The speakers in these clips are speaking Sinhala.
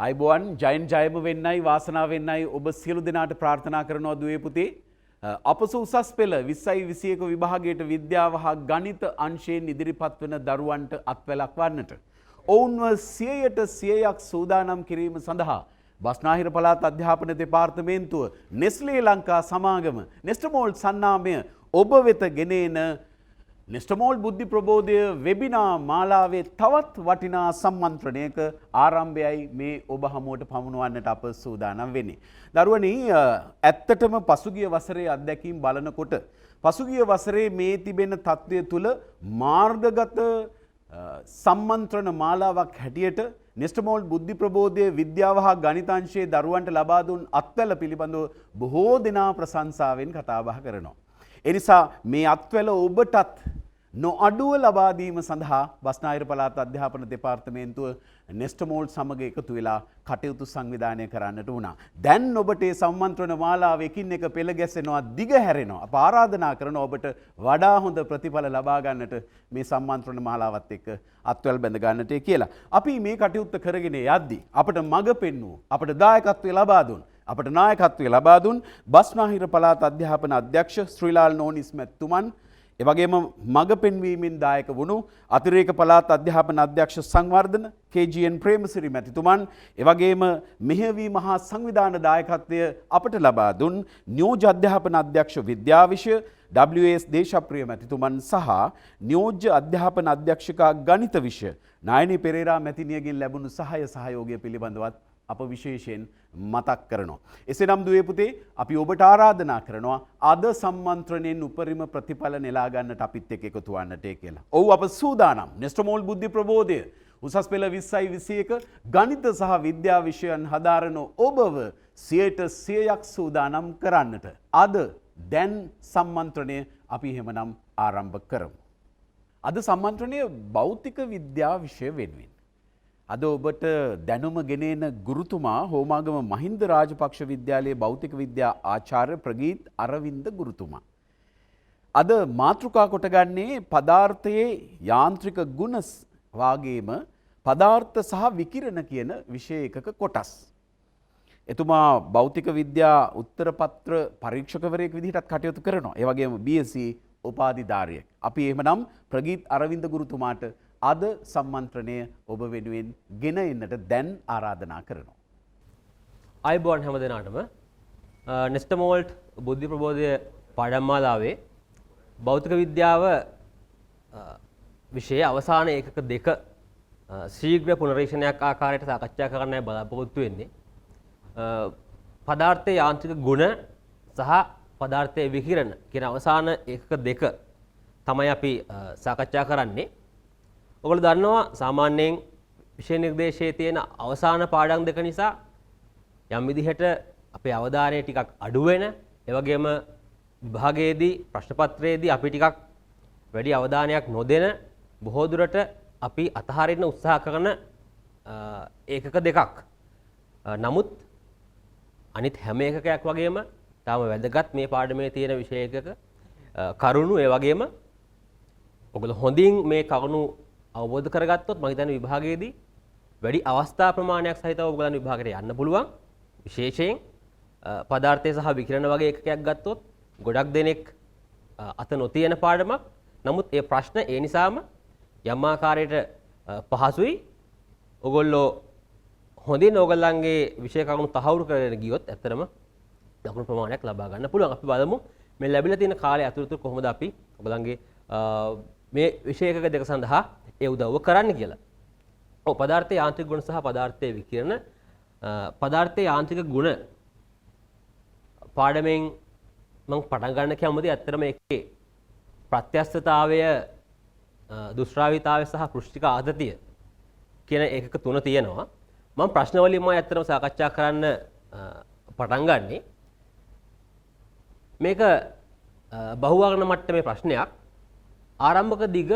අයිබෝන් ජයන් ජයම වෙන්නයි වාසනාව වෙන්නයි ඔබ සියලු දෙනාට ප්‍රාර්ථනා කරනවා දුවේ පුතේ. අපස උසස් පෙළ 20යි 21 විභාගයට විද්‍යාව හා ගණිත අංශයෙන් ඉදිරිපත් වන දරුවන්ට අත්වැලක් වන්නට ඔවුන්ව 100% සූදානම් කිරීම සඳහා බස්නාහිර පළාත් අධ්‍යාපන දෙපාර්තමේන්තුව නෙස්ලේ ලංකා සමාගම නෙස්ටමෝල් සන්නාමය ඔබ වෙත ගෙනෙන නෙස්ටමෝල් බුද්ධි ප්‍රබෝධය වෙබිනා මාලාවේ තවත් වටිනා සම්මන්ත්‍රණයක ආරම්භයයි මේ ඔබ හමුවට පමුණුවන්නට අප සූදානම් වෙන්නේ. දරුවනි ඇත්තටම පසුගිය වසරේ අත්දැකීම් බලනකොට පසුගිය වසරේ මේ තිබෙන තත්ත්වය තුළ මාර්ගගත සම්මන්ත්‍රණ මාලාවක් හැටියට නෙස්ටමෝල් බුද්ධි ප්‍රබෝධය විද්‍යාව හා ගණිතාංශයේ දරුවන්ට ලබා දුන් අත්වැල පිළිබඳව බොහෝ දෙනා ප්‍රශංසාවෙන් කතා බහ කරනවා. එනිසා මේ අත්වැල ඔබටත් නොඅඩුව ලබා දීම සඳහා බස්නාහිර පළාත් අධ්‍යාපන දෙපාර්තමේන්තුව නෙස්ටමෝල් සමග එකතු වෙලා කටයුතු සංවිධානය කරන්නට වුණා. දැන් ඔබට මේ සම්මන්ත්‍රණ මාලාව එකින් එක පෙළ ගැසෙනවා, දිග හැරෙනවා. අප ආරාධනා කරන ඔබට වඩා හොඳ ප්‍රතිඵල ලබා ගන්නට මේ සම්මන්ත්‍රණ මාලාවත් එක්ක අත්වැල් බැඳ ගන්නට කියලා. අපි මේ කටයුත්ත කරගෙන යද්දී අපට මඟ පෙන්වූ, අපට දායකත්වය ලබා දුන්, අපට නායකත්වය ලබා දුන් බස්නාහිර පළාත් අධ්‍යාපන අධ්‍යක්ෂ ශ්‍රීලාල් නෝනිස් මැතිතුමන්, එවැගේම මඟ පෙන්වීමෙන් දායක වුණු අතිරේක පළාත් අධ්‍යාපන අධ්‍යක්ෂ සංවර්ධන KGN ප්‍රේමසිරි මැතිතුමන්, එවැගේම මෙහෙයවීම හා සංවිධාන දායකත්වය අපට ලබා දුන් නියෝජ්‍ය අධ්‍යාපන අධ්‍යක්ෂ විද්‍යා විෂය WS දේශප්‍රිය මැතිතුමන් සහ නියෝජ්‍ය අධ්‍යාපන අධ්‍යක්ෂකා ගණිත විෂය නායනී පෙරේරා මැතිණියගෙන් ලැබුණු සහයෝගය පිළිබඳවත් අප විශේෂයෙන් මතක් කරනවා. එසේනම් දුවේ පුතේ අපි ඔබට ආරාධනා කරනවා අද සම්මන්ත්‍රණයෙන් උපරිම ප්‍රතිඵල නෙලා ගන්නට අපිත් එක්ක එකතු වන්නට කියලා. ඔව් අප සූදානම් නෙස්ටමෝල් බුද්ධි ප්‍රබෝධය උසස් පෙළ 20යි 21 ගණිත සහ විද්‍යා විෂයන් හදාරන ඔබව 100% සූදානම් කරන්නට. අද දැන් සම්මන්ත්‍රණය අපි එහෙමනම් ආරම්භ කරමු. අද සම්මන්ත්‍රණය භෞතික විද්‍යා විෂය වෙනුවෙන්. අද ඔබට දැනුම ගෙනෙන ගුරුතුමා හෝමාගම මහින්ද රාජපක්ෂ විද්‍යාලයේ භෞතික විද්‍යා ආචාර්ය ප්‍රගීත් අරවින්ද ගුරුතුමා. අද මාතෘකා කොටගන්නේ පදාර්ථයේ යාන්ත්‍රික ගුණ වාගේම පදාර්ථ සහ විකිරණ කියන විෂය එකක කොටස්. එතුමා භෞතික විද්‍යා උත්තර පත්‍ර පරීක්ෂකවරයෙක් විදිහටත් කටයුතු කරනවා. ඒ වගේම BSc උපාධිධාරියෙක්. අපි එහෙමනම් ප්‍රගීත් අරවින්ද ගුරුතුමාට අද සම්මන්ත්‍රණය ඔබ වෙනුවෙන් ගෙන එන්නට දැන් ආරාධනා කරනවා. අයිබෝන් හැම දෙනාටම නෙස්ටමෝල්ට් බුද්ධි ප්‍රබෝධය පාඩම් මාලාවේ භෞතික විද්‍යාව විෂය අවසාන ඒකක 2 ශීඝ්‍ර පුනරීක්ෂණයක් ආකාරයට සාකච්ඡා කරන්නයි බලාපොරොත්තු වෙන්නේ. පදාර්ථයේ යාන්ත්‍රික ගුණ සහ පදාර්ථයේ විකිරණ කියන අවසාන ඒකක 2 තමයි අපි සාකච්ඡා කරන්නේ. ඔගොල්ලෝ දන්නවා සාමාන්‍යයෙන් විෂය නිර්දේශයේ තියෙන අවසාන පාඩම් දෙක නිසා යම් විදිහට අපේ අවධානය ටිකක් අඩු වෙන, ඒ වගේම විභාගයේදී ප්‍රශ්න පත්‍රයේදී අපි ටිකක් වැඩි අවධානයක් නොදෙන, බොහෝ දුරට අපි අතහරින්න උත්සාහ කරන ඒකක දෙකක්. නමුත් අනිත් හැම ඒකකයක් වගේම තාම වැදගත් මේ පාඩමේ තියෙන විෂය එකක කරුණු, ඒ වගේම ඔයගොල්ලෝ හොඳින් මේ කරුණු අවබෝධ කරගත්තොත් මම හිතන්නේ විභාගයේදී වැඩි අවස්ථා ප්‍රමාණයක් සහිතව ඔයගොල්ලන් විභාගයට යන්න පුළුවන්. විශේෂයෙන් පදාර්ථය සහ විකිරණ වගේ එකකයක් ගත්තොත් ගොඩක් දෙනෙක් අත නොතියන පාඩමක්. නමුත් ඒ ප්‍රශ්න ඒ නිසාම යම් ආකාරයකට පහසුයි. ඔයගොල්ලෝ හොඳින් ඔයගොල්ලන්ගේ විෂය කරුණු තහවුරු කරගෙන ගියොත් ඇත්තටම ලකුණු ප්‍රමාණයක් ලබා ගන්න පුළුවන්. අපි බලමු මේ ලැබිලා තියෙන කාලය අතුරුතුර කොහොමද අපි ඔයගොල්ලන්ගේ මේ විෂය එකක දෙක සඳහා ඒ උදව්ව කරන්න කියලා. ඔව් පදාර්ථයේ යාන්ත්‍රික ගුණ සහ පදාර්ථයේ විකිරණ. පදාර්ථයේ යාන්ත්‍රික ගුණ පාඩමෙන් මම පටන් ගන්න කැමති. ඇත්තටම ඒකේ ප්‍රත්‍යස්ථතාවය, දුෂ්ටාවිතාවය සහ පෘෂ්ඨික ආතතිය කියන ඒකක 3 තියෙනවා. මම ප්‍රශ්න වලින්ම ඇත්තටම සාකච්ඡා කරන්න පටන් ගන්නෙ. මේක බහුවර්ණ මට්ටමේ ප්‍රශ්නයක්. ආරම්භක දිග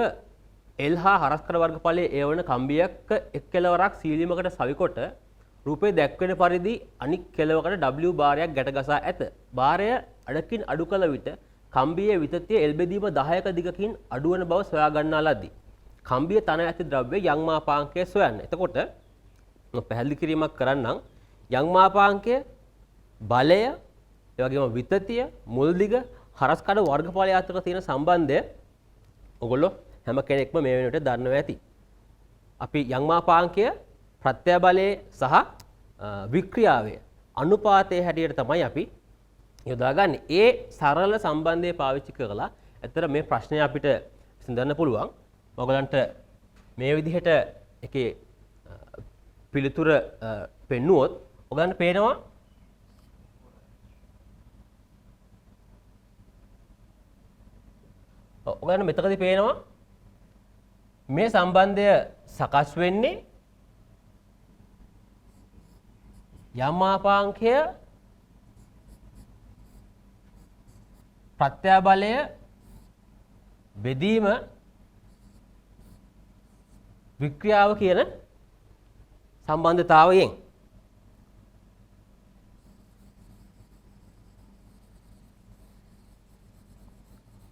L හා හරස්කර වර්ගඵලයේ ඒ වන කම්බියක එක් කෙළවරක් සීලිමකට සවිකොට රූපේ දැක්වෙන පරිදි අනික් කෙළවරකට W භාරයක් ගැටගසා ඇත. භාරය අඩකින් අඩු කළ විට කම්බියේ විතතිය L බෙදීම 10ක දිගකින් අඩු වන බව සොයා ගන්නා ලදී. කම්බිය තන ඇති ද්‍රව්‍ය යම් මාපාංකය සොයන්න. එතකොට පැහැදිලි කිරීමක් කරන්නම් යං මාපාංකය බලය ඒ වගේම විතතිය මුල්දිග හරස්කඩ වර්ගඵලය අතර තියෙන සම්බන්ධය ඔයගොල්ලෝ හැම කෙනෙක්ම මේ වෙනකොට දන්නවා ඇති. අපි යං මාපාංකය ප්‍රත්‍ය බලයේ සහ වික්‍රියාවේ අනුපාතයේ හැටියට තමයි අපි යොදාගන්නේ. ඒ සරල සම්බන්ධය පාවිච්චි කරලා ඇත්තට මේ ප්‍රශ්නය අපිට විසඳන්න පුළුවන්. ඔයගලන්ට මේ විදිහට එකේ පිළිතුර පෙන්නුවොත් ඔයගලන්ට පේනවා ඔයගලන්ට මෙතනදී පේනවා මේ සම්බන්ධය සකස් වෙන්නේ යම් මාපාංකය ප්‍රත්‍ය බලය බෙදීම වික්‍රියාව කියන සම්බන්ධතාවයෙන්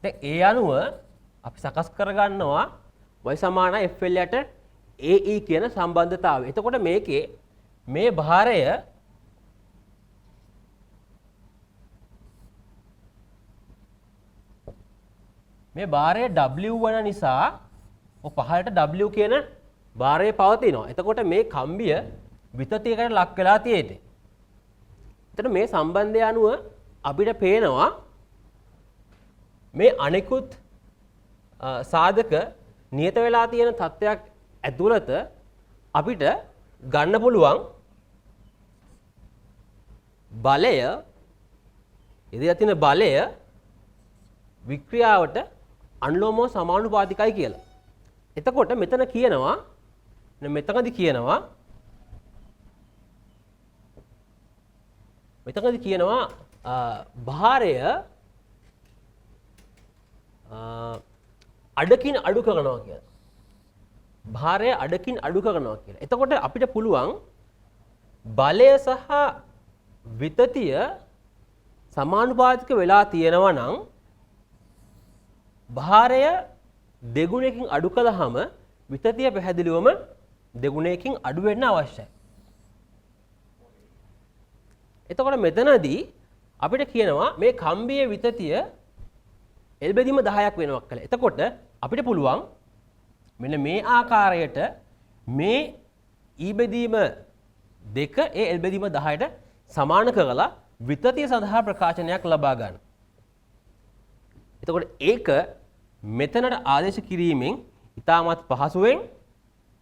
දැන් ඒ අනුව අපි සකස් කරගන්නවා y සමාන fl යට ae කියන සම්බන්ධතාවය. එතකොට මේකේ මේ භාරය W වන නිසා පහළට W කියන භාරය පවතිනවා. එතකොට මේ කම්බිය විතතියකට ලක් වෙලා තියෙන්නේ. එතකොට මේ සම්බන්ධය අනුව අපිට පේනවා මේ අනෙකුත් සාධක නියත වෙලා තියෙන තත්ත්වයක් ඇතුළත අපිට ගන්න පුළුවන් බලය ඉදිරියට තියෙන බලය වික්‍රියාවට අනුලෝමව සමානුපාතිකයි කියලා. එතකොට මෙතන කියනවා මෙතනදී කියනවා භාරය අඩකින් අඩු කරනවා කියලා. භාරය අඩකින් අඩු කරනවා කියලා. එතකොට අපිට පුළුවන් බලය සහ විතතිය සමානුපාතික වෙලා තියෙනවා නම් භාරය දෙගුණයකින් අඩු කළාම විතතිය පැහැදිලිවම දෙගුණයකින් අඩු වෙන්න අවශ්‍යයි. එතකොට මෙතනදී අපිට කියනවා මේ කම්බියේ විතතිය L බෙදීම 10ක් වෙනවා කියලා. එතකොට අපිට පුළුවන් මෙන්න මේ ආකාරයට මේ E බෙදීම 2 ඒ L බෙදීම 10ට සමාන කරලා විතතිය සඳහා ප්‍රකාශනයක් ලබා ගන්න. එතකොට ඒක මෙතනට ආදේශ කිරීමෙන් ඉතාමත් පහසුවෙන්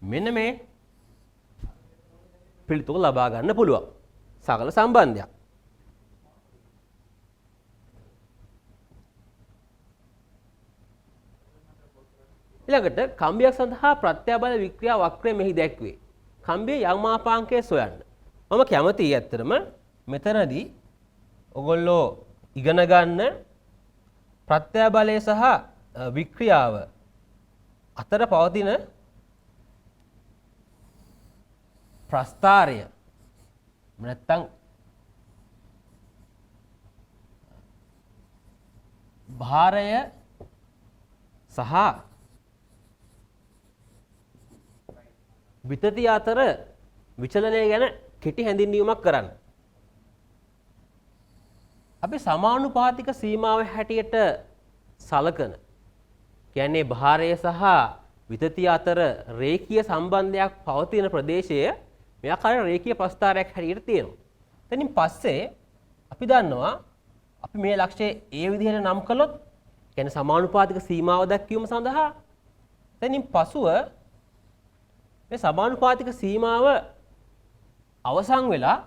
මෙන්න මේ පිළිතුර ලබා ගන්න පුළුවන්. සරල සම්බන්ධයක්. ඊළඟට කම්බියක් සඳහා ප්‍රත්‍යබල වික්‍රියා වක්‍රය මෙහි දැක්වේ. කම්බියේ යම් මාපාංකය සොයන්න. මම කැමතියි ඇත්තටම මෙතනදී ඔයගොල්ලෝ ඉගෙන ගන්න ප්‍රත්‍යබලය සහ වික්‍රියාව අතර පවතින ප්‍රස්ථාරය නැත්තම් භාරය සහ විතතිය අතර විචලනය ගැන කෙටි හැඳින්වීමක් කරන්න. අපි සමානුපාතික සීමාව හැටියට සලකන කියන්නේ භාරය සහ විතතිය අතර රේඛීය සම්බන්ධයක් පවතින ප්‍රදේශය මේ ආකාරයේ රේඛීය ප්‍රස්ථාරයක් හැටියට තියෙනවා. එතනින් පස්සේ අපි දන්නවා අපි මේ ලක්ෂය ඒ විදිහට නම් කළොත් කියන්නේ සමානුපාතික සීමාව දක්වීම සඳහා එතනින් පසුව මේ සමානුපාතික සීමාව අවසන් වෙලා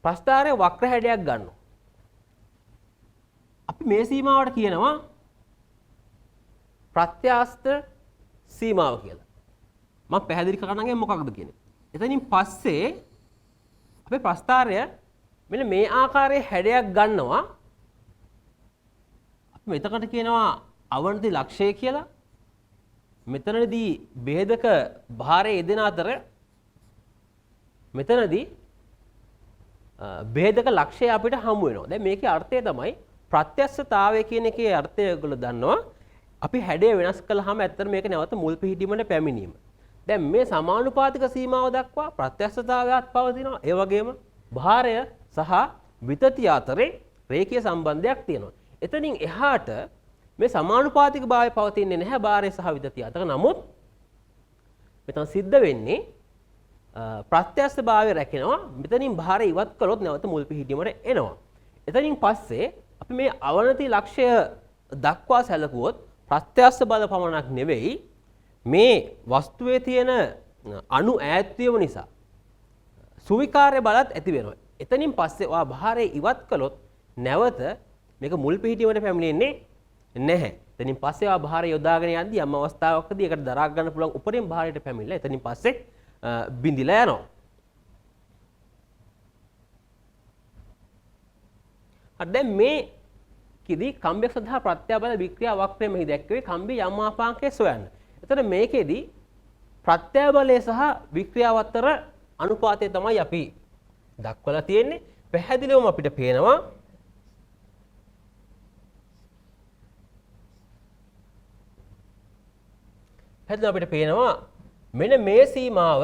ප්‍රස්ථාරයේ වක්‍ර හැඩයක් ගන්නවා. අපි මේ සීමාවට කියනවා ප්‍රත්‍යාස්ත සීමාව කියලා. මම පැහැදිලි කරගන්නගේ මොකක්ද කියන්නේ. එතනින් පස්සේ අපේ ප්‍රස්ථාරය මෙන්න මේ ආකාරයේ හැඩයක් ගන්නවා. අපි මෙතකට කියනවා අවනති ලක්ෂය කියලා. මෙතනදී බෙහෙදක භාරය යෙදෙන අතර මෙතනදී බෙහෙදක ලක්ෂය අපිට හමු වෙනවා. දැන් මේකේ අර්ථය තමයි ප්‍රත්‍යක්ෂතාවය කියන එකේ අර්ථය ඔයගොල්ලෝ දන්නවා. අපි හැඩය වෙනස් කළාම ඇත්තට මේක නැවත මුල් පිහිටීමට පැමිණීම. දැන් මේ සමානුපාතික සීමාව දක්වා ප්‍රත්‍යක්ෂතාවයත් පවතිනවා. ඒ වගේම භාරය සහ විතතිය අතරේ රේඛීය සම්බන්ධයක් තියෙනවා. එතනින් එහාට මේ සමානුපාතික භාවය පවතින්නේ නැහැ භාරය සහ විතතිය අතර. නමුත් මෙතන සිද්ධ වෙන්නේ ප්‍රත්‍යක්ෂ භාවය රැකෙනවා. මෙතනින් භාරය ඉවත් කළොත් නැවත මුල් පිහිටීමට එනවා. එතනින් පස්සේ අපි මේ අවනති ලක්ෂය දක්වා සැලකුවොත් ප්‍රත්‍යක්ෂ බල පමණක් නෙවෙයි මේ වස්තුවේ තියෙන අණු ඈත්වීම නිසා සුවිකාර්ය බලත් ඇති වෙනවා. එතනින් පස්සේ ඔයා භාරය ඉවත් කළොත් නැවත මේක මුල් පිහිටීමට පැමිණෙන්නේ නැහැ. එතනින් පස්සේ ඔයා භාරය යොදාගෙන යද්දී යම් අවස්ථාවකදී ඒකට දරා ගන්න පුළුවන් උපරිම භාරයට පැමිණිලා එතනින් පස්සේ බිඳිලා යනවා. දැන් මේ කිදී කම්බියක් සඳහා ප්‍රත්‍යාබල වික්‍රියා වක්‍රය මෙහි දැක්වේ කම්බිය යම් මාපාංකයේ සොයන්න. එතන මේකෙදී ප්‍රත්‍යාබලය සහ වික්‍රියාව අතර අනුපාතය තමයි අපි දක්වලා තියෙන්නේ. පැහැදිලිවම අපිට පේනවා මෙන්න මේ සීමාව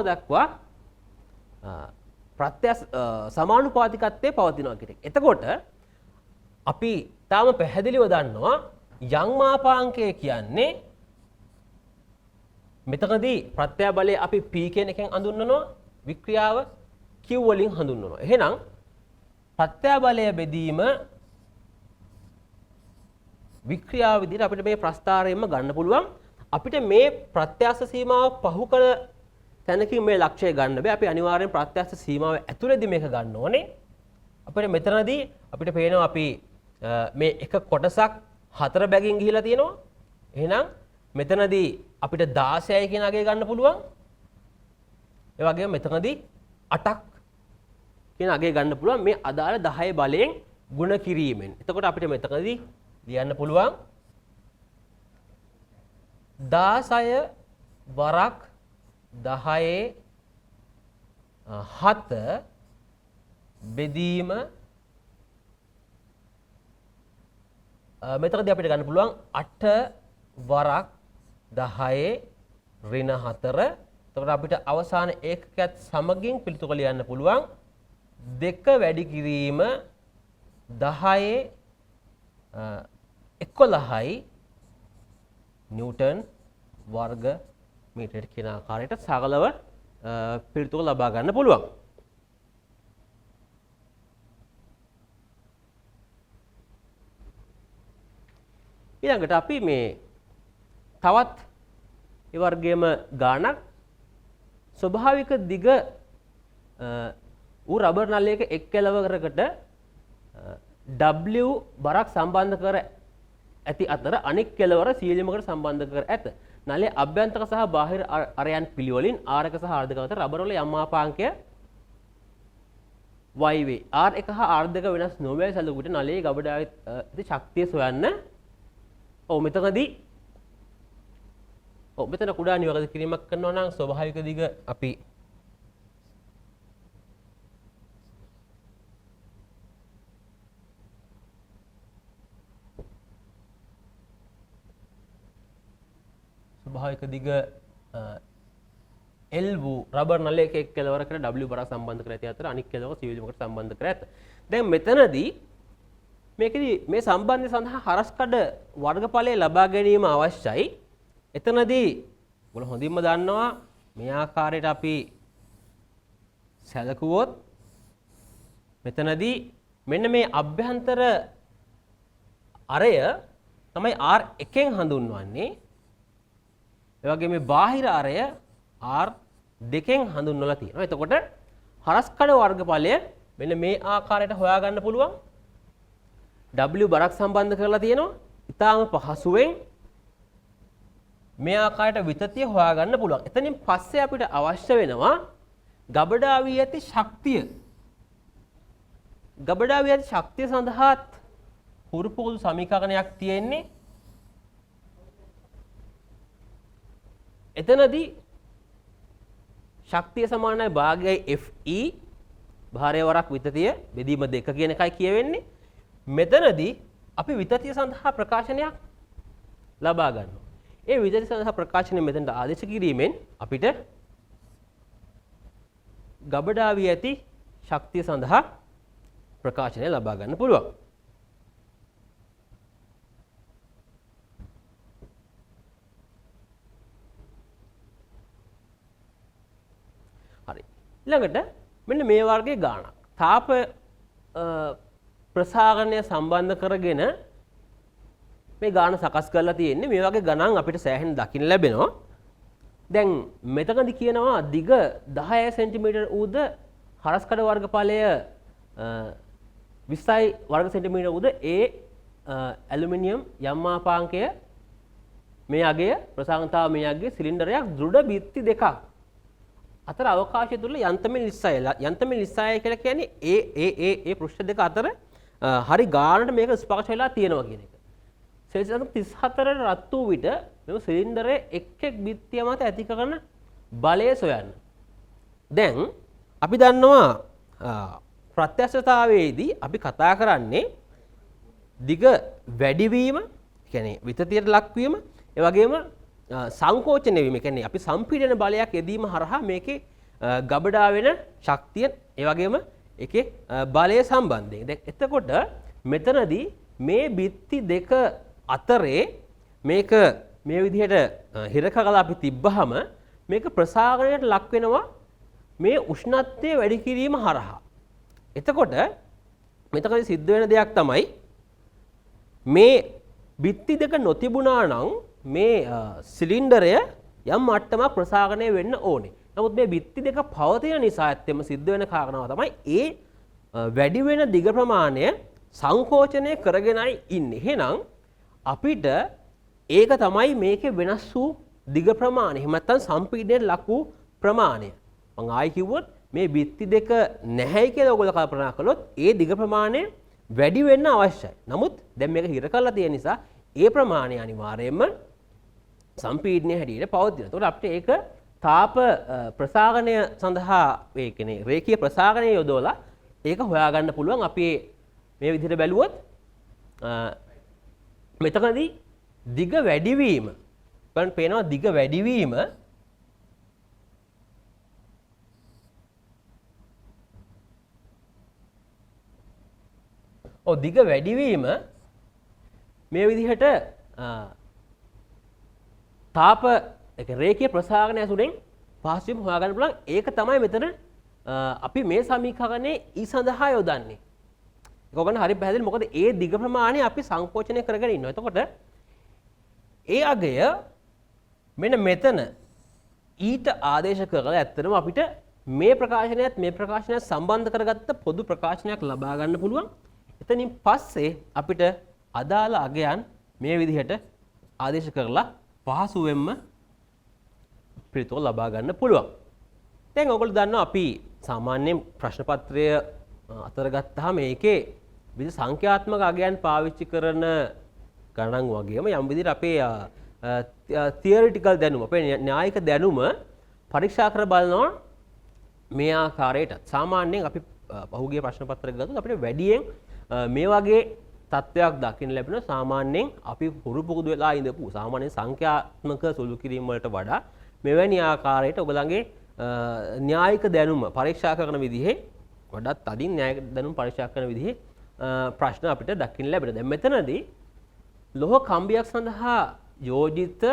දක්වා සමානුපාතිකත්වයේ පවතිනවා කියන එක. එතකොට අපි තාම පැහැදිලිව දන්නවා යම් මාපාංකය කියන්නේ මෙතනදී ප්‍රත්‍යාබලය අපි P කියන එකෙන් හඳුන්වනවා වික්‍රියාව Q වලින් හඳුන්වනවා. එහෙනම් ප්‍රත්‍යාබලය බෙදීම වික්‍රියාව විදිහට අපිට මේ ප්‍රස්ථාරයෙන්ම ගන්න පුළුවන්. අපිට මේ ප්‍රත්‍යක්ෂ සීමාව පහු කළ තැනකින් මේ ලක්ෂය ගන්න බෑ. අපි අනිවාර්යෙන් ප්‍රත්‍යක්ෂ සීමාව ඇතුළේදී මේක ගන්න ඕනේ. අපිට මෙතනදී අපිට පේනවා අපි මේ එක කොටසක් 4 බැගින් ගිහිලා තියෙනවා. එහෙනම් මෙතනදී අපිට 16යි කියන අගය ගන්න පුළුවන්. ඒ වගේම මෙතනදී 8ක් කියන අගය ගන්න පුළුවන් මේ අදාළ 10 බලයෙන් ගුණ කිරීමෙන්. එතකොට අපිට මෙතනදී ලියන්න පුළුවන් 16 වරක් 10 7 බෙදීම මෙතනදී අපිට ගන්න පුළුවන් 8 වරක් 10 ඍණ 4. එතකොට අපිට අවසාන ඒකකයත් සමගින් පිළිතුර ලියන්න පුළුවන් 2 වැඩි කිරීම 10 11යි නිව්ටන් වර්ග මීටර් කියන ආකාරයට සරලව පිළිතුර ලබා ගන්න පුළුවන්. ඊළඟට අපි මේ තවත් ඒ වර්ගයේම ගානක් ස්වභාවික දිග ඌ රබර් නළයක එක් කෙළවරකට W බරක් සම්බන්ධ කර ඇති අතර අනෙක් කෙළවර සීලිමකට සම්බන්ධ කර ඇත. නළයේ අභ්‍යන්තර සහ බාහිර අරයන් පිළිවෙලින් ආරක සහ ආර්ධක අතර රබර් වල යම් මාපාංකය y වේ. R1 හා R2 වෙනස් නොවැ සැලකුවට නළයේ ගබඩාවේ ඇති ශක්තිය සොයන්න. මෙතන කුඩා නිවැරදි කිරීමක් කරනවා නම් ස්වභාවික දිග අපි ස්වභාවික දිග L වූ රබර් නළයක එක් කෙළවරකට W බරක් සම්බන්ධ කර ඇති අතර අනික් කෙළවර සීලිමකට සම්බන්ධ කර ඇත. දැන් මෙතනදී මේකදී මේ සම්බන්ධය සඳහා හරස්කඩ වර්ගඵලය ලබා ගැනීම අවශ්‍යයි. එතනදී ඔයගොල්ලෝ හොඳින්ම දන්නවා මේ ආකාරයට අපි සැලකුවොත් මෙතනදී මෙන්න මේ අභ්‍යන්තර අරය තමයි R1න් හඳුන්වන්නේ. ඒ වගේම මේ බාහිර අරය R2න් හඳුන්වලා තියෙනවා. එතකොට හරස්කඩ වර්ගඵලය මෙන්න මේ ආකාරයට හොයාගන්න පුළුවන්. W බරක් සම්බන්ධ කරලා තියෙනවා. ඊටාම පහසුවෙන් මේ ආකාරයට විතතිය හොයාගන්න පුළුවන්. එතනින් පස්සේ අපිට අවශ්‍ය වෙනවා ගබඩාවේ ඇති ශක්තිය. ගබඩාවේ ඇති ශක්තිය සඳහාත් හුරු පුරුදු සමීකරණයක් තියෙන්නේ. එතනදී ශක්තිය සමානයි භාගයයි Fe භාරයවරක් විතතිය බෙදීම 2 කියන එකයි කියවෙන්නේ. මෙතනදී අපි විතතිය සඳහා ප්‍රකාශනයක් ලබා ගන්නවා. ඒ විතතිය සඳහා ප්‍රකාශනය මෙතනට ආදේශ කිරීමෙන් අපිට ගබඩාවේ ඇති ශක්තිය සඳහා ප්‍රකාශනය ලබා ගන්න පුළුවන්. හරි. ඊළඟට මෙන්න මේ වර්ගයේ ගාණක්. තාප ප්‍රසාරණය සම්බන්ධ කරගෙන මේ ගාණ සකස් කරලා තියෙන්නේ. මේ වගේ ගණන් අපිට සෑහෙන දකින්න ලැබෙනවා. දැන් මෙතනදී කියනවා දිග 10 සෙන්ටිමීටර් ඌද හරස්කඩ වර්ගඵලය 20 වර්ග සෙන්ටිමීටර් ඌද ඒ ඇලුමිනියම් යම් මාපාංකය මේ අගය ප්‍රසාරණතාව මේ අගයේ සිලින්ඩරයක් දෘඩ බිත්ති දෙකක් අතර අවකාශය තුල යන්තමින් 20 යන්තමින් 20 කියලා කියන්නේ ඒ පෘෂ්ඨ දෙක අතර හරි ගානට මේක ස්පර්ශ වෙලා තියෙනවා කියන එක. සෙල්සියස් 34ට රත් වූ විට මෙම සිලින්ඩරයේ එක් බිත්තිය මත ඇති කරන බලය සොයන්න. දැන් අපි දන්නවා ප්‍රත්‍යක්ෂතාවයේදී අපි කතා කරන්නේ දිග වැඩිවීම, කියන්නේ විතතියට ලක්වීම, ඒ වගේම සංකෝචනය වීම, කියන්නේ අපි සම්පීඩන බලයක් යෙදීම හරහා මේකේ ගබඩා වෙන ශක්තිය, ඒ වගේම ඒකේ බලය සම්බන්ධයෙන්. දැන් එතකොට මෙතනදී මේ බිත්ති දෙක අතරේ මේක මේ විදිහට හිර කරලා අපි තිබ්බහම මේක ප්‍රසාරණයට ලක් වෙනවා මේ උෂ්ණත්වය වැඩි කිරීම හරහා. එතකොට මෙතනදී සිද්ධ වෙන දෙයක් තමයි මේ බිත්ති දෙක නොතිබුණා නම් මේ සිලින්ඩරය යම් මට්ටමක් ප්‍රසාරණය වෙන්න ඕනේ. නමුත් මේ බිත්ති දෙක පවතින නිසා ඇත්තෙම සිද්ධ වෙන කාරණාව තමයි ඒ වැඩි වෙන දිග ප්‍රමාණය සංකෝචනය කරගෙනයි ඉන්නේ. එහෙනම් අපිට ඒක තමයි මේකේ වෙනස් වූ දිග ප්‍රමාණය. එහෙම නැත්නම් සම්පීඩනයට ලක් වූ ප්‍රමාණය. මම ආයි කිව්වොත් මේ බිත්ති දෙක නැහැයි කියලා ඔයගොල්ලෝ කල්පනා කළොත් ඒ දිග ප්‍රමාණය වැඩි වෙන්න අවශ්‍යයි. නමුත් දැන් මේක හිර කරලා තියෙන නිසා ඒ ප්‍රමාණය අනිවාර්යයෙන්ම සම්පීඩනය හැටියට පවතිනවා. ඒතකොට අපිට ඒක තාප ප්‍රසාරණය සඳහා ඒ කියන්නේ රේඛීය ප්‍රසාරණය යොදවලා ඒක හොයාගන්න පුළුවන්. අපි මේ විදිහට බැලුවොත් මෙතනදී දිග වැඩිවීම ගන්න පේනවා. දිග වැඩිවීම දිග වැඩිවීම මේ විදිහට තාප රේඛීය ප්‍රසාරණය ඇසුරෙන් පහසුවෙන් හොයාගන්න පුළුවන්. ඒක තමයි මෙතන අපි මේ සමීකරණයේ E සඳහා යොදන්නේ. ඒක ඔයගොල්ලන් හරි පැහැදිලි. මොකද ඒ දිග ප්‍රමාණය අපි සංකෝචනය කරගෙන ඉන්නවා. එතකොට ඒ අගය මෙන්න මෙතන ඊට ආදේශ කරලා ඇත්තටම අපිට මේ ප්‍රකාශනයත් මේ ප්‍රකාශනයත් සම්බන්ධ කරගත්ත පොදු ප්‍රකාශනයක් ලබා ගන්න පුළුවන්. එතනින් පස්සේ අපිට අදාළ අගයන් මේ විදිහට ආදේශ කරලා පහසුවෙන්ම පිළිතුර ලබා ගන්න පුළුවන්. දැන් ඔයගොල්ලෝ දන්නවා අපි සාමාන්‍යයෙන් ප්‍රශ්න පත්‍රය අතර ගත්තාම මේකේ විවිධ සංඛ්‍යාත්මක අගයන් පාවිච්චි කරන ගණන් වගේම යම් විදිහට අපේ තියරිටිකල් දැනුම, අපේ න්‍යායික දැනුම පරීක්ෂා කර බලනවා මේ ආකාරයට. සාමාන්‍යයෙන් අපි පහුගිය ප්‍රශ්න පත්‍රයක් ගත්තොත් අපිට වැඩියෙන් මේ වගේ තත්ත්වයක් දකින්න ලැබෙනවා. සාමාන්‍යයෙන් අපි හුරු පුරුදු වෙලා ඉඳපු සාමාන්‍ය සංඛ්‍යාත්මක සුළු කිරීම වලට වඩා මෙවැනි ආකාරයට ඔයගලගේ න්‍යායික දැනුම පරීක්ෂා කරන විදිහේ වඩා තදින් න්‍යායික දැනුම පරීක්ෂා කරන විදිහේ ප්‍රශ්න අපිට දකින්න ලැබෙනවා. දැන් මෙතනදී ලෝහ කම්බියක් සඳහා යෝජිත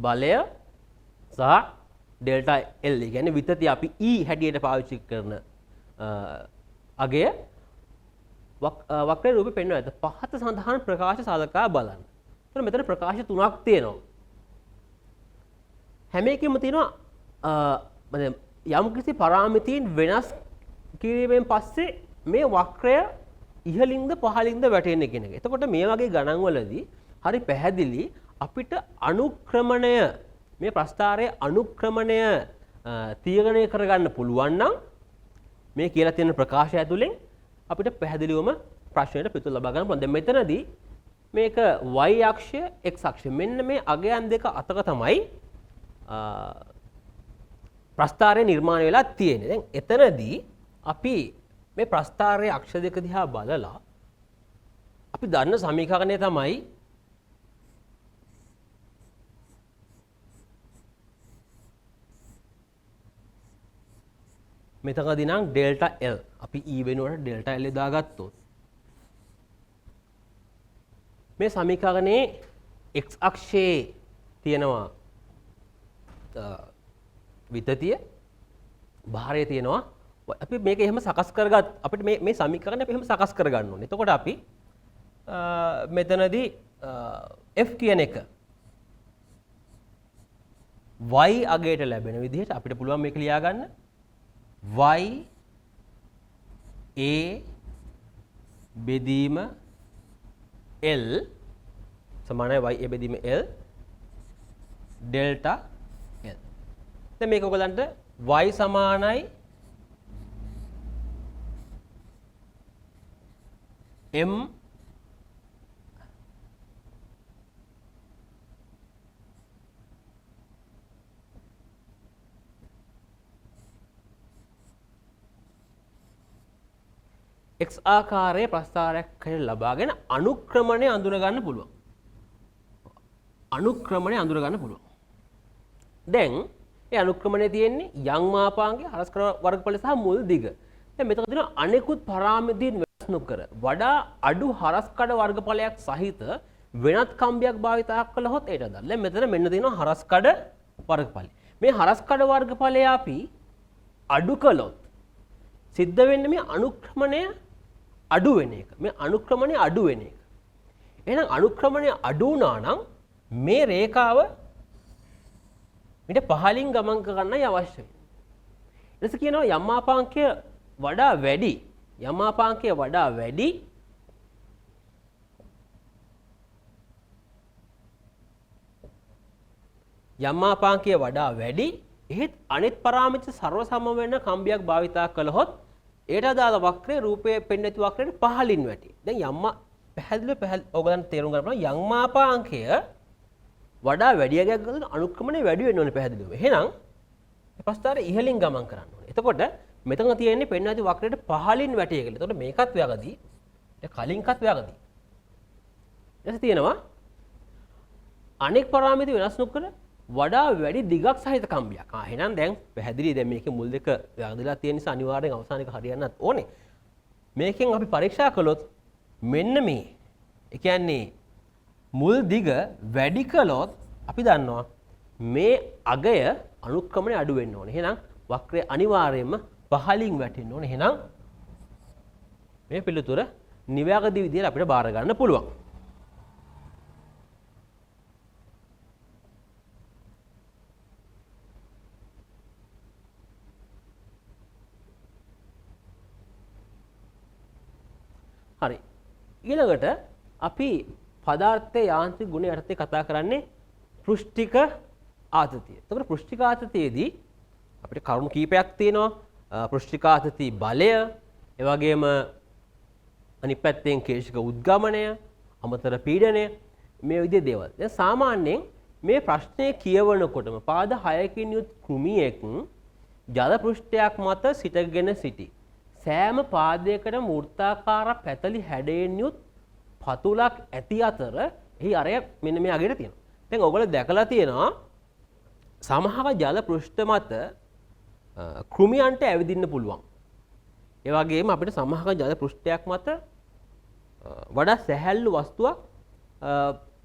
බලය සහ ඩෙල්ටා L කියන්නේ විතතිය අපි E හැටියට පාවිච්චි කරන අගය වක්‍ර රූපේ පෙන්වනවා. ඒත් පහත සඳහන් ප්‍රකාශ සලකා බලන්න. එතන මෙතන ප්‍රකාශ තුනක් තියෙනවා. හැම එකෙම තියෙනවා යම් කිසි පරාමිතීන් වෙනස් කිරීමෙන් පස්සේ මේ වක්‍රය ඉහළින්ද පහළින්ද වැටෙන්නේ කියන එක. එතකොට මේ වගේ ගණන් වලදී හරි පැහැදිලි අපිට අනුක්‍රමණය මේ ප්‍රස්ථාරයේ අනුක්‍රමණය තීරණය කරගන්න පුළුවන් නම් මේ කියලා තියෙන ප්‍රකාශය ඇතුලෙන් අපිට පැහැදිලිවම ප්‍රශ්නයට පිළිතුරු ලබා ගන්න පුළුවන්. දැන් මෙතනදී මේක y අක්ෂය x අක්ෂය මෙන්න මේ අගයන් දෙක අතර තමයි ප්‍රස්ථාරය නිර්මාණය වෙලා තියෙන්නේ. දැන් එතනදී අපි මේ ප්‍රස්ථාරයේ අක්ෂ දෙක දිහා බලලා අපි දන්න සමීකරණය තමයි මෙතනදී නම් ඩෙල්ටා L අපි E වෙනුවට ඩෙල්ටා L දාගත්තොත් මේ සමීකරණයේ x අක්ෂයේ තියෙනවා විතතිය භාරය තියෙනවා අපි මේක එහෙම සකස් කරගත් අපිට මේ සමීකරණය අපි එහෙම සකස් කරගන්න ඕනේ. එතකොට අපි මෙතනදී f කියන එක y අගයට ලැබෙන විදිහට අපිට පුළුවන් මේක ලියා ගන්න y a බෙදීම l සමානයි y a බෙදීම l ඩෙල්ටා l. දැන් මේක ඔයගලන්ට y සමානයි m x ආකාරයේ ප්‍රස්ථාරයක් හැටියට ලබාගෙන අනුක්‍රමණය අඳුන ගන්න පුළුවන්. අනුක්‍රමණය අඳුන ගන්න පුළුවන්. දැන් ඒ අනුක්‍රමණය තියෙන්නේ යම් මාපාංගයේ හරස්කර වර්ගඵල සහ මුල් දිග. දැන් මෙතන තියෙන අනෙකුත් පරාමිතීන් වෙනස් නොකර වඩා අඩු හරස්කඩ වර්ගඵලයක් සහිත වෙනත් කම්බියක් භාවිතා කළහොත් ඒට අදාළ. දැන් මෙතන මෙන්න තියෙනවා හරස්කඩ වර්ගඵලය. මේ හරස්කඩ වර්ගඵලය අපි අඩු කළොත් සිද්ධ වෙන්නේ මේ අනුක්‍රමණය අඩු වෙන එක. මේ අනුක්‍රමණය අඩු වෙන එක. එහෙනම් අනුක්‍රමණය අඩු වුණා නම් මේ රේඛාව ඊට පහලින් ගමන් කරන්නයි අවශ්‍ය වෙන්නේ. ඊට කියනවා යම් මාපාංකය වඩා වැඩි. යම් මාපාංකය වඩා වැඩි යම් මාපාංකය වඩා වැඩි එහෙත් අනිත් පරාමිත ਸਰව සම වෙන කම්බියක් භාවිතා කළහොත් ඒට අදාළ වක්‍රයේ රූපයේ පෙන්වන වක්‍රයට පහලින් වැටි. දැන් යම් පැහැදිලිව ඔයගලන්ට තේරුම් ගන්න පුළුවන් යම් මාපාංකය වඩා වැඩි යගයක් ගන්න අනුක්‍රමණය වැඩි වෙන්න ඕනේ පැහැදිලිව. එහෙනම් මේ ප්‍රස්ථාරය ඉහළින් ගමන් කරන්න ඕනේ. එතකොට මෙතන තියෙන්නේ පෙන්වන ඇති වක්‍රයට පහලින් වැටි කියලා. එතකොට මේකත් වැගදී. ඒ කලින්කත් වැගදී. ඊට තියෙනවා අනෙක් පරාමිති වෙනස් නොකර වඩා වැඩි දිගක් සහිත කම්බියක්. එහෙනම් දැන් පැහැදිලි දැන් මේකේ මුල් දෙක වැගදලා තියෙන නිසා අනිවාර්යෙන් අවසානික හරියන්නත් ඕනේ. මේකෙන් අපි පරීක්ෂා කළොත් මෙන්න මේ. ඒ කියන්නේ මුල් දිග වැඩි කළොත් අපි දන්නවා මේ අගය අනුක්‍රමණය අඩු වෙන්න ඕනේ. එහෙනම් වක්‍රය අනිවාර්යයෙන්ම පහලින් වැටෙන්න ඕනේ. එහෙනම් මේ පිළිතුර නිවැරදි විදිහට අපිට බාර ගන්න පුළුවන්. හරි. ඊළඟට අපි පදාර්ථයේ යාන්ත්‍රික ගුණ යටතේ කතා කරන්නේ පෘෂ්ඨික ආතතිය. එතකොට පෘෂ්ඨික ආතතියේදී අපිට කරුණු කීපයක් තියෙනවා. පෘෂ්ඨික ආතති බලය, ඒ වගේම අනිත් පැත්තෙන් කේශික උද්ගමනය, අමතර පීඩනය මේ විදිහේ දේවල්. දැන් සාමාන්‍යයෙන් මේ ප්‍රශ්නේ කියවනකොටම පාද 6කින් යුත් කෘමියෙක් ජල පෘෂ්ඨයක් මත සිටගෙන සිටි. සෑම පාදයකටම වෘත්තාකාර පැතලි හැඩයෙන් යුත් පතුලක් ඇති අතර එහි අරය මෙන්න මේ අගට තියෙනවා. දැන් ඔයගොල්ලෝ දැකලා තියෙනවා සමහර ජල පෘෂ්ඨ මත කෘමියන්ට ඇවිදින්න පුළුවන්. ඒ වගේම අපිට සමහර ජල පෘෂ්ඨයක් මත වඩා සැහැල්ලු වස්තුවක්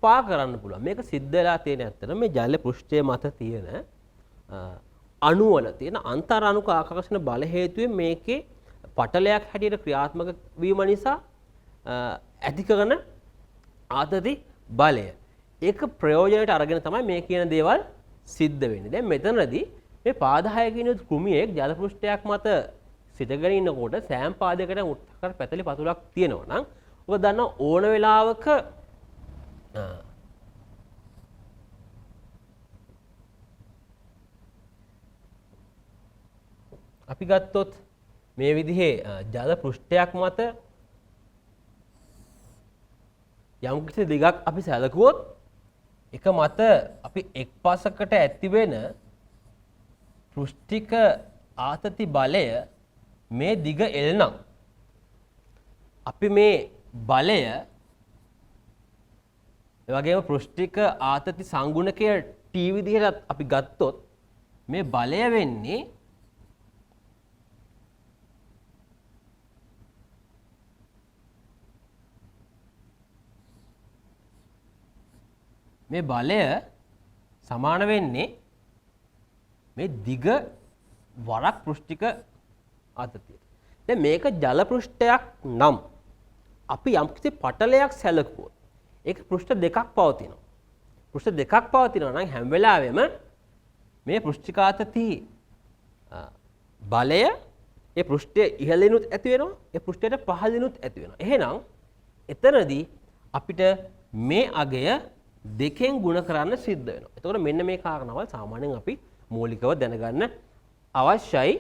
පා කරන්න පුළුවන්. මේක සිද්ධ වෙලා තියෙන ඇත්තට මේ ජල පෘෂ්ඨය මත තියෙන අණු වල තියෙන අන්තර් අණුක ආකර්ෂණ බල හේතුවෙන් මේකේ පටලයක් හැටියට ක්‍රියාත්මක වීම නිසා ඇති කරන ආතති බලය. ඒක ප්‍රයෝජනයට අරගෙන තමයි මේ කියන දේවල් සිද්ධ වෙන්නේ. දැන් මෙතනදී මේ පාද 6කින් යුත් කෘමියෙක් ජල පෘෂ්ඨයක් මත සිටගෙන ඉන්නකොට සෑම පාදයකටම වෘත්තාකාර පැතලි පතුලක් තියෙනවා නම් ඔබ දන්නා ඕන වෙලාවක අපි ගත්තොත් මේ විදිහේ ජල පෘෂ්ඨයක් මත යම් කිසි දිගක් අපි සැලකුවොත් එක මත අපි එක් පසකට ඇති වෙන පෘෂ්ඨික ආතති බලය මේ දිග L නම් අපි මේ බලය ඒ වගේම පෘෂ්ඨික ආතති සංගුණකය T විදිහට අපි ගත්තොත් මේ බලය වෙන්නේ මේ බලය සමාන වෙන්නේ මේ දිග වරක් පෘෂ්ඨික ආතතියට. දැන් මේක ජල පෘෂ්ඨයක් නම් අපි යම්කිසි පටලයක් සැලකුවොත් ඒක පෘෂ්ඨ දෙකක් පවතිනවා. පෘෂ්ඨ දෙකක් පවතිනවා නම් හැම වෙලාවෙම මේ පෘෂ්ඨික ආතති බලය ඒ පෘෂ්ඨයේ ඉහළිනුත් ඇති වෙනවා ඒ පෘෂ්ඨයට පහළිනුත් ඇති වෙනවා. එහෙනම් එතනදී අපිට මේ අගය දෙකෙන් ගුණ කරන්න සිද්ධ වෙනවා. එතකොට මෙන්න මේ කාරණාවල් සාමාන්‍යයෙන් අපි මූලිකව දැනගන්න අවශ්‍යයි.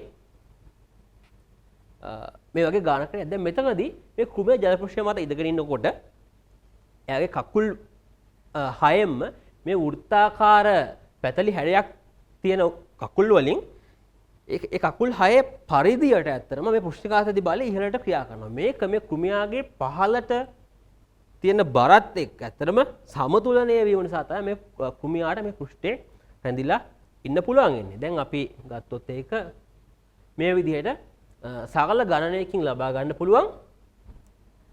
මේ වගේ ගානකට දැන් මෙතනදී මේ කුමේ ජල පෘෂ්ඨය මත ඉඳගෙන ඉන්නකොට එයාගේ කකුල් හයෙන්ම මේ වෘත්තාකාර පැතලි හැඩයක් තියෙන කකුල් වලින් ඒ කකුල් හයේ පරිධියට ඇත්තටම මේ පෘෂ්ඨිකාතති බලය ඉහළට ක්‍රියා කරනවා. මේක මේ කුමියාගේ පහළට තියෙන බරත් එක්ක ඇත්තටම සමතුලනය වීම නිසා තමයි මේ කුමියාට මේ පෘෂ්ඨේ රැඳිලා ඉන්න පුළුවන් වෙන්නේ. දැන් අපි ගත්තොත් ඒක මේ විදිහට සරල ගණනයකින් ලබා ගන්න පුළුවන්.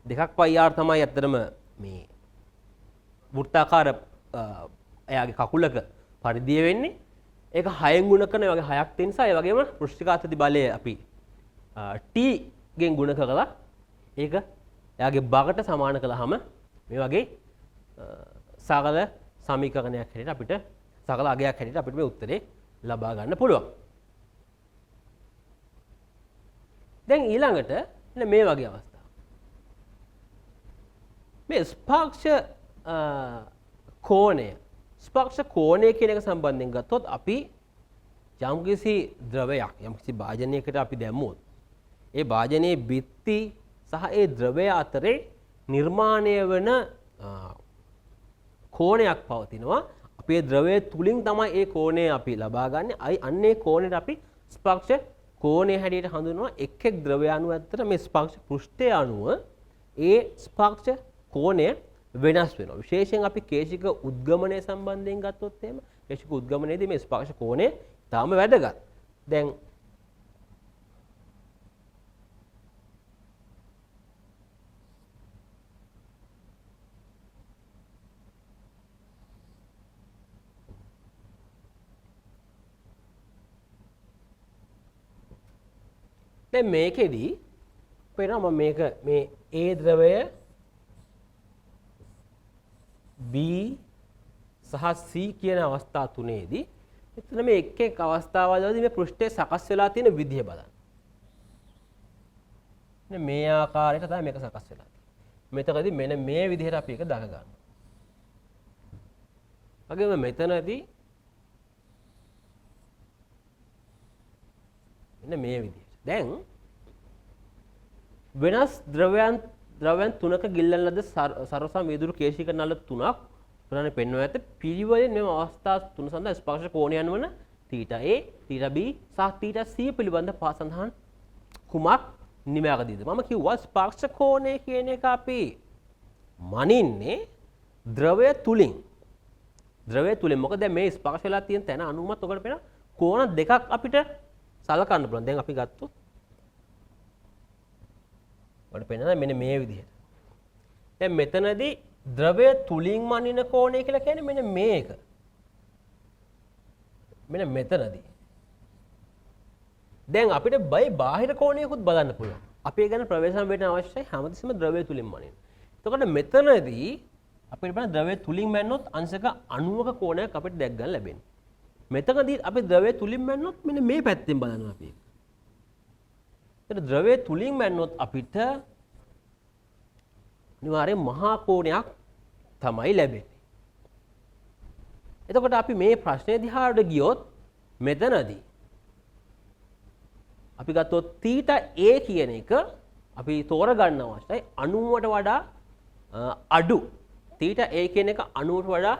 2πr තමයි ඇත්තටම මේ වෘත්තාකාර එයාගේ කකුලක පරිධිය වෙන්නේ. ඒක 6න් ගුණ කරන වගේ 6ක් තියෙන නිසා ඒ වගේම පෘෂ්ඨිකාතති බලය අපි t ගෙන් ගුණ කරලා ඒක එයාගේ බරට සමාන කළාම මේ වගේ සරල සමීකරණයක් හැටියට අපිට සරල අගයක් හැටියට අපිට මේ උත්තරේ ලබා ගන්න පුළුවන්. දැන් ඊළඟට මේ වගේ අවස්ථාවක්. මේ ස්පර්ශ කෝණය ස්පර්ශ කෝණය කියන එක සම්බන්ධයෙන් ගත්තොත් අපි යම්කිසි ද්‍රවයක් යම්කිසි භාජනයකට අපි දැම්මොත් ඒ භාජනයේ බිත්ති සහ ඒ ද්‍රවය අතරේ නිර්මාණය වන කෝණයක් පවතිනවා. අපේ ද්‍රවය තුලින් තමයි ඒ කෝණය අපි ලබා ගන්න. අන්නේ කෝණයට අපි ස්පර්ශ කෝණය හැටියට හඳුන්වනවා. එක් එක් ද්‍රවය අණු අතර මේ ස්පර්ශ පෘෂ්ඨය අණුව ඒ ස්පර්ශ කෝණය වෙනස් වෙනවා. විශේෂයෙන් අපි කේශික උද්ගමනය සම්බන්ධයෙන් ගත්තොත් එහෙම කේශික උද්ගමනයේදී මේ ස්පර්ශ කෝණය තාම වැදගත්. දැන් මේකෙදී පේනවා මේක මේ A ද්‍රවය B සහ C කියන අවස්ථා තුනේදී මෙතන මේ එක් එක් අවස්ථාවලදී මේ පෘෂ්ඨයේ සකස් වෙලා තියෙන විදිය බලන්න. මේ ආකාරයට තමයි මේක සකස් වෙලා තියෙන්නේ. මෙතනදී මෙන්න මේ විදිහට අපි ඒක දක ගන්නවා. වගේම මෙතනදී මෙන්න මේ විදිහට. දැන් වෙනස් ද්‍රවයන් තුනක ගිල්ලන ලද සරසම් වීදුරු කේශික නල තුනක් උදාහරණ පෙන්වන ඇත පිළිවෙලින් මෙම අවස්ථා තුන සඳහා ස්පර්ශ කෝණයන් වන θ A, θ B සහ θ C පිළිබඳ පාසඳහන් කුමක් නිමැරදීද? මම කිව්වා ස්පර්ශ කෝණය කියන එක අපි මනින්නේ ද්‍රවය තුලින්. මොකද දැන් මේ ස්පර්ශ වෙලා තියෙන තැන අනුමත ඔකට පේන කෝණ දෙකක් අපිට සලකන්න පුළුවන්. දැන් අපි ගත්තොත් ඔකට පේනවා මෙන්න මේ විදිහට. දැන් මෙතනදී ද්‍රවය තුලින් මනින කෝණය කියලා කියන්නේ මෙන්න මේක. මෙන්න මෙතනදී. දැන් අපිට බාහිර කෝණයකුත් බලන්න පුළුවන්. අපි ඒ ගැන ප්‍රවේශම් වෙන්න අවශ්‍යයි හැමතිස්සෙම ද්‍රවය තුලින් මනින්න. එතකොට මෙතනදී අපිට බලන්න ද්‍රවය තුලින් මැන්නොත් අංශක 90ක කෝණයක් අපිට දැක් ගන්න ලැබෙනවා. මෙතනදී අපි ද්‍රවය තුලින් මැන්නොත් මෙන්න මේ පැත්තෙන් බලනවා අපි. එතන ද්‍රවය තුලින් මැන්නොත් අපිට අනිවාර්යෙන් මහා කෝණයක් තමයි ලැබෙන්නේ. එතකොට අපි මේ ප්‍රශ්නේ දිහාට ගියොත් මෙතනදී අපි ගත්තොත් θ A කියන එක අපි තෝරගන්න අවශ්‍යයි 90ට වඩා අඩු. θ A කියන එක 90ට වඩා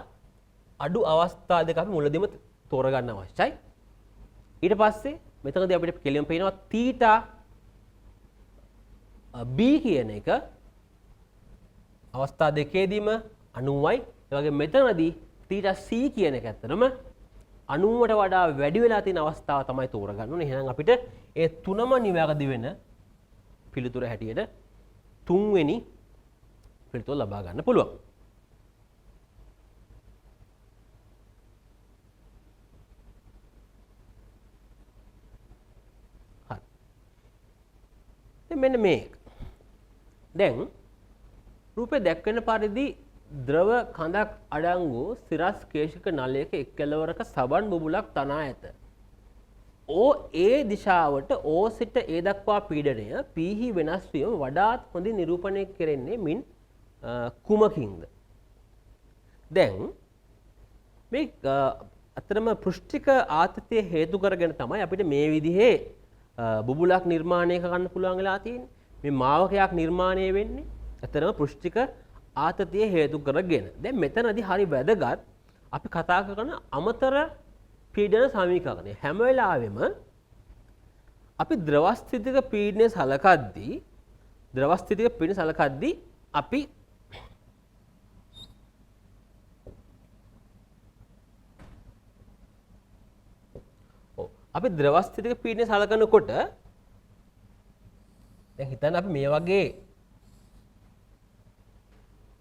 අඩු අවස්ථා දෙක අපි මුලදීම තෝරගන්න අවශ්‍යයි. ඊට පස්සේ මෙතනදී අපිට කෙලින්ම පේනවා θ b කියන එක අවස්ථා දෙකේදීම 90යි. ඒ වගේ මෙතනදී θ c කියන එක ඇත්තටම 90ට වඩා වැඩි වෙලා තියෙන අවස්ථාව තමයි තෝරගන්න ඕනේ. එහෙනම් අපිට ඒ තුනම නිවැරදි වෙන පිළිතුර හැටියට තුන්වෙනි පිළිතුර ලබා ගන්න පුළුවන්. හරි. දැන් මෙන්න මේක. දැන් රූපේ දැක්වෙන පරිදි ද්‍රව කඳක් අඩංගු සිරස් කේශික නලයක එක් කෙළවරක සබන් බුබුලක් තනා ඇත. ඒ දිශාවට O සිට ඒ දක්වා පීඩනය P හි වෙනස් වීම වඩාත් හොඳින් නිරූපණය කෙරෙන්නේ මින් කුමකින්ද? දැන් මේ අතරම පෘෂ්ඨික ආතතිය හේතු කරගෙන තමයි අපිට මේ විදිහේ බුබුලක් නිර්මාණය කරන්න පුළුවන් වෙලා තියෙන්නේ. මේ මාවකයක් නිර්මාණය වෙන්නේ අතරම පෘෂ්ඨික ආතතිය හේතු කරගෙන. දැන් මෙතනදී හරි වැදගත් අපි කතා කරන අමතර පීඩන සමීකරණය. හැම වෙලාවෙම අපි ද්‍රව ස්ථිතික පීඩනය සලකද්දී අපි ද්‍රව ස්ථිතික පීඩනය සලකනකොට දැන් හිතන්න අපි මේ වගේ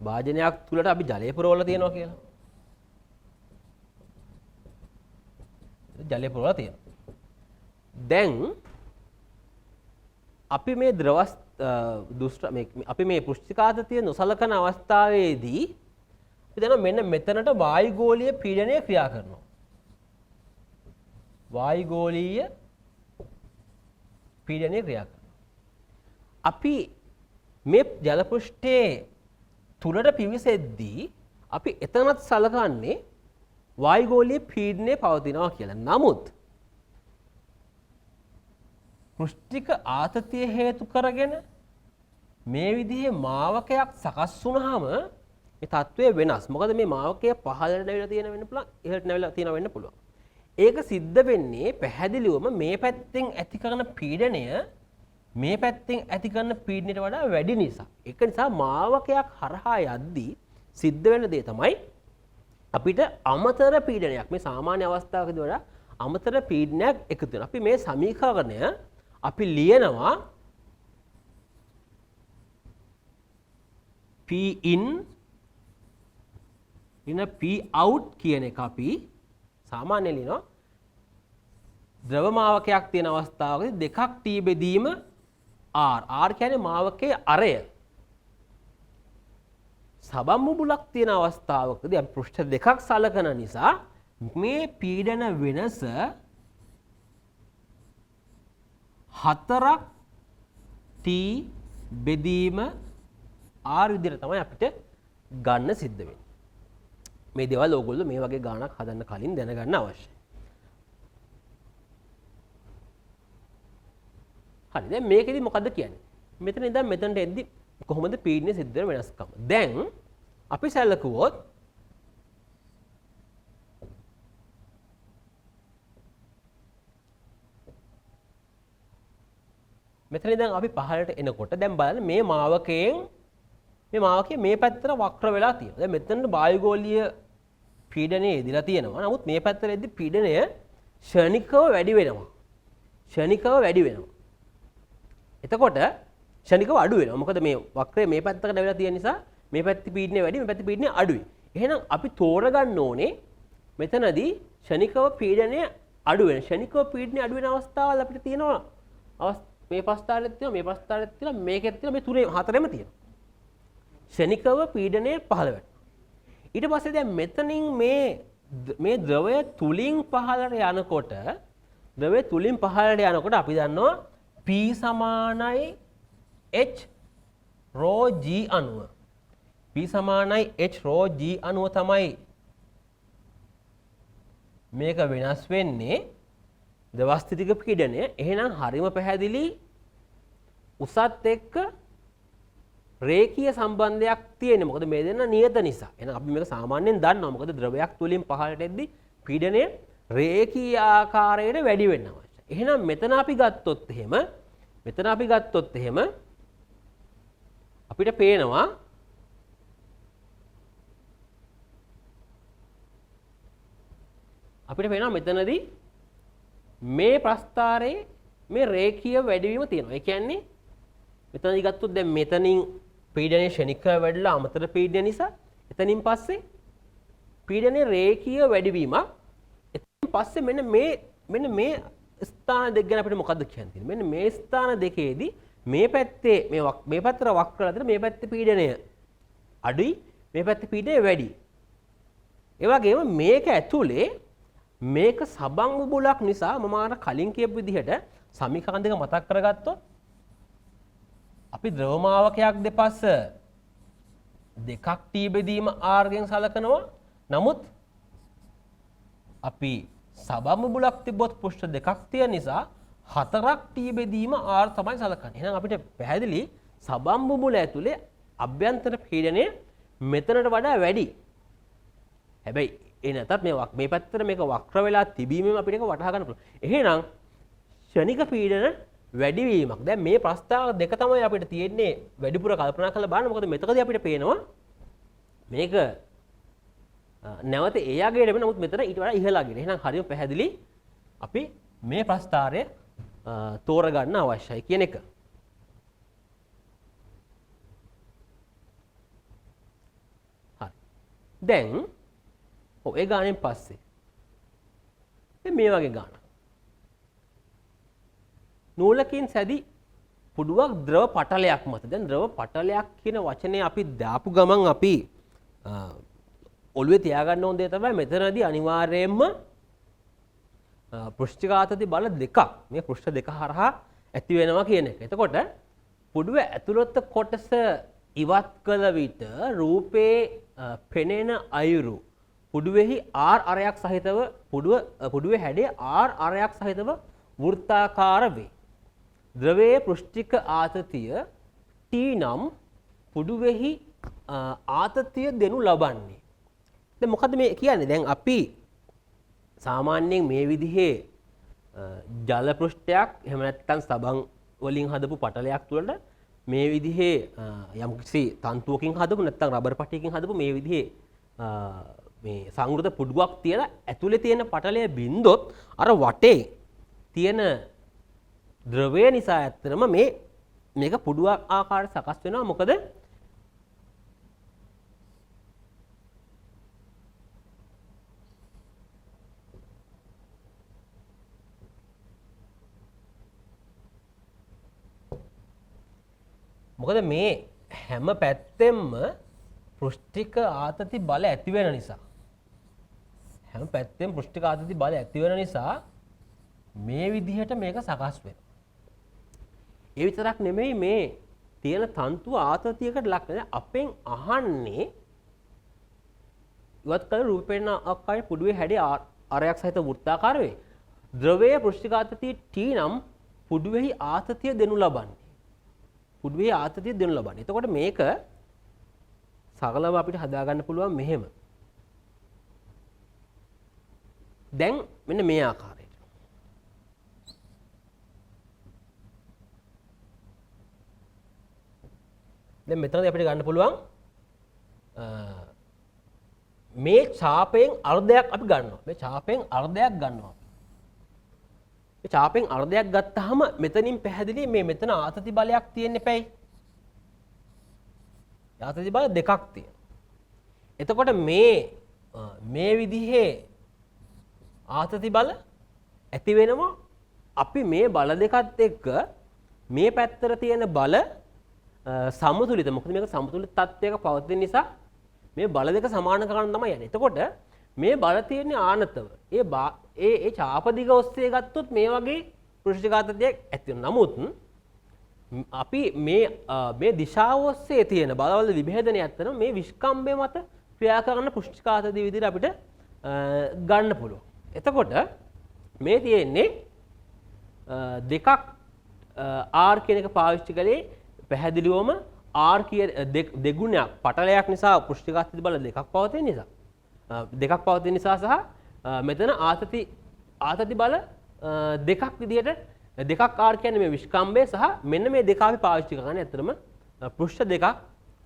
භාජනයක් තුලට අපි ජලය පුරවලා තියෙනවා කියලා. ජලය පුරවලා තියෙනවා. දැන් අපි මේ අපි මේ පෘෂ්ඨිකාතතිය නොසලකන අවස්ථාවේදී අපි දන්නවා මෙන්න මෙතනට වායුගෝලීය පීඩනය ක්‍රියා කරනවා. වායුගෝලීය පීඩනය ක්‍රියා කරනවා. අපි මේ ජල පෘෂ්ඨයේ තුලට පිවිසෙද්දී අපි එතනත් සලකන්නේ වායුගෝලීය පීඩනය පවතිනවා කියලා. නමුත් පෘෂ්ඨික ආතතිය හේතු කරගෙන මේ විදිහේ මාවකයක් සකස් වුණාම මේ තත්ත්වය වෙනස්. මොකද මේ මාවකය පහළට නැවිලා තියෙන වෙන්න පුළුවන්, ඉහළට නැවිලා තියෙන වෙන්න පුළුවන්. ඒක සිද්ධ වෙන්නේ පැහැදිලිවම මේ පැත්තෙන් ඇති කරන පීඩනය මේ පැත්තෙන් ඇති කරන පීඩනයට වඩා වැඩි නිසා. ඒක නිසා මාවකයක් හරහා යද්දී සිද්ධ වෙන දේ තමයි අපිට අමතර පීඩනයක් මේ සාමාන්‍ය අවස්ථාවකදී වඩා අමතර පීඩනයක් එකතු වෙනවා. අපි මේ සමීකරණය අපි ලියනවා P in P out කියන එක අපි සාමාන්‍ය ලියනවා ද්‍රව මාවකයක් තියෙන අවස්ථාවකදී දෙකක් T බෙදීම R කියන්නේ මාවකයේ අරය. සබන් බුබුලක් තියෙන අවස්ථාවකදී අපි පෘෂ්ඨ දෙකක් සලකන නිසා මේ පීඩන වෙනස 4ක් T බෙදීම R විදිහට තමයි අපිට ගන්න සිද්ධ වෙන්නේ. මේ දේවල් ඕගොල්ලෝ මේ වගේ ගාණක් හදන්න කලින් දැනගන්න අවශ්‍යයි. හරි. දැන් මේකෙදි මොකද්ද කියන්නේ? මෙතන ඉඳන් මෙතනට එද්දි කොහොමද පීඩනය සිද්ධ වෙන වෙනස්කම? දැන් අපි සැලකුවොත් මෙතන ඉඳන් අපි පහළට එනකොට දැන් බලන්න මේ මාවකයේ මේ පැත්තට වක්‍ර වෙලා තියෙනවා. දැන් මෙතනට වායුගෝලීය පීඩනය එදිලා තියෙනවා. නමුත් මේ පැත්තට එද්දි පීඩනය ක්ෂණිකව වැඩි වෙනවා. එතකොට ක්ෂණිකව අඩු වෙනවා. මොකද මේ වක්‍රය මේ පැත්තකට නැවිලා තියෙන නිසා මේ පැත්තේ පීඩනය වැඩි, මේ පැත්තේ පීඩනය අඩුයි. එහෙනම් අපි තෝරගන්න ඕනේ මෙතනදී ක්ෂණිකව පීඩනය අඩු වෙන. ක්ෂණිකව පීඩනය අඩු වෙන අවස්ථාවල් අපිට තියෙනවා. මේ පස්තාරෙත් තියෙනවා, මේ පස්තාරෙත් තියෙනවා, මේකෙත් තියෙනවා, මේ තුනේ හතරෙම තියෙනවා. ක්ෂණිකව පීඩනය පහළ වෙනවා. ඊට පස්සේ දැන් මෙතනින් මේ ද්‍රවය තුලින් පහළට යනකොට අපි දන්නවා P සමානයි H rho G අණුව. P සමානයි H rho G අණුව තමයි මේක වෙනස් වෙන්නේ ද්‍රවස්ථිතික පීඩනය. එහෙනම් හරිම පැහැදිලි උසත් එක්ක රේඛීය සම්බන්ධයක් තියෙන්නේ. මොකද මේ දෙන්න නියත නිසා. එහෙනම් අපි මේක සාමාන්‍යයෙන් දන්නවා. මොකද ද්‍රවයක් තුලින් පහළට එද්දී පීඩනය රේඛීය ආකාරයට වැඩි වෙන්න අවශ්‍යයි. එහෙනම් මෙතන අපි ගත්තොත් එහෙම අපිට පේනවා මෙතනදී මේ ප්‍රස්ථාරයේ මේ රේඛීය වැඩිවීම තියෙනවා. ඒ කියන්නේ මෙතනදී ගත්තොත් දැන් මෙතනින් පීඩනයේ ශනිකව වැඩිලා අමතර පීඩනය නිසා එතනින් පස්සේ පීඩනයේ රේඛීය වැඩිවීමක්. එතනින් පස්සේ මෙන්න මේ ස්ථාන දෙක ගැන අපිට මොකද්ද කියන්න තියෙන්නේ? මෙන්න මේ ස්ථාන දෙකේදී මේ පැත්තේ මේ පැත්තට වක්‍ර අතර මේ පැත්තේ පීඩනය අඩුයි, මේ පැත්තේ පීඩනය වැඩි. ඒ වගේම මේක ඇතුලේ මේක සබන් බුබුලක් නිසා මම අර කලින් කියපු විදිහට සමීකරණ දෙක මතක් කරගත්තොත් අපි ද්‍රවමාවකයක් දෙපස දෙකක් T බෙදීම R ගෙන් සලකනවා. නමුත් අපි සබන් බුබුලක් තිබ්බොත් පෘෂ්ඨ දෙකක් තියෙන නිසා හතරක් T බෙදීම R තමයි සලකන්නේ. එහෙනම් අපිට පැහැදිලි සබන් බුබුල ඇතුලේ අභ්‍යන්තර පීඩනය මෙතනට වඩා වැඩි. හැබැයි ඒ නැතත් මේ පැත්තට මේක වක්‍ර වෙලා තිබීමෙන් අපිට ඒක වටහා ගන්න පුළුවන්. එහෙනම් ශනික පීඩන වැඩිවීමක්. දැන් මේ ප්‍රස්තාව දෙක තමයි අපිට තියෙන්නේ වැඩිපුර කල්පනා කරලා බලන්න. මොකද මෙතකදී අපිට පේනවා මේක නැවත ඒ යගේට වෙන නමුත් මෙතන ඊට වඩා ඉහළ යගෙන. එහෙනම් හරියම පැහැදිලි අපි මේ ප්‍රස්තාරය තෝරගන්න අවශ්‍යයි කියන එක. හරි. දැන් ඒ ගානෙන් පස්සේ මේ වගේ ගානක් නූලකින් සැදි පුඩුවක් ද්‍රව පටලයක් මත. දැන් ද්‍රව පටලයක් කියන වචනේ අපි දාපු ගමන් අපි ඔළුවේ තියාගන්න ඕන දේ තමයි මෙතනදී අනිවාර්යයෙන්ම පෘෂ්ඨඝාතති බල දෙකක් මේ පෘෂ්ඨ දෙක හරහා ඇති වෙනවා කියන එක. එතකොට පුඩුව ඇතුළත කොටස ඉවත් කළ විට රූපේ පෙනෙන අයුරු පුඩුවේහි R අරයක් සහිතව පුඩුවේ හැඩය R අරයක් සහිතව වෘත්තාකාර වේ. ද්‍රවයේ පෘෂ්ඨික ආතතිය T නම් පුඩුවේහි ආතතිය දෙනු ලබන්නේ. දැන් මොකද මේ කියන්නේ? දැන් අපි සාමාන්‍යයෙන් මේ විදිහේ ජල පෘෂ්ඨයක් එහෙම නැත්නම් සබන් වලින් හදපු පටලයක් තුළට මේ විදිහේ යම්කිසි තන්තුවකින් හදපු නැත්නම් රබර් පටියකින් හදපු මේ විදිහේ මේ සංවෘත පුඩුවක් තියලා ඇතුලේ තියෙන පටලය බින්දොත් අර වටේ තියෙන ද්‍රවය නිසා ඇත්තටම මේක පුඩුවක් ආකාරයට සකස් වෙනවා. මොකද මේ හැම පැත්තෙම පෘෂ්ඨික ආතති බල ඇති වෙන නිසා මේ විදිහට මේක සකස් වෙනවා. ඒ විතරක් නෙමෙයි මේ තියෙන තන්තුව ආතතියකට ලක් වෙන අපෙන් අහන්නේ ඉවත් කළ රූපේන ආකාරයේ පුඩුවේ හැඩය අරයක් සහිත වෘත්තාකාර වේ. ද්‍රවයේ පෘෂ්ඨික ආතතිය T නම් පුඩුවේහි ආතතිය දෙනු ලබන්නේ. එතකොට මේක සරලව අපිට හදාගන්න පුළුවන් මෙහෙම. දැන් මෙන්න මේ ආකාරයට. දැන් මෙතනදී අපිට ගන්න පුළුවන් මේ ඡාපයෙන් අර්ධයක් අපි ගන්නවා. මේ ඡාපයෙන් අර්ධයක් ගත්තාම මෙතනින් පැහැදිලි මෙතන ආතති බලයක් තියෙන්න එපැයි. ආතති බල දෙකක් තියෙනවා. එතකොට මේ විදිහේ ආතති බල ඇති වෙනවා. අපි මේ බල දෙකත් එක්ක මේ පැත්තට තියෙන බල සමතුලිත. මොකද මේක සමතුලිත තත්ත්වයක පවතින නිසා මේ බල දෙක සමාන කරන්න තමයි යන්නේ. එතකොට මේ බල තියෙන්නේ ආනතව. ඒ ඡාප දිග ඔස්සේ ගත්තොත් මේ වගේ පෘෂ්ඨඝාතයක් ඇති වෙනවා. නමුත් අපි මේ දිශාව ඔස්සේ තියෙන බලවල විභේදනය ඇත්තන මේ විස්කම්භය මත ක්‍රියා කරන පෘෂ්ඨඝාතදී විදිහට අපිට ගන්න පුළුවන්. එතකොට මේ තියෙන්නේ දෙකක් R කියන එක පාවිච්චි කළේ පැහැදිලිවම R කියන දෙගුණයක් පටලයක් නිසා පෘෂ්ඨඝාතදී බල දෙකක් පවතින නිසා සහ මෙතන ආතති බල දෙකක් විදිහට දෙකක් ආර් කියන්නේ මේ විස්කම්භය සහ මෙන්න මේ දෙක අපි පාවිච්චි කරන්නේ ඇත්තටම පෘෂ්ඨ දෙකක්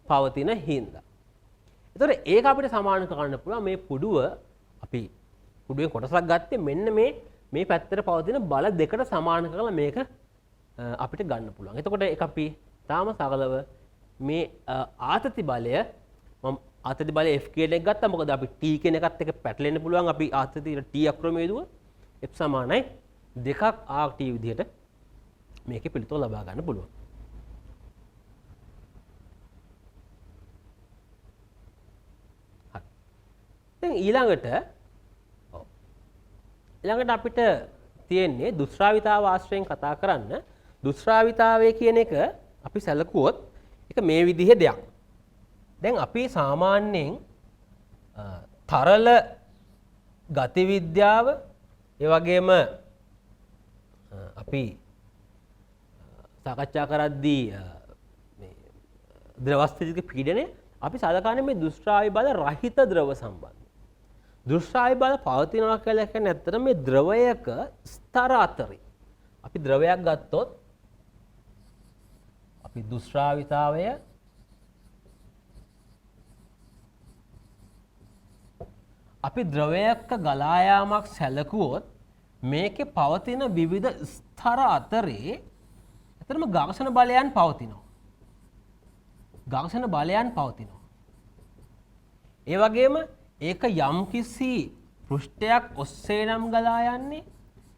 පවතින හින්දා. ඒතර ඒක අපිට සමාන කරන්න පුළුවන් මේ පුඩුව අපි පුඩුවේ කොටසක් ගත්තේ මෙන්න මේ පැත්තට පවතින බල දෙකට සමාන කරලා මේක අපිට ගන්න පුළුවන්. එතකොට ඒක අපි තාම සරලව මේ ආතති බලය මම ආතති බලය F කියන එක ගත්තා. මොකද අපි T කියන එකත් එක්ක පැටලෙන්න පුළුවන්. අපි ආතතියට T අක්‍රමයේ දුව F සමානයි 2ක් RT විදිහට මේකේ පිළිතුර ලබා ගන්න පුළුවන්. හරි. දැන් ඊළඟට අපිට තියෙන්නේ දුෂ්‍රාවිතාව ආශ්‍රයෙන් කතා කරන්න. දුෂ්‍රාවිතාවය කියන එක අපි සැලකුවොත් ඒක මේ විදිහේ දෙයක්. දැන් අපි සාමාන්‍යයෙන් තරල ගති විද්‍යාව ඒ වගේම අපි සාකච්ඡා කරද්දී මේ ද්‍රවස්ථිතික පීඩනය අපි සලකන්නේ මේ දුෂ්‍රාවි බල රහිත ද්‍රව සම්බන්ධ. දුෂ්‍රාවි බල පවතිනවා කියලා කියන්නේ ඇත්තට මේ ද්‍රවයක ස්තර අතරේ. අපි ද්‍රවයක් ගත්තොත් අපි දුෂ්‍රාවිතාවය අපි ද්‍රවයක ගලා යාමක් සැලකුවොත් මේකේ පවතින විවිධ ස්තර අතරේ ඇත්තටම ඝර්ෂණ බලයන් පවතිනවා. ඝර්ෂණ බලයන් පවතිනවා. ඒ වගේම ඒක යම්කිසි පෘෂ්ඨයක් ඔස්සේ නම් ගලා යන්නේ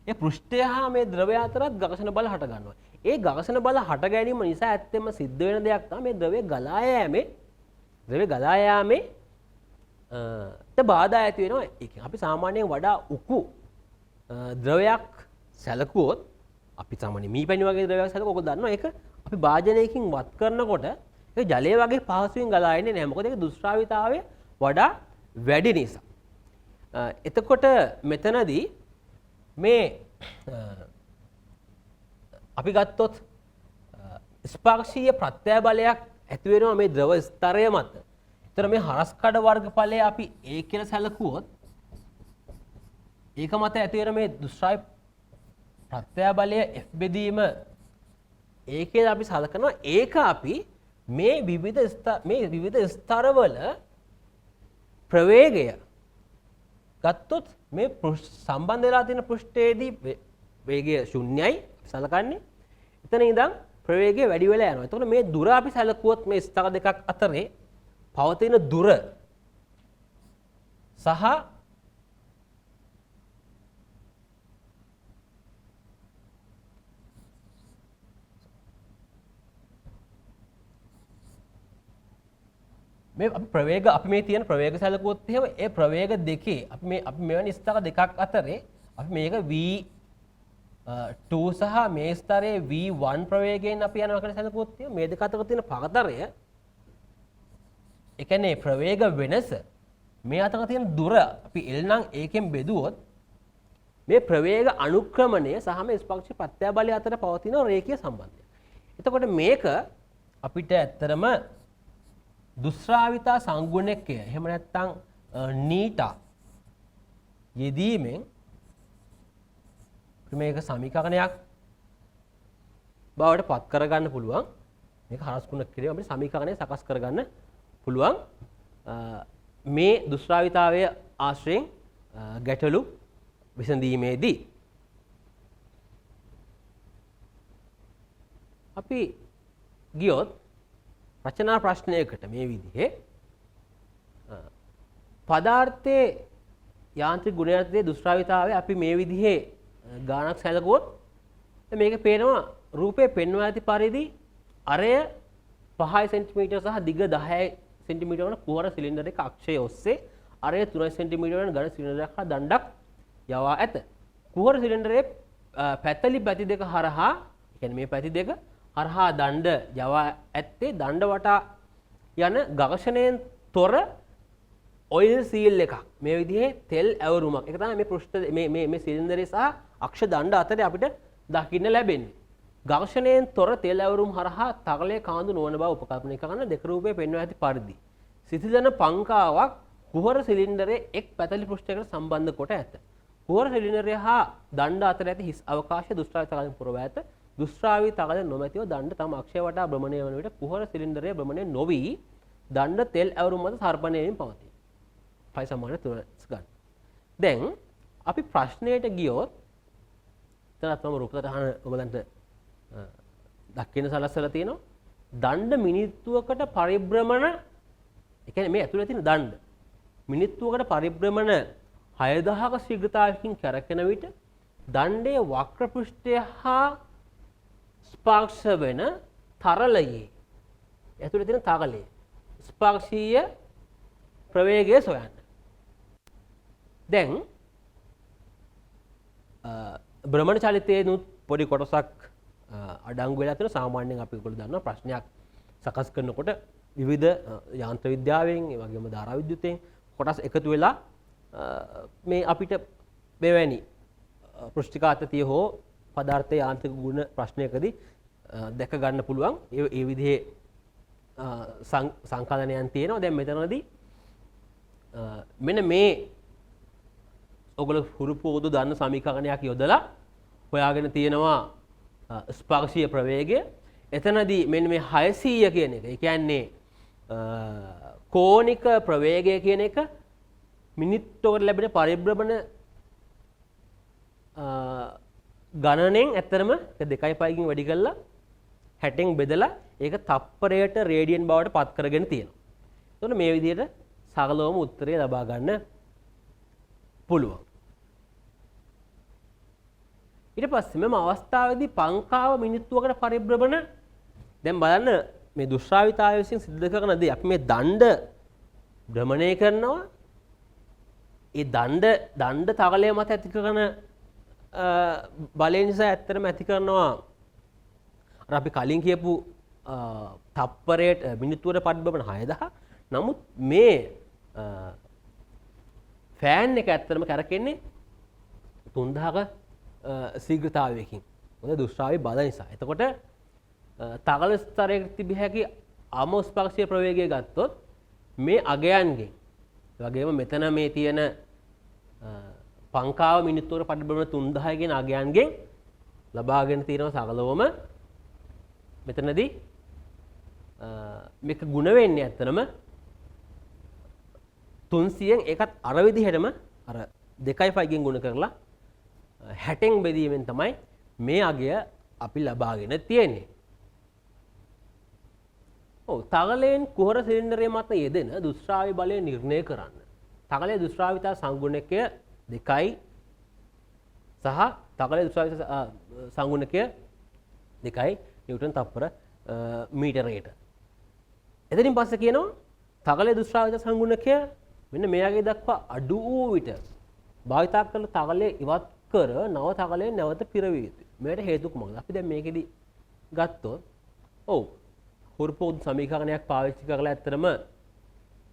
ඒ පෘෂ්ඨය හා මේ ද්‍රවය අතරත් ඝර්ෂණ බල හට ගන්නවා. ඒ ඝර්ෂණ බල හට ගැනීම නිසා ඇත්තෙම සිද්ධ වෙන දෙයක් තමයි මේ ද්‍රවය ගලා යාමේ බාධා ඇති වෙනවා. ඒකෙන් අපි සාමාන්‍යයෙන් වඩා උකු ද්‍රවයක් සැලකුවොත් අපි සාමාන්‍ය මීපැණි වගේ ද්‍රවයක් සැලකුවොත් ඔක දන්නවා ඒක අපි භාජනයකින් වත් කරනකොට ඒක ජලය වගේ පහසුවෙන් ගලා එන්නේ නැහැ. මොකද ඒක දුෂ්‍රාවිතාවය වඩා වැඩි නිසා. එතකොට මෙතනදී මේ අපි ගත්තොත් ස්පර්ශීය ප්‍රත්‍යය බලයක් ඇති වෙනවා මේ ද්‍රව ස්තරය මත. ඒතර මේ හරස්කඩ වර්ගඵලය අපි A කියලා සැලකුවොත් ඒක මත ඇති වෙන මේ දුෂ්‍රාවි ප්‍රත්‍යය බලය F බෙදීම A කියලා අපි සලකනවා. ඒක අපි මේ විවිධ ස්තරවල ප්‍රවේගය ගත්තොත් මේ සම්බන්ධ වෙලා තියෙන පෘෂ්ඨයේදී වේගය ශුන්‍යයි සලකන්නේ. එතන ඉඳන් ප්‍රවේගය වැඩි වෙලා යනවා. එතකොට මේ දුර අපි සැලකුවොත් මේ ස්තර දෙකක් අතරේ පවතින දුර සහ මේ ප්‍රවේග අපි මේ තියෙන ප්‍රවේග සැලකුවොත් එහෙම ඒ ප්‍රවේග දෙකේ අපි මෙවැනි ස්තර දෙකක් අතරේ අපි මේක V2 සහ මේ ස්තරයේ V1 ප්‍රවේගයෙන් අපි යනවා කියලා සැලකුවොත් එහෙම මේ දෙක අතර තියෙන පරතරය ඒ කියන්නේ ප්‍රවේග වෙනස මේ අතර තියෙන දුර අපි L නම් ඒකෙන් බෙදුවොත් මේ ප්‍රවේග අනුක්‍රමණය සහ මේ ස්පර්ශ ප්‍රත්‍යය බලය අතර පවතින රේඛීය සම්බන්ධය. එතකොට මේක අපිට ඇත්තරම දුෂ්‍රාවිතා සංගුණකය එහෙම නැත්නම් නීටා යෙදීමෙන් මේක සමීකරණයක් බවට පත් කරගන්න පුළුවන්. මේක හරස් ගුණක කිරීම අපිට සමීකරණය සකස් කරගන්න පුළුවන්. මේ දුෂ්‍රාවිතාවය ආශ්‍රයෙන් ගැටලු විසඳීමේදී අපි ගියොත් රචනා ප්‍රශ්නයකට මේ විදිහේ පදාර්ථයේ යාන්ත්‍රික ගුණයන්ගේ දුෂ්‍රාවිතාවය අපි මේ විදිහේ ගානක් සැලකුවොත් මේක පේනවා රූපේ පෙන්වා ඇති පරිදි අරය 5 සෙන්ටිමීටර් සහ දිග 10 සෙන්ටිමීටර් වන කුහර සිලින්ඩර් එක අක්ෂය ඔස්සේ අරය 3 සෙන්ටිමීටර් වන ඝන සිලින්ඩරයක් හා දණ්ඩක් යවා ඇත. කුහර සිලින්ඩරයේ පැතලි පැති දෙක හරහා කියන්නේ මේ පැති දෙක හරහා දණ්ඩ යවා ඇත්තේ දණ්ඩ වටා යන ඝර්ෂණයෙන් තොර ඔයිල් සීල් එකක්. මේ විදිහේ තෙල් ඇවරුමක්. ඒක තමයි මේ පෘෂ්ඨ මේ සිලින්ඩරේ සහ අක්ෂ දණ්ඩ අතරේ අපිට දකින්න ලැබෙන්නේ. ඝර්ෂණයෙන් තොර තෙල් ඇවරුම් හරහා තරලයේ කාඳු නොවන බව උපකල්පනය කරන දෙක රූපයේ පෙන්වා ඇති පරිදි සිතිලන පංකාවක් කුහර සිලින්ඩරයේ එක් පැතලි පෘෂ්ඨයකට සම්බන්ධ කොට ඇත. කුහර සිලින්ඩරය හා දණ්ඩ අතර ඇති හිස් අවකාශය දුෂ්ටාවි තගලෙන් පුරවා ඇත. දුෂ්ටාවි තගල නොමැතිව දණ්ඩ තම අක්ෂය වටා භ්‍රමණය වන විට කුහර සිලින්ඩරය භ්‍රමණය නොවි දණ්ඩ තෙල් ඇවුරුම් මත සර්පණය වෙමින් පවතී. පයි සමාන 3 ගන්න. දැන් අපි ප්‍රශ්නයට ගියොත් එතනත් මම රූපසටහන ඔයගලන්ට දක්කින සලස්සලා තියෙනවා. දණ්ඩ මිනිත්තුවකට පරිභ්‍රමණ ඒ කියන්නේ මේ ඇතුළේ තියෙන දණ්ඩ මිනිත්තුවකට පරිභ්‍රමණ 6000ක ශීඝ්‍රතාවයකින් කැරකෙන විට දණ්ඩයේ වක්‍ර පෘෂ්ඨය හා ස්පර්ශ වෙන තරලයේ ඇතුළේ තියෙන තගලයේ ස්පර්ශීය ප්‍රවේගය සොයන්න. දැන් භ්‍රමණ චලිතයේනුත් පොඩි කොටසක් අඩංගු වෙලා තියෙන සාමාන්‍යයෙන් අපි ඔයගොල්ලෝ දන්නවා ප්‍රශ්නයක් සකස් කරනකොට විවිධ යාන්ත්‍ර විද්‍යාවෙන් ඒ වගේම ධාරා විද්‍යුතයෙන් කොටස් එකතු වෙලා මේ අපිට මෙවැනි පෘෂ්ඨිකාතතිය හෝ පදාර්ථ යාන්ත්‍රික ගුණ ප්‍රශ්නයකදී දැක ගන්න පුළුවන් ඒ විදිහේ සංකලනයන් තියෙනවා. දැන් මෙතනදී මෙන්න මේ ඔයගොල්ලෝ හුරු පොදු දන්න සමීකරණයක් යොදලා හොයාගෙන තියෙනවා ස්පර්ශීය ප්‍රවේගය. එතනදී මෙන්න මේ 600 කියන එක, ඒ කියන්නේ කෝණික ප්‍රවේගය කියන එක මිනිත්තුවකට ලැබෙන පරිභ්‍රමණ ගණනෙන් ඇත්තරම 2.5කින් වැඩි කරලා 60න් බෙදලා ඒක තප්පරයට රේඩියන් බවට පත් කරගෙන තියෙනවා. එතකොට මේ විදිහට සරලවම උත්තරය ලබා ගන්න පුළුවන්. ඊට පස්සේ මෙම අවස්ථාවේදී පංකාව මිනිත්තුවකට පරිභ්‍රමණ දැන් බලන්න මේ දුෂ්ටාවිතාවය විසින් සිද්ධ කරන දේ අපි මේ දණ්ඩ භ්‍රමණය කරනවා. ඒ දණ්ඩ තගලය මත ඇති කරන බලය නිසා ඇත්තටම ඇති කරනවා අර අපි කලින් කියපු තප්පරයට මිනිත්තුවට පරිභ්‍රමණ 6000. නමුත් මේ ෆෑන් එක ඇත්තටම කරකෙන්නේ 3000ක ශීඝ්‍රතාවයකින්. මොකද දුෂ්ටාවි බල නිසා. එතකොට තගල ස්තරයක තිබිය හැකි අම ස්පර්ශීය ප්‍රවේගය ගත්තොත් මේ අගයන්ගෙන් ඒ වගේම මෙතන මේ තියෙන පංකාව මිනිත්තුවකට පරිභ්‍රමණ 3000 කියන අගයන්ගෙන් ලබාගෙන තියෙනවා සරලවම මෙතනදී මේක ගුණ වෙන්නේ ඇත්තනම 300න් ඒකත් අර විදිහටම අර 2.5කින් ගුණ කරලා 60න් බෙදීමෙන් තමයි මේ අගය අපි ලබාගෙන තියෙන්නේ. ඔව් තගලයෙන් කුහර සිලින්ඩරය මත යෙදෙන දුෂ්ටාවි බලය නිර්ණය කරන්න. තගලයේ දුෂ්ටාවිතා සංගුණකය 2යි සහ තගලයේ දුෂ්ටාවිතා සංගුණකය 2යි නිව්ටන් තප්පර මීටරයට. එතනින් පස්සේ කියනවා තගලයේ දුෂ්ටාවිතා සංගුණකය මෙන්න මෙයාගේ දක්වා අඩු වූ විට භාවිතා කළ තගලය ඉවත් කර නව තගලයෙන් නැවත පිරවිය යුතුයි. මේකට හේතු කුමක්ද? අපි දැන් මේකෙදි ගත්තොත් ඔව් හුරු පොදු සමීකරණයක් පාවිච්චි කරලා ඇත්තටම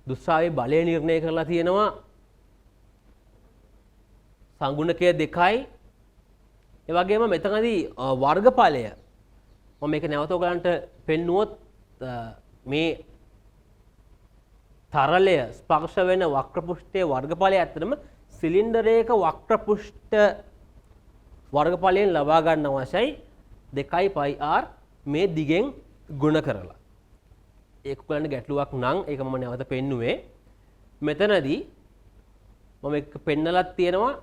දුෂ්ටාවි බලය නිර්ණය කරලා තියෙනවා සංගුණකය 2යි. ඒ වගේම මෙතනදී වර්ගඵලය මම මේක නැවත ඔයගලන්ට පෙන්නුවොත් මේ තරලය ස්පර්ශ වෙන වක්‍ර පෘෂ්ඨයේ වර්ගඵලය ඇත්තටම සිලින්ඩරයක වක්‍ර පෘෂ්ඨ වර්ගඵලයෙන් ලබා ගන්න අවශ්‍යයි 2πr මේ දිගෙන් ගුණ කරලා. ඒක ඔයගලන්ට ගැටලුවක් නම් ඒක මම නැවත පෙන්නුවේ. මෙතනදී මම එක පෙන්නලක් තියෙනවා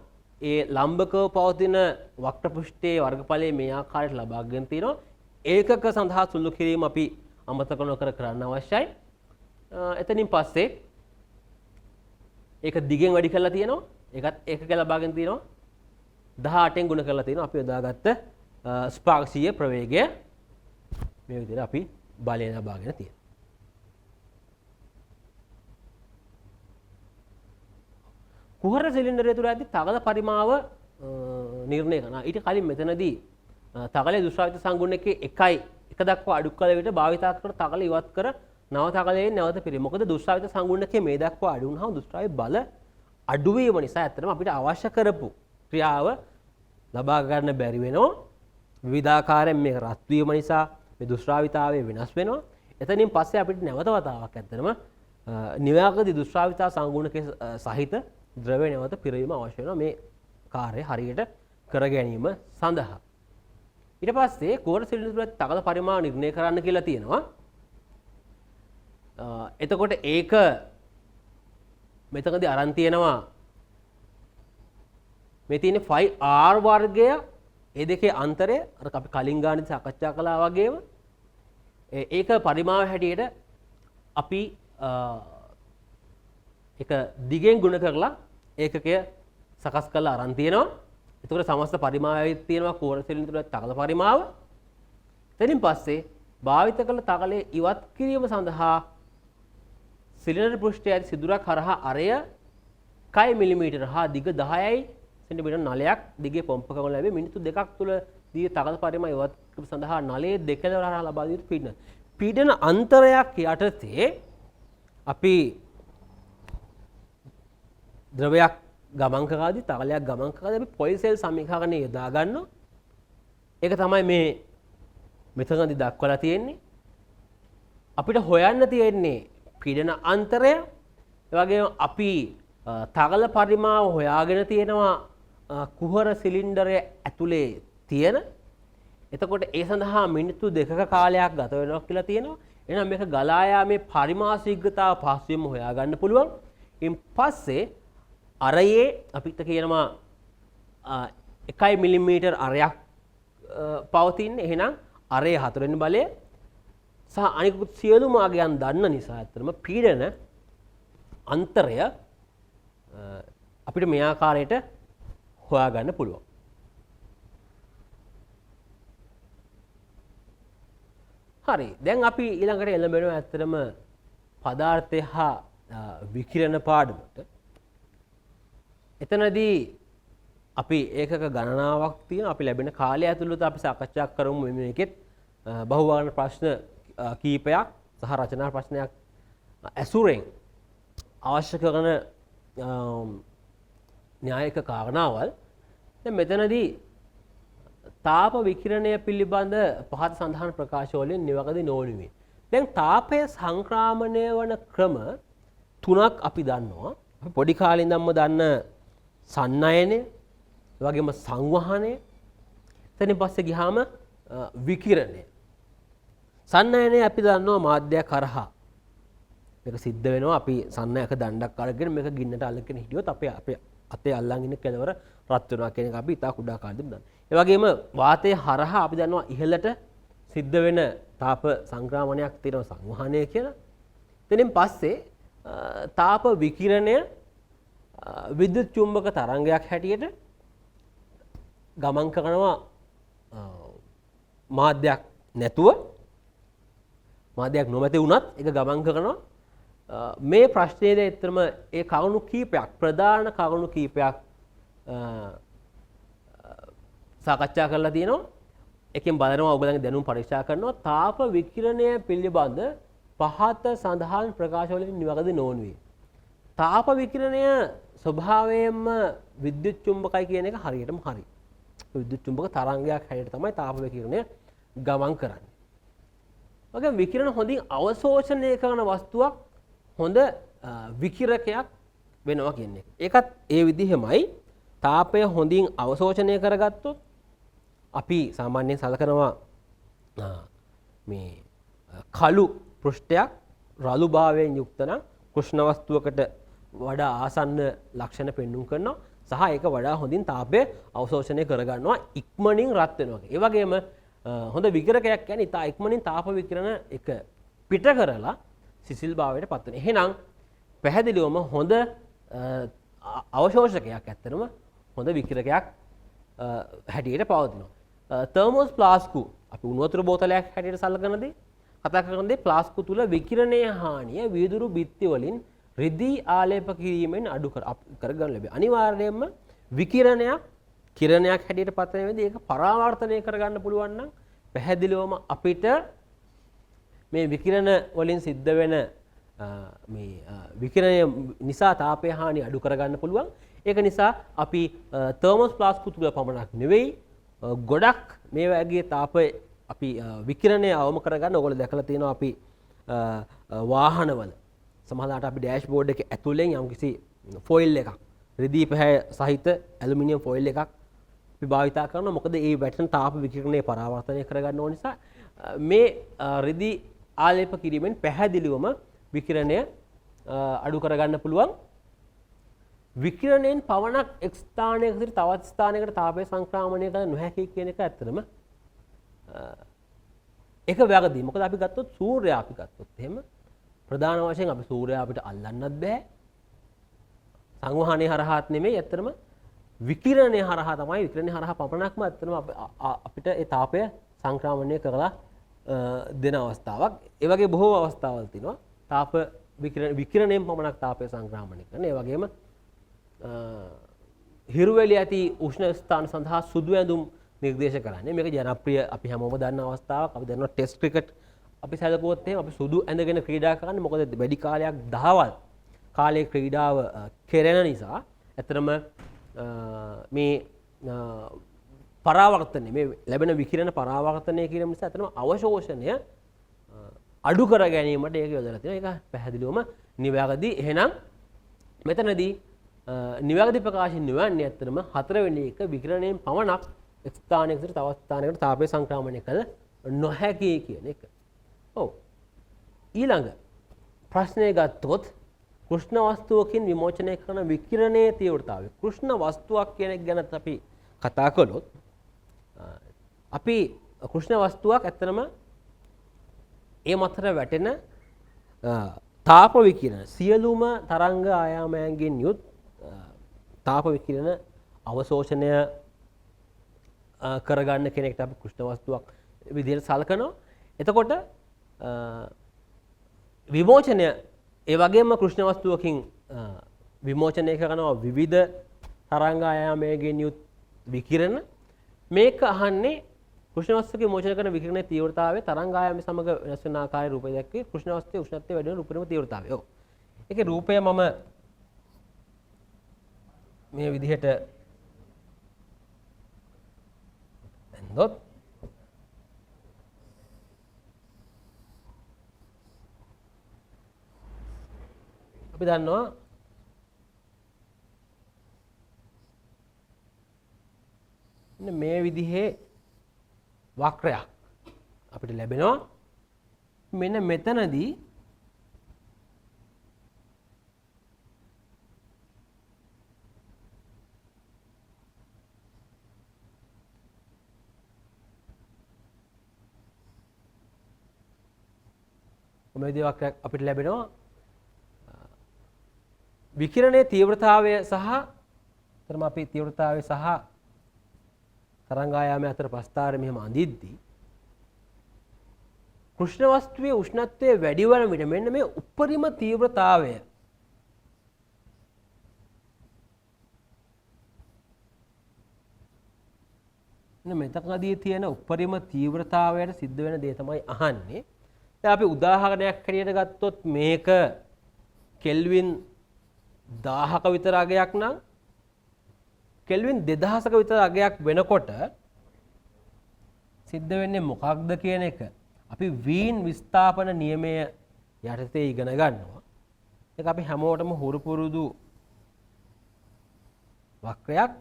ඒ ලම්බකව පවතින වක්‍ර පෘෂ්ඨයේ වර්ගඵලය මේ ආකාරයට ලබාගෙන තියෙනවා. ඒකක සඳහා සුළු කිරීම අපි අමතක නොකර කරන්න අවශ්‍යයි. එතනින් පස්සේ ඒක දිගෙන් වැඩි කරලා තියෙනවා. ඒකත් ඒකක ලබාගෙන තියෙනවා. 18න් ගුණ කරලා තියෙනවා. අපි යොදාගත්ත ස්පර්ශීය ප්‍රවේගය මේ විදිහට අපි බලය ලබාගෙන තියෙනවා. කුහර සිලින්ඩරය තුළ ඇති තගල පරිමාව නිර්ණය කරනවා. ඊට කලින් මෙතනදී තගලයේ දුෂ්ටාවිත සංගුණකයේ 1යි 1 දක්වා අඩු කළ විට භාවිතා කර තගල ඉවත් කර නව තගලයෙන් නැවත පිරේ. මොකද දුෂ්ටාවිත සංගුණකයේ මේ දක්වා අඩු වුණාම දුෂ්ටාවි බල අඩු වීම නිසා ඇත්තටම අපිට අවශ්‍ය කරපු ක්‍රියාව ලබා ගන්න බැරි වෙනවා. විවිධාකාරයෙන් මේක රත් වීම නිසා මේ දුෂ්ටාවිතාවය වෙනස් වෙනවා. එතනින් පස්සේ අපිට නැවත වතාවක් ඇත්තටම නිවැරදි දුෂ්ටාවිතා සංගුණක සහිත ද්‍රව්‍ය නැවත පිරීම අවශ්‍ය වෙනවා මේ කාර්යය හරියට කර ගැනීම සඳහා. ඊට පස්සේ කෝර සිලින්ඩර් තකල පරිමාණ නිර්ණය කරන්න කියලා තියෙනවා. එතකොට ඒක මෙතනදී අරන් තියෙනවා මේ තියෙන 5R වර්ගය ඒ දෙකේ අන්තරය අර අපි කලින් ගානදී සාකච්ඡා කළා වගේම ඒක පරිමාව හැටියට අපි එක දිගෙන් ගුණ කරලා ඒකකය සකස් කරලා අරන් තියෙනවා. එතකොට සමස්ත පරිමාවය තියෙනවා කෝර සිලින්ඩර් තකල පරිමාව. එතනින් පස්සේ භාවිත කළ තකලේ ඉවත් කිරීම සඳහා සිලින්ඩර් පෘෂ්ඨයේ ඇති සිදුරක් හරහා අරය කයි මිලිමීටර හා දිග 10යි සෙන්ටිමීටර නලයක් දිගේ පොම්ප කරන ලැබේ මිනිත්තු 2ක් තුළ දී තකල පරිමාව ඉවත් කිරීම සඳහා නලයේ දෙකලවර හරහා ලබා දී පීඩන. පීඩන අන්තරයක් යටතේ අපි ද්‍රවයක් ගමන් කරාදී තකලයක් ගමන් කරාදී අපි පොයිසෙල් සමීකරණය යොදා ගන්නවා. ඒක තමයි මේ මෙතනදී දක්වලා තියෙන්නේ. අපිට හොයන්න තියෙන්නේ පීඩන අන්තරය. ඒ වගේම අපි තකල පරිමාව හොයාගෙන තියෙනවා කුහර සිලින්ඩරය ඇතුලේ තියෙන. එතකොට ඒ සඳහා මිනිත්තු 2ක කාලයක් ගත වෙනවා කියලා තියෙනවා. එහෙනම් මේක ගලා යාමේ පරිමා ශීඝ්‍රතාව පහසුවෙන්ම හොයා ගන්න පුළුවන්. ඉන් පස්සේ අරයේ අපිට කියනවා 1 මිලිමීටර් අරයක් පවතින්නේ. එහෙනම් අරයේ 4 වෙනි බලය සහ අනිකුත් සියලු මාර්ගයන් දන්න නිසා ඇත්තටම පීඩන අන්තරය අපිට මේ ආකාරයට හොයාගන්න පුළුවන්. හරි. දැන් අපි ඊළඟට එළඹෙනවා ඇත්තටම පදාර්ථය හා විකිරණ පාඩමට. එතනදී අපි ඒකක ගණනාවක් තියෙන අපි ලැබෙන කාලය ඇතුළත අපි සාකච්ඡා කරමු මේකෙත් බහුවර්ණ ප්‍රශ්න කීපයක් සහ රචනා ප්‍රශ්නයක් ඇසුරෙන් අවශ්‍ය කරන න්‍යායික කාරණාවල්. දැන් මෙතනදී තාප විකිරණය පිළිබඳ පහත සඳහන් ප්‍රකාශ වලින් නිවැරදි නොවනුවේ. දැන් තාපය සංක්‍රමණය වන ක්‍රම තුනක් අපි දන්නවා. අපි පොඩි කාලේ ඉඳන්ම දන්න සන්නයනය, ඒ වගේම සංවහනය, එතනින් පස්සේ ගියාම විකිරණය. සන්නයනය අපි දන්නවා මාධ්‍යයක් කරහා මේක සිද්ධ වෙනවා. අපි සන්නයක දණ්ඩක් අරගෙන මේක ගින්නට අල්ලගෙන හිටියොත් අපේ අතේ අල්ලන් ඉන්න කෙලවර රත් වෙනවා කියන එක අපි ඉතා කුඩා කාලෙදිම දන්නවා. ඒ වගේම වාතයේ හරහා අපි දන්නවා ඉහළට සිද්ධ වෙන තාප සංක්‍රමණයක් තියෙනවා සංවහනය කියලා. එතනින් පස්සේ තාප විකිරණය විද්‍යුත් චුම්බක තරංගයක් හැටියට ගමන් කරනවා මාධ්‍යයක් නැතුව. මාධ්‍යයක් නොමැති වුණත් ඒක ගමන් කරනවා. මේ ප්‍රශ්නයේදී ඇත්තටම ඒ කරුණු කීපයක් ප්‍රධාන කරුණු කීපයක් සාකච්ඡා කරලා තියෙනවා. එකෙන් බලනවා ඔයගොල්ලන්ගේ දැනුම පරීක්ෂා කරනවා තාප විකිරණය පිළිබඳ පහත සඳහන් ප්‍රකාශ වලින් නිවැරදි නොවනුවේ. තාප විකිරණය ස්වභාවයෙන්ම විද්‍යුත් චුම්බකයි කියන එක හරියටම හරි. විද්‍යුත් චුම්බක තරංගයක් හැටියට තමයි තාප විකිරණය ගමන් කරන්නේ. ඔක විකිරණ හොඳින් අවශෝෂණය කරන වස්තුවක් හොඳ විකිරකයක් වෙනවා කියන්නේ. ඒකත් ඒ විදිහමයි තාපය හොඳින් අවශෝෂණය කරගත්තොත් අපි සාමාන්‍යයෙන් සලකනවා මේ කළු පෘෂ්ඨයක් රළු භාවයෙන් යුක්ත නම් කෘෂ්ණ වස්තුවකට වඩා ආසන්න ලක්ෂණ පෙන්වුම් කරනවා සහ ඒක වඩා හොඳින් තාපය අවශෝෂණය කරගන්නවා ඉක්මනින් රත් වෙනවා. ඒ වගේම හොඳ විකිරකයක් කියන්නේ ඉතා ඉක්මනින් තාප විකිරණ එක පිට කරලා සිසිල් භාවයට පත් වෙනවා. එහෙනම් පැහැදිලිවම හොඳ අවශෝෂකයක් ඇත්තටම හොඳ විකිරකයක් හැටියට පවතිනවා. තර්මෝස් ප්ලාස්කු අපි උණු වතුර බෝතලයක් හැටියට සලකනදී කතා කරනදී ප්ලාස්කු තුල විකිරණයේ හානිය වීදුරු බිත්ති වලින් රිදී ආලේප කිරීමෙන් අඩු කරගන්න ලැබේ. අනිවාර්යයෙන්ම විකිරණයක් කිරණයක් හැටියට පත් වෙන වෙලදී ඒක පරාවර්තනය කරගන්න පුළුවන් නම් පැහැදිලිවම අපිට මේ විකිරණ වලින් සිද්ධ වෙන මේ විකිරණය නිසා තාපය හානිය අඩු කරගන්න පුළුවන්. ඒක නිසා අපි තර්මෝස් ප්ලාස්කු තුල පමණක් නෙවෙයි ගොඩක් මේ වගේ තාපය අපි විකිරණය අවම කරගන්න ඕගොල්ලෝ දැකලා තියෙනවා අපි වාහනවල සමහරවිට අපි ඩෑෂ්බෝඩ් එකේ ඇතුලෙන් යම්කිසි ෆොයිල් එකක් රිදී පැහැ සහිත ඇලුමිනියම් ෆොයිල් එකක් අපි භාවිතා කරනවා. මොකද මේ වැටෙන තාප විකිරණය පරාවර්තනය කරගන්න ඕන නිසා මේ රිදී ආලේප කිරීමෙන් පැහැදිලිවම විකිරණය අඩු කරගන්න පුළුවන්. විකිරණයෙන් පවණක් එක් ස්ථානයක සිට තවත් ස්ථානයකට තාපය සංක්‍රමණය කළ නොහැකි කියන එක ඇත්තටම ඒක වැරදි. මොකද අපි ගත්තොත් සූර්යයා අපි ගත්තොත් එහෙම ප්‍රධාන වශයෙන් අපි සූර්යයා අපිට අල්ලන්නත් බෑ. සංවහනයේ හරහාත් නෙමෙයි ඇත්තටම විකිරණය හරහා තමයි විකිරණය හරහා පමණක්ම ඇත්තටම අපිට ඒ තාපය සංක්‍රමණය කරලා දෙන අවස්ථාවක්. ඒ වගේ බොහෝ අවස්ථාවල් තියෙනවා. තාප විකිරණයෙන් පමණක් තාපය සංක්‍රමණය කරන. ඒ වගේම හිරුවැලි ඇති උෂ්ණ ස්ථාන සඳහා සුදු ඇඳුම් නිර්දේශ කරන්නේ. මේක ජනප්‍රිය අපි හැමෝම දන්න අවස්ථාවක්. අපි දන්නවා ටෙස්ට් ක්‍රිකට් අපි සැලකුවොත් එහෙම අපි සුදු ඇඳගෙන ක්‍රීඩා කරන්නේ. මොකද වැඩි කාලයක් දහවල් කාලයේ ක්‍රීඩාව කෙරෙන නිසා ඇත්තටම මේ පරාවර්තනය මේ ලැබෙන විකිරණ පරාවර්තනය කිරීම නිසා ඇත්තටම අවශෝෂණය අඩු කර ගැනීමට ඒක යොදලා තියෙනවා. ඒක පැහැදිලිවම නිවැරදි. එහෙනම් මෙතනදී නිවැරදි ප්‍රකාශය නිවන්නේ ඇත්තටම 4 වෙනි එක විකිරණයෙන් පමණක් එක් ස්ථානයක සිට තවත් ස්ථානයකට තාපය සංක්‍රමණය කළ නොහැකි කියන එක. ඔව්. ඊළඟ ප්‍රශ්නය ගත්තොත් කෘෂ්ණ වස්තුවකින් විමෝචනය කරන විකිරණයේ තීව්‍රතාවය. කෘෂ්ණ වස්තුවක් කියන එක ගැන අපි කතා කළොත් අපි කෘෂ්ණ වස්තුවක් ඇත්තටම ඒ මතර වැටෙන තාප විකිරණ සියලුම තරංග ආයාමයන්ගෙන් යුත් තාප විකිරණ අවශෝෂණය කරගන්න කෙනෙක්ට අපි කෘෂ්ණ වස්තුවක් විදිහට සලකනවා. එතකොට විමෝචනය ඒ වගේම කෘෂ්ණ වස්තුවකින් විමෝචනය කරනවා විවිධ තරංග ආයාමයන්ගෙන් යුත් විකිරණ. මේක අහන්නේ කෘෂ්ණ වස්තුවකින් විමෝචනය කරන විකිරණයේ තීව්‍රතාවය තරංග ආයාම සමග වෙනස් වෙන ආකාරයේ රූපය දැක්වේ. කෘෂ්ණ වස්තුවේ උෂ්ණත්වය වැඩි වෙන රූපෙම තීව්‍රතාවය. ඔව්. ඒකේ රූපය මම මේ විදිහට එන්නොත් අපි දන්නවා මේ විදිහේ වක්‍රයක් අපිට ලැබෙනවා. මෙන්න මෙතනදී මේ විදිහේ වක්‍රයක් අපිට ලැබෙනවා. විකිරණයේ තීව්‍රතාවය සහ තරම අපි තීව්‍රතාවය සහ තරංග ආයාමය අතර ප්‍රස්ථාරය මෙහෙම අඳිද්දී කෘෂ්ණ වස්තුවේ උෂ්ණත්වය වැඩි වන විට මෙන්න මේ උපරිම තීව්‍රතාවය මෙතනදී තියෙන උපරිම තීව්‍රතාවයට සිද්ධ වෙන දේ තමයි අහන්නේ. දැන් අපි උදාහරණයක් හැටියට ගත්තොත් මේක කෙල්වින් 1000ක විතර අගයක් නම් කෙල්වින් 2000ක විතර අගයක් වෙනකොට සිද්ධ වෙන්නේ මොකක්ද කියන එක අපි වීන් විස්ථාපන නියමය යටතේ ඉගෙන ගන්නවා. ඒක අපි හැමෝටම හුරු පුරුදු වක්‍රයක්.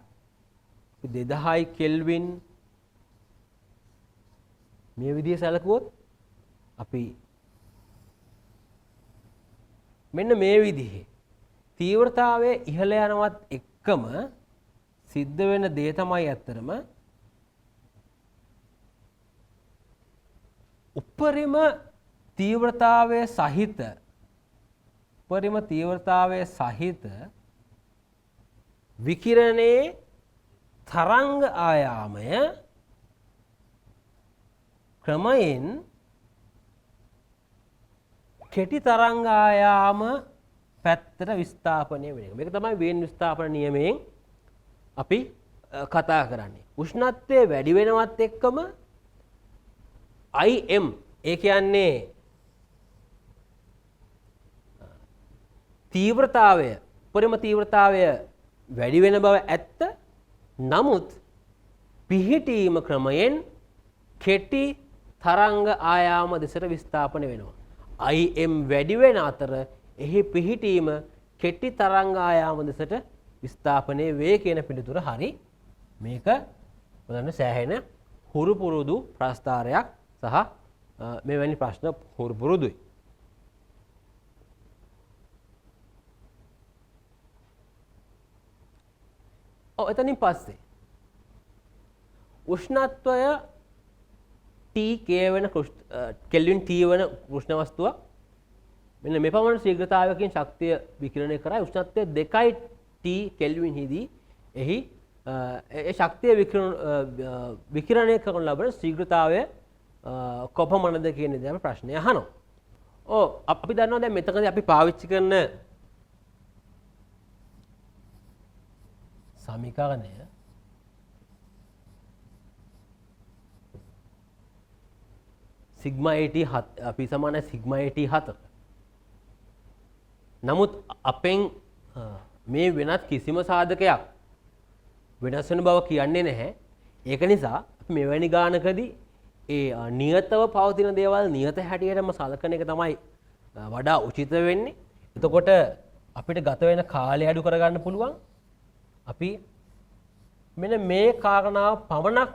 2000යි කෙල්වින් මේ විදිහේ සැලකුවොත් අපි මෙන්න මේ විදිහේ තීව්‍රතාවයේ ඉහළ යනවත් එක්කම සිද්ධ වෙන දේ තමයි ඇත්තටම උපරිම තීව්‍රතාවයේ සහිත විකිරණයේ තරංග ආයාමය ක්‍රමයෙන් කෙටි තරංග ආයාම පැත්තට විස්ථාපනය වෙන එක. මේක තමයි වීන් විස්ථාපන නියමයෙන් අපි කතා කරන්නේ. උෂ්ණත්වය වැඩි වෙනවත් එක්කම IM ඒ කියන්නේ තීව්‍රතාවය උපරිම තීව්‍රතාවය වැඩි වෙන බව ඇත්ත. නමුත් පිහිටීම ක්‍රමයෙන් කෙටි තරංග ආයාම දෙසට විස්ථාපන වෙනවා. IM වැඩි වෙන අතර එහි පිහිටීම කෙටි තරංග ආයාම දෙසට විස්ථාපනය වේ කියන පිළිතුර හරි. මේක බලන්න සෑහෙන හුරු පුරුදු ප්‍රස්ථාරයක් සහ මෙවැනි ප්‍රශ්න හුරු පුරුදුයි. එතනින් පස්සේ උෂ්ණත්වය Tk වෙන කෙල්වින් T වන උෂ්ණ වස්තුවක් මෙන්න මේ පමණ ශීඝ්‍රතාවයකින් ශක්තිය විකිරණය කරයි. උෂ්ණත්වය 2යි T කෙල්වින් හිදී එහි ඒ ශක්තිය විකිරණය කරන ලබන ශීඝ්‍රතාවය කොපමණද කියන දේ ප්‍රශ්නය අහනවා. අපි දන්නවා දැන් මෙතනදී අපි පාවිච්චි කරන සමීකරණය සිග්මා AT අපි සමානයි සිග්මා AT 4. නමුත් අපෙන් මේ වෙනත් කිසිම සාධකයක් වෙනස් වෙන බව කියන්නේ නැහැ. ඒක නිසා අපි මෙවැනි ගානකදී ඒ නියතව පවතින දේවල් නියත හැටියටම සලකන එක තමයි වඩා උචිත වෙන්නේ. එතකොට අපිට ගත වෙන කාලය අඩු කරගන්න පුළුවන්. අපි මෙන්න මේ කාරණාව පමණක්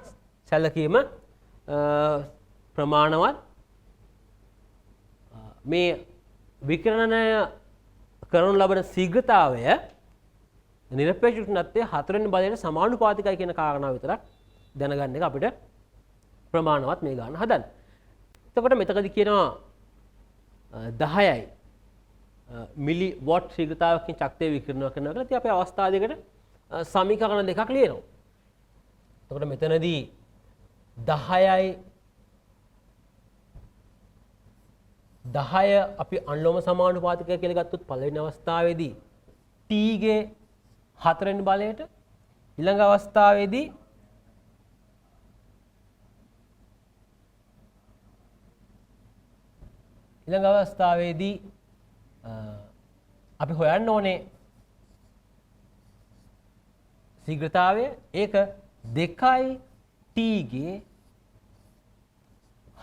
සැලකීම ප්‍රමාණවත්. මේ විකිරණය කරනු ලබන ශීඝ්‍රතාවය නිරපේක්ෂ උෂ්ණත්වයේ 4 වෙනි බලයට සමානුපාතිකයි කියන කාරණාව විතරක් දැනගන්න එක අපිට ප්‍රමාණවත් මේ ගන්න හදන්න. එතකොට මෙතකදී කියනවා 10යි මිලි වොට් ශීඝ්‍රතාවකින් ශක්තිය විකිරණය කරනවා කියලා. ඉතින් අපි අවස්ථා දෙකට සමීකරණ දෙකක් ලියනවා. එතකොට මෙතනදී 10යි 10 අපි අනුලෝම සමානුපාතිකය කියලා ගත්තොත් පළවෙනි අවස්ථාවේදී T ගේ 4 වෙනි බලයට ඊළඟ අවස්ථාවේදී අපි හොයන්න ඕනේ ශීඝ්‍රතාවය. ඒක 2යි T ගේ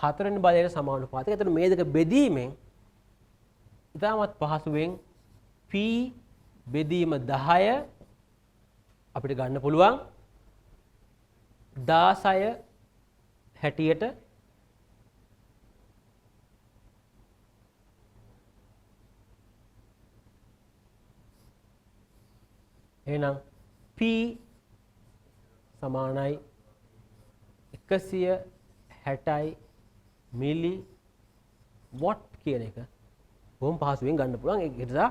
4 වෙනි බලයට සමානුපාතිකයි. එතකොට මේ දෙක බෙදීමෙන් ඉතාමත් පහසුවෙන් P බෙදීම 10 අපිට ගන්න පුළුවන් 16 හැටියට එහෙනම් P සමානයි 160යි මිලි වොට් කියන එක බොහොම පහසුවෙන් ගන්න පුළුවන්. ඒ නිසා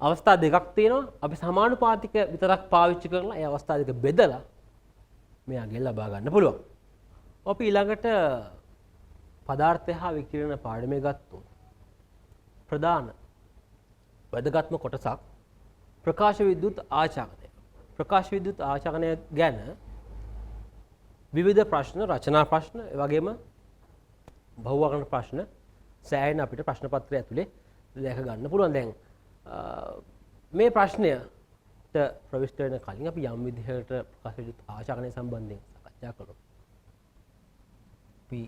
අවස්ථා දෙකක් තියෙනවා. අපි සමානුපාතික විතරක් පාවිච්චි කරලා ඒ අවස්ථා දෙක බෙදලා මෙයාගෙන් ලබා ගන්න පුළුවන්. අපි ඊළඟට පදාර්ථය හා විකිරණ පාඩමේ ගත්තොත් ප්‍රධාන වැදගත්ම කොටසක් ප්‍රකාශ විද්‍යුත් ආචාරණය. ප්‍රකාශ විද්‍යුත් ආචාරණය ගැන විවිධ ප්‍රශ්න, රචනා ප්‍රශ්න, ඒ වගේම බහුවර්ණ ප්‍රශ්න සෑහෙන අපිට ප්‍රශ්න පත්‍රය ඇතුලේ දැක ගන්න පුළුවන්. දැන් මේ ප්‍රශ්නයට ප්‍රවිෂ්ඨ වෙන කලින් අපි යම් විදිහකට ප්‍රකාශ විද්‍යුත් ආචාරණය සම්බන්ධයෙන් සාකච්ඡා කරමු. අපි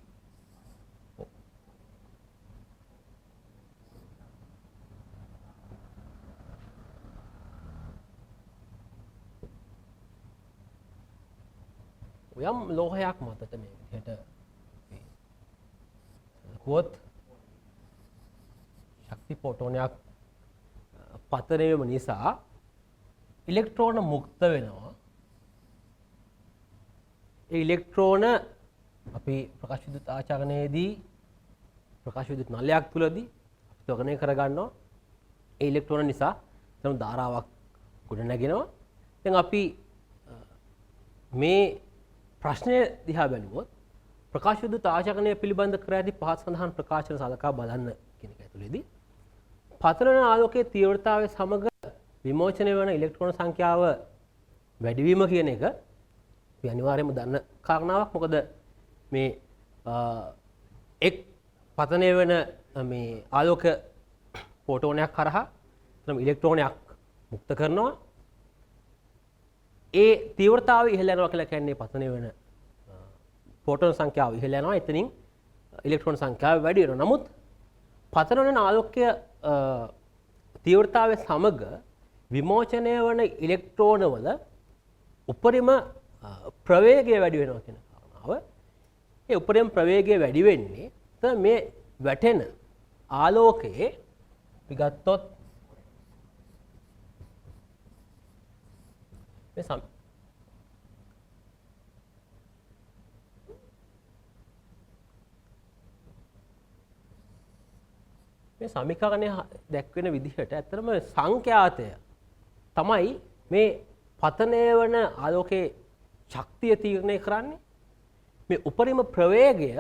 යම් ලෝහයක් මතට මේ විදිහට කොත් ශක්ති පොටෝනයක් පතන වීම නිසා ඉලෙක්ට්‍රෝන මුක්ත වෙනවා. ඒ ඉලෙක්ට්‍රෝන අපි ප්‍රකාශ විද්‍යුත් ආචාරණයේදී ප්‍රකාශ විද්‍යුත් නලයක් තුලදී අපි තොගණය කරගන්නවා. ඒ ඉලෙක්ට්‍රෝන නිසා තම ධාරාවක් ගොඩ නැගෙනවා. දැන් අපි මේ ප්‍රශ්නය දිහා බැලුවොත් ප්‍රකාශ විද්‍යුත් ආචාරණය පිළිබඳ කර ඇති පහත් සඳහන් ප්‍රකාශන සලකා බලන්න කියන එක ඇතුළේදී පතන ආලෝකයේ තීව්‍රතාවය සමග විමෝචනය වන ඉලෙක්ට්‍රෝන සංඛ්‍යාව වැඩිවීම කියන එක අපි අනිවාර්යයෙන්ම දන්න කාරණාවක්. මොකද මේ එක් පතනය වෙන මේ ආලෝක ෆෝටෝනයක් කරහා ඉලෙක්ට්‍රෝනයක් මුක්ත කරනවා. ඒ තීව්‍රතාවය ඉහළ යනවා කියලා කියන්නේ පතනය වෙන ෆෝටෝන සංඛ්‍යාව ඉහළ යනවා. එතනින් ඉලෙක්ට්‍රෝන සංඛ්‍යාව වැඩි වෙනවා. නමුත් පතන වෙන ආලෝකය තීව්‍රතාවය සමග විමෝචනය වන ඉලෙක්ට්‍රෝන වල උපරිම ප්‍රවේගය වැඩි වෙනවා කියන කාරණාව. ඒ උපරිම ප්‍රවේගය වැඩි වෙන්නේ මේ වැටෙන ආලෝකයේ අපි ගත්තොත් මේ සමීකරණය දැක්වෙන විදිහට ඇත්තටම සංඛ්‍යාතය තමයි මේ පතනය වන ආලෝකයේ ශක්තිය තීරණය කරන්නේ. මේ උපරිම ප්‍රවේගය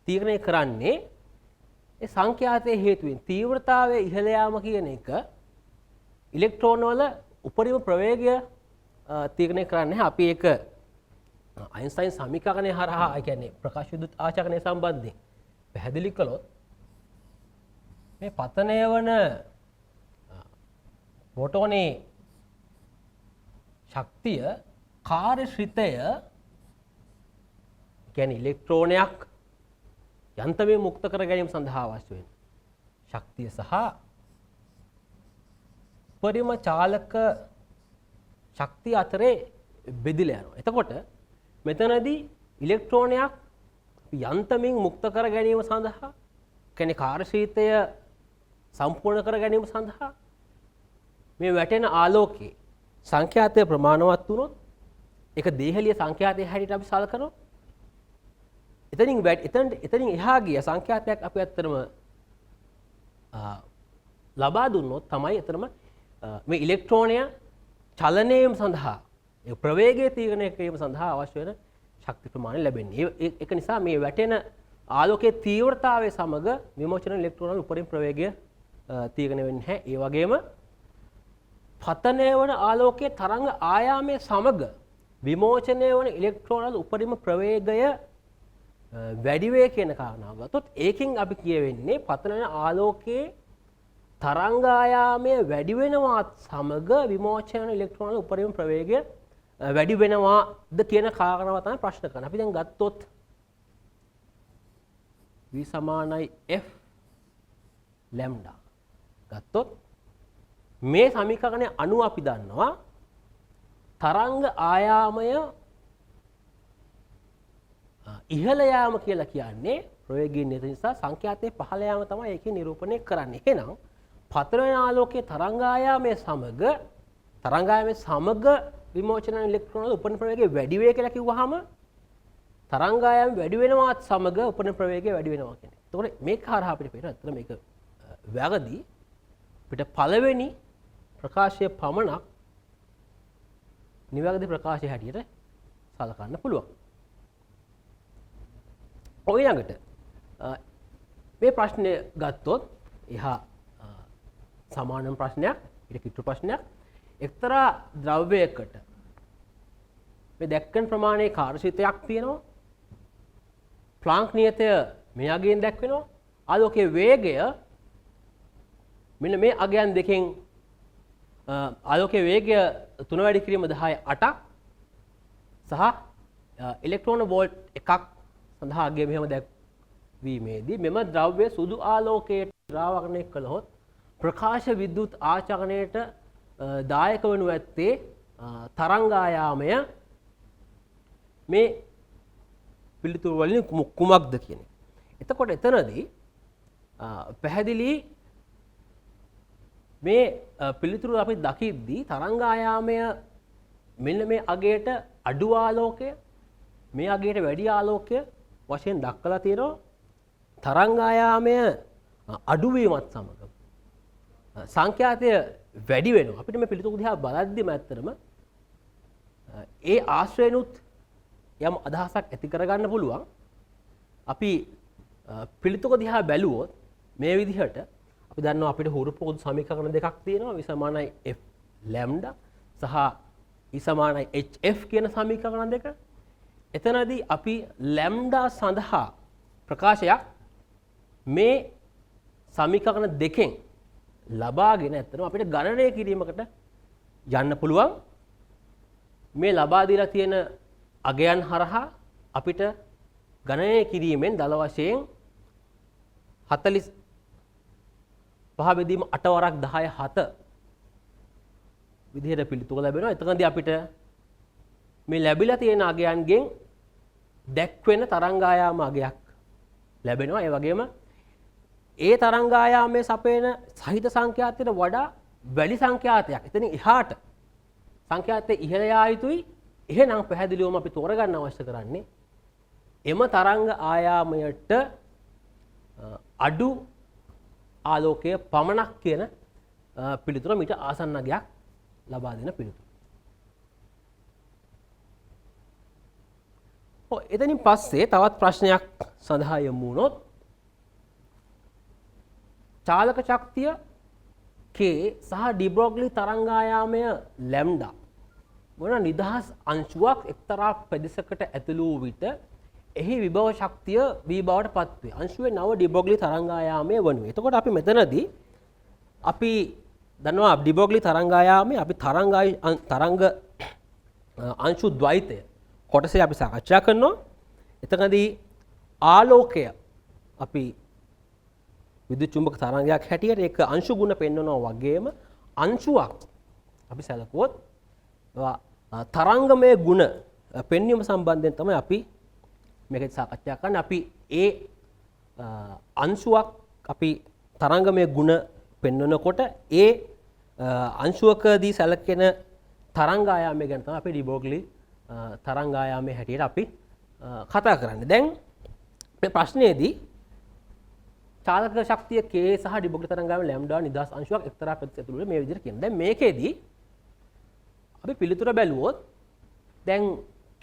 තීරණය කරන්නේ ඒ සංඛ්‍යාතයේ හේතුවෙන්. තීව්‍රතාවයේ ඉහළ යාම කියන එක ඉලෙක්ට්‍රෝන වල උපරිම ප්‍රවේගය තීරණය කරන්නේ. අපි ඒක අයින්ස්ටයින් සමීකරණය හරහා කියන්නේ ප්‍රකාශ විද්‍යුත් ආචාරණය සම්බන්ධයෙන් පැහැදිලි කළොත් මේ පතනය වන ප්‍රෝටෝනයේ ශක්තිය කාර්යශ්‍රිතය කියන්නේ ඉලෙක්ට්‍රෝනයක් යන්ත්‍රයෙන් මුක්ත කර ගැනීම සඳහා අවශ්‍ය වෙන ශක්තිය සහ උපරිම චාලක ශක්තිය අතරේ බෙදිලා යනවා. එතකොට මෙතනදී ඉලෙක්ට්‍රෝනයක් යන්ත්‍රයෙන් මුක්ත කර ගැනීම සඳහා කියන්නේ කාර්යශීලතාවය සම්පූර්ණ කර ගැනීම සඳහා මේ වැටෙන ආලෝකයේ සංඛ්‍යාතය ප්‍රමාණවත් වුණොත් ඒක දේහලිය සංඛ්‍යාතයේ හැටියට අපි සලකනවා. එතනින් එහා ගිය සංඛ්‍යාතයක් අපි ඇත්තටම ලබා දුන්නොත් තමයි ඇත්තටම මේ ඉලෙක්ට්‍රෝනය චලනයම සඳහා ඒ ප්‍රවේගය තීරණය කිරීම සඳහා අවශ්‍ය වෙන ශක්ති ප්‍රමාණය ලැබෙන්නේ. ඒක නිසා මේ වැටෙන ආලෝකයේ තීව්‍රතාවය සමග විමෝචන ඉලෙක්ට්‍රෝන උපරිම ප්‍රවේගය තීරණය වෙන්නේ නැහැ. ඒ වගේම පතනය වන ආලෝකයේ තරංග ආයාමයේ සමග විමෝචනය වන ඉලෙක්ට්‍රෝන උපරිම ප්‍රවේගය වැඩි වේ කියන කාරණාව ගත්තොත් ඒකෙන් අපි කියවෙන්නේ පතන වන ආලෝකයේ තරංග ආයාමය වැඩි වෙනවත් සමග විමෝචන ඉලෙක්ට්‍රෝන උපරිම ප්‍රවේගය වැඩි වෙනවාද කියන කාරණාව තමයි ප්‍රශ්න කරන්නේ. අපි දැන් ගත්තොත් V සමානයි F ලැම්ඩා ගත්තොත් මේ සමීකරණය අනුව අපි දන්නවා තරංග ආයාමය ඉහළ යාම කියලා කියන්නේ ප්‍රවේගයෙන් නැති නිසා සංඛ්‍යාතයේ පහළ යාම තමයි ඒකේ නිරූපණය කරන්නේ. එහෙනම් පතන වෙන ආලෝකයේ තරංග ආයාමයේ සමග විමෝචන ඉලෙක්ට්‍රෝන වල උපරිම ප්‍රවේගය වැඩි වේ කියලා කිව්වහම තරංග ආයාම වැඩි වෙනවත් සමග උපරිම ප්‍රවේගය වැඩි වෙනවා කියන්නේ. එතකොට මේක හරහා අපිට පේනවා අතන මේක වැරදි. අපිට පළවෙනි ප්‍රකාශය පමණක් නිවැරදි ප්‍රකාශය හැටියට සලකන්න පුළුවන්. ඊළඟට මේ ප්‍රශ්නය ගත්තොත් එහා සමාන ප්‍රශ්නයක් ඊට කිට්ටු ප්‍රශ්නයක් එක්තරා ද්‍රව්‍යයකට මේ දැක්කන ප්‍රමාණයේ කාර්යශීලතාවක් තියෙනවා. ප්ලාන්ක් නියතය මේ අගයෙන් දැක්වෙනවා. ආලෝකයේ වේගය මෙන්න මේ අගයන් දෙකෙන් ආලෝකයේ වේගය 3 වැඩි කිරීම 10/8ක් සහ ඉලෙක්ට්‍රෝන වෝල්ට් 1ක් සඳහා අගය මෙහෙම දැක්වීමේදී මෙම ද්‍රව්‍ය සුදු ආලෝකයට ද්‍රාවකණය කළහොත් ප්‍රකාශ විද්‍යුත් ආචරණයට දායක වනු ඇත්තේ තරංග ආයාමය මේ පිළිතුරු වලින් කුමක්ද කියන එක. එතකොට එතනදී පැහැදිලි මේ පිළිතුරු අපි දකිද්දී තරංග ආයාමය මෙන්න මේ අගයට අඩු ආලෝකය මේ අගයට වැඩි ආලෝකය වශයෙන් දක්වලා තියෙනවා. තරංග ආයාමය අඩු වීමත් සමග සංඛ්‍යාතය වැඩි වෙනවා. අපිට මේ පිළිතුරු දිහා බලද්දිම ඇත්තටම ඒ ආශ්‍රයනුත් යම් අදහසක් ඇති කරගන්න පුළුවන්. අපි පිළිතුරු දිහා බැලුවොත් මේ විදිහට අපි දන්නවා අපිට හුරු පොදු සමීකරණ දෙකක් තියෙනවා. V සමානයි F ලැම්ඩා සහ E සමානයි HF කියන සමීකරණ දෙක. එතනදී අපි ලැම්ඩා සඳහා ප්‍රකාශයක් මේ සමීකරණ දෙකෙන් ලබාගෙන ඇත්තටම අපිට ගණනය කිරීමකට යන්න පුළුවන්. මේ ලබා දීලා තියෙන අගයන් හරහා අපිට ගණනය කිරීමෙන් දල වශයෙන් 5 බෙදීම 8 වරක් 10 7 විදිහට පිළිතුර ලැබෙනවා. එතනදී අපිට මේ ලැබිලා තියෙන අගයන්ගෙන් දැක්වෙන තරංගායාම අගයක් ලැබෙනවා. ඒ වගේම ඒ තරංගායාමයේ සපයන සහිත සංඛ්‍යාතයට වඩා වැඩි සංඛ්‍යාතයක් එතනින් එහාට සංඛ්‍යාතය ඉහළ යා යුතුයි. එහෙනම් පැහැදිලිවම අපි තෝරගන්න අවශ්‍ය කරන්නේ එම තරංග ආයාමයට අඩු ආලෝකය පමණක් කියන පිළිතුර මීට ආසන්න අගයක් ලබා දෙන පිළිතුර. එතනින් පස්සේ තවත් ප්‍රශ්නයක් සඳහා යමු වුණොත් චාලක ශක්තිය K සහ ඩි බ්‍රොග්ලි තරංගායාමය ලැම්ඩා මොන නිදහස් අංශුවක් එක්තරා ප්‍රදේශයකට ඇතුළු වූ විට එහි විභව ශක්තිය V බවට පත්වේ. අංශුවේ නව ඩි බ්‍රොග්ලි තරංගායාමය වනුයේ. එතකොට අපි මෙතනදී අපි දන්නවා ඩි බ්‍රොග්ලි තරංගායාමයේ අපි තරංග අංශු ද්වෛතය කොටසේ අපි සාකච්ඡා කරනවා. එතනදී ආලෝකය අපි විද්‍යුත් චුම්බක තරංගයක් හැටියට ඒක අංශු ගුණ පෙන්වනවා වගේම අංශුවක් අපි සැලකුවොත් තරංගමය ගුණ පෙන්වීම සම්බන්ධයෙන් තමයි අපි මේකත් සාකච්ඡා කරන්නේ. අපි ඒ අංශුවක් අපි තරංගමය ගුණ පෙන්වනකොට ඒ අංශුවකදී සැලකෙන තරංගායාමය ගැන තමයි අපි ඩි බ්‍රොග්ලි තරංගායාමයේ හැටියට අපි කතා කරන්නේ. දැන් මේ ප්‍රශ්නයේදී චාලක ශක්තිය K සහ ඩි බ්‍රොග්ලි තරංගායාම ලැම්ඩා නිදහස් අංශුවක් එක්තරා ප්‍රදේශයක තුල මේ විදිහට කියනවා. දැන් මේකෙදී අපි පිළිතුර බැලුවොත් දැන්